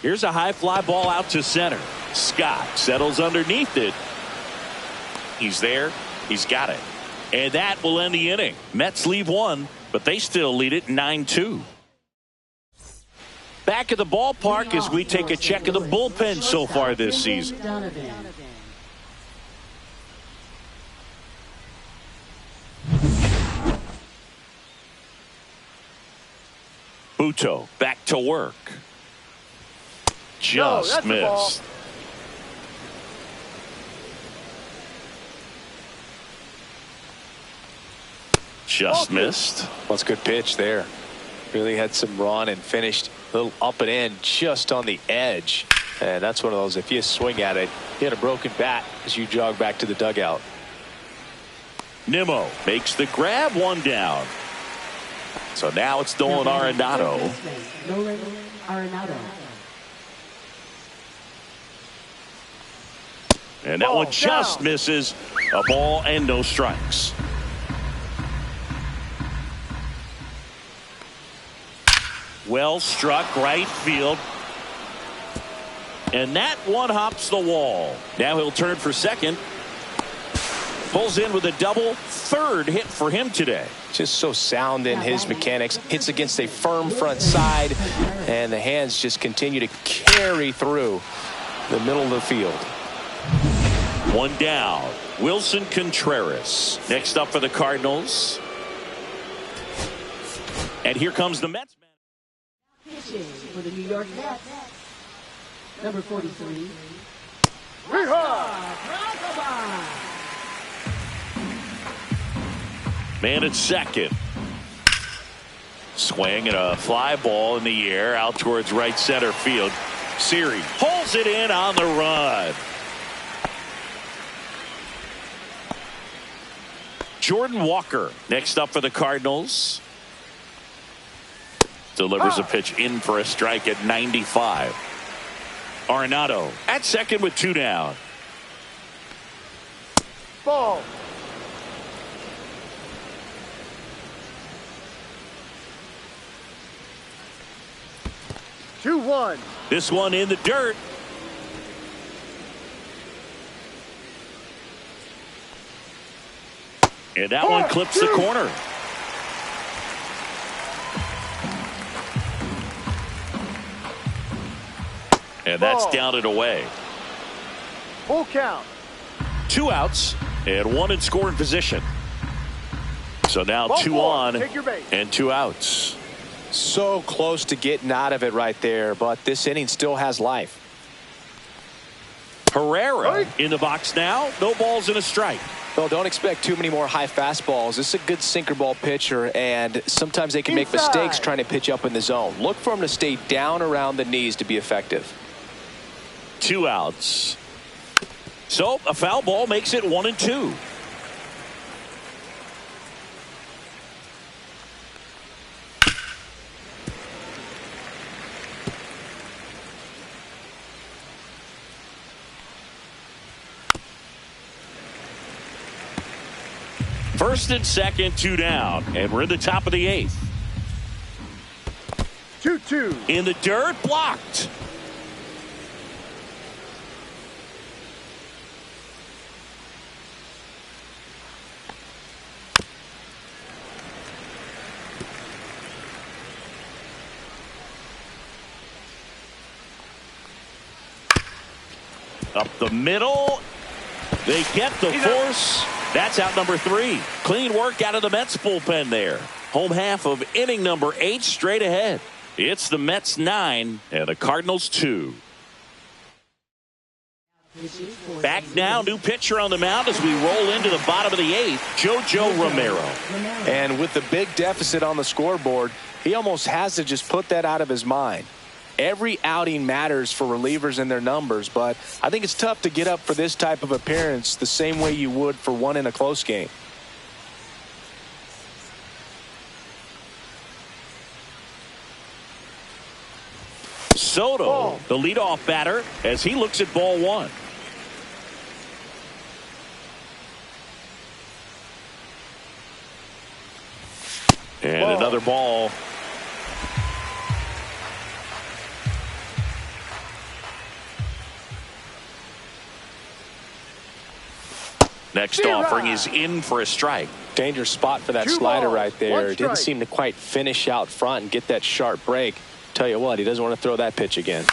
Here's a high fly ball out to center. Scott settles underneath it. He's there. He's got it. And that will end the inning. Mets leave 1, but they still lead it 9-2. Back at the ballpark as we take a check of the bullpen so far this season. Buto back to work. Just missed. Just missed. Well, that's a good pitch there. Really had some run and finished a little up and in just on the edge. And that's one of those, if you swing at it, you hit a broken bat as you jog back to the dugout. Nimmo makes the grab, 1 down. So now it's Nolan Arenado. And that one just misses. A ball and no strikes. Well struck, right field. And that one hops the wall. Now he'll turn for second. Pulls in with a double, 3rd hit for him today. Just so sound in his mechanics. Hits against a firm front side, and the hands just continue to carry through the middle of the field. 1 down. Wilson Contreras next up for the Cardinals. And here comes the Mets. Pitching for the New York Mets, number 43. Man at second. Swing and a fly ball in the air out towards right center field. Siri pulls it in on the run. Jordan Walker next up for the Cardinals. Delivers a pitch in for a strike at 95. Arenado at second with 2 down. Ball. Two, 1. This one in the dirt. And that one clips the corner. And that's down and away. Full count. 2 outs and 1 in scoring position. So now 2 on and 2 outs. So close to getting out of it right there, but this inning still has life. Herrera in the box now. No balls and a strike. Well, don't expect too many more high fastballs. This is a good sinker ball pitcher, and sometimes they can make mistakes trying to pitch up in the zone. Look for him to stay down around the knees to be effective. 2 outs. So a foul ball makes it 1-2. First and second, 2 down, and we're in the top of the 8th. 2-2. In the dirt, blocked. Up the middle. They get the force. That's out number 3. Clean work out of the Mets bullpen there. Home half of inning number 8 straight ahead. It's the Mets 9 and the Cardinals 2. Back now, new pitcher on the mound as we roll into the bottom of the 8th, JoJo Romero. And with the big deficit on the scoreboard, he almost has to just put that out of his mind. Every outing matters for relievers and their numbers, but I think it's tough to get up for this type of appearance the same way you would for one in a close game. Soto, the leadoff batter, as he looks at ball 1. And another ball. Next offering is in for a strike. Dangerous spot for that 2 slider balls, right there. 1 strike. Didn't seem to quite finish out front and get that sharp break. Tell you what, he doesn't want to throw that pitch again.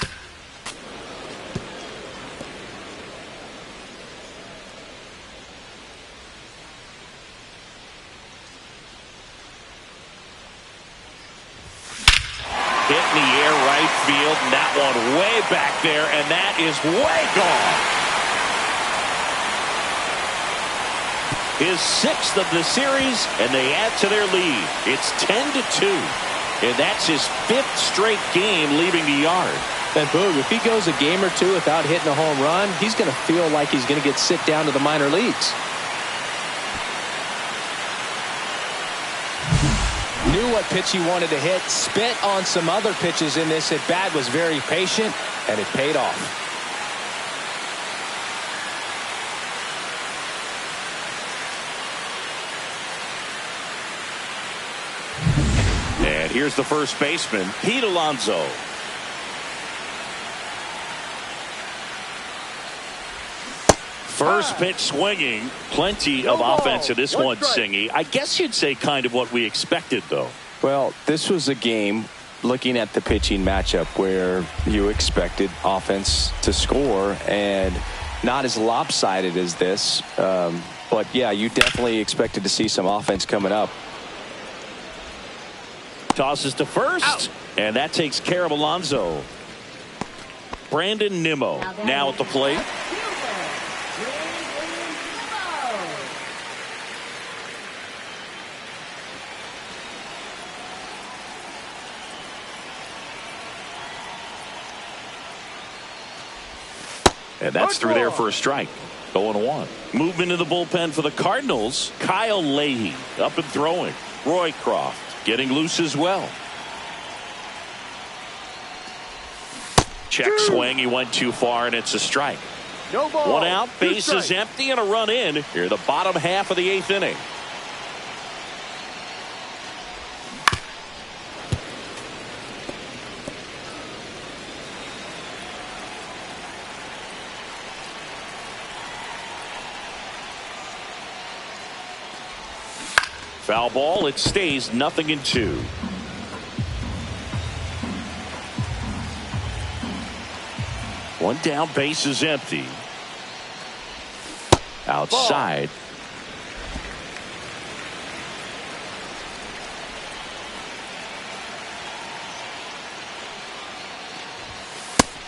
Hit in the air right field, and that one way back there, and that is way gone. His 6th of the series, and they add to their lead. It's 10-2, and that's his 5th straight game leaving the yard. And Boog, if he goes a game or two without hitting a home run, he's going to feel like he's going to get sit down to the minor leagues. Knew what pitch he wanted to hit, spit on some other pitches in this at bat, was very patient, and it paid off. And here's the first baseman, Pete Alonso. First pitch swinging. Plenty of offense in this one, Singy. I guess you'd say kind of what we expected, though. Well, this was a game, looking at the pitching matchup, where you expected offense to score, and not as lopsided as this. But, yeah, you definitely expected to see some offense coming up. Tosses to first, and that takes care of Alonso. Brandon Nimmo now at the plate. And that's through there for a strike. 0-1. Movement in the bullpen for the Cardinals. Kyle Leahy up and throwing. Roy Croft getting loose as well. Check swing. He went too far, and it's a strike. No ball. 1 out, 2 bases strikes. empty, and a run in. Here, the bottom half of the 8th inning. Foul ball. It stays 0-2. One down, base is empty. Outside.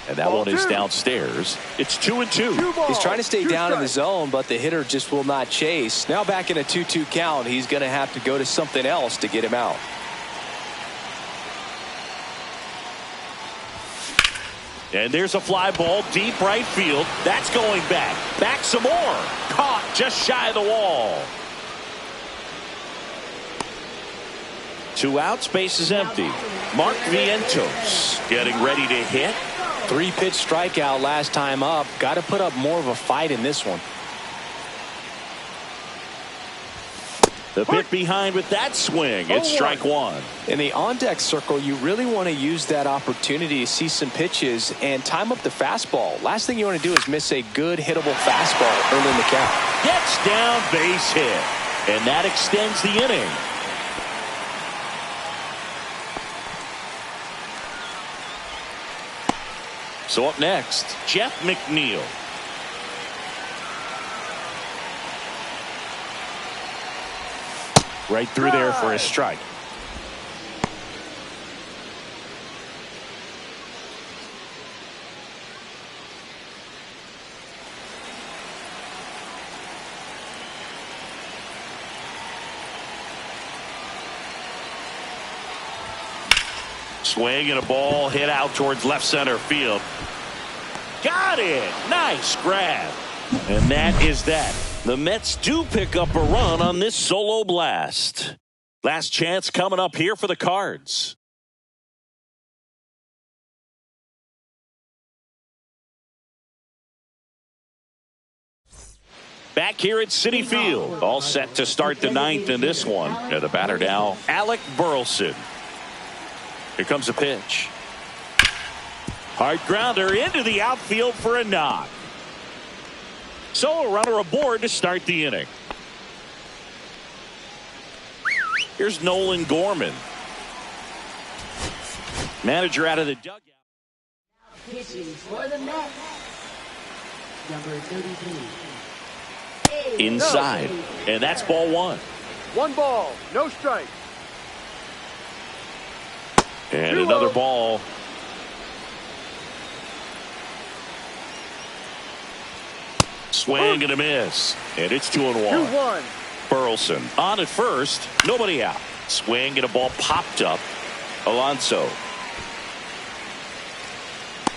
And that one is downstairs. It's 2-2. He's trying to stay 2 down in the strikes. zone, but the hitter just will not chase. Now back in a 2-2 count, he's going to have to go to something else to get him out. And there's a fly ball deep right field. That's going back. Back some more. Caught just shy of the wall. 2 outs, base is empty. Mark Vientos getting ready to hit. 3-pitch strikeout last time up. Got to put up more of a fight in this one. The pit behind with that swing. It's strike 1. In the on-deck circle, you really want to use that opportunity to see some pitches and time up the fastball. Last thing you want to do is miss a good hittable fastball early in the count. Gets down, base hit. And that extends the inning. So up next, Jeff McNeil. Right through there for a strike. Swing and a ball hit out towards left center field. Got it. Nice grab. And that is that. The Mets do pick up a run on this solo blast. Last chance coming up here for the Cards. Back here at Citi Field. All set to start the ninth in this one. And the batter now, Alec Burleson. Here comes a pitch. Hard grounder into the outfield for a knock. So a runner aboard to start the inning. Here's Nolan Gorman. Manager out of the dugout. Pitching for the Mets. Number 33. Inside. And that's ball one. 1 ball, no strike. And another ball. Swing and a miss. And it's 2-1. 2-1. Burleson on at first. Nobody out. Swing and a ball popped up. Alonso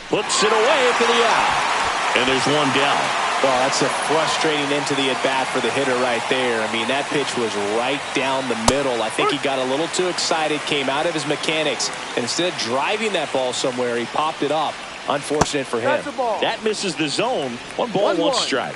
puts it away for the out. And there's one down. Oh, that's a frustrating end to the at-bat for the hitter right there. I mean, that pitch was right down the middle. I think he got a little too excited, came out of his mechanics, and instead of driving that ball somewhere, he popped it up. Unfortunate for him. That's a ball. That misses the zone. 1 ball, 1 strike.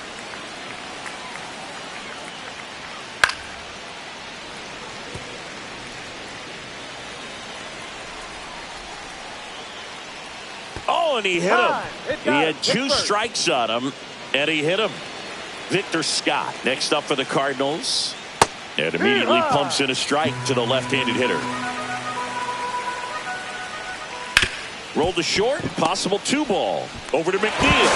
Oh, and he hit him. He had 2 strikes on him, and he hit him. Victor Scott next up for the Cardinals. And immediately pumps in a strike to the left-handed hitter. Rolled to short, possible 2 ball. Over to McNeil.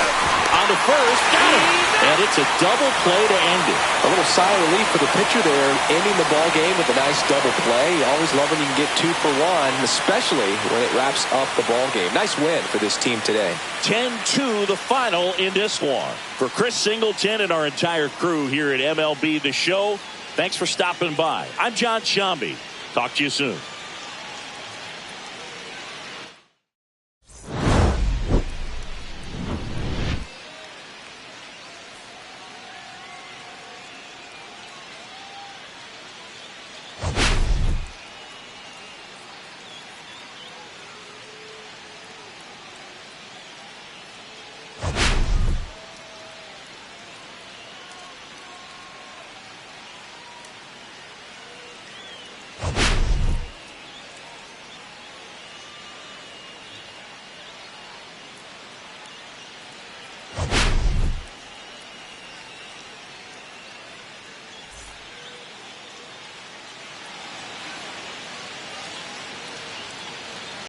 On the first, got him. And it's a double play to end it. A little sigh of relief for the pitcher there, ending the ball game with a nice double play. You always love when you can get 2 for 1, especially when it wraps up the ball game. Nice win for this team today. 10-2 the final in this one. For Chris Singleton and our entire crew here at MLB The Show, thanks for stopping by. I'm John Shambi. Talk to you soon.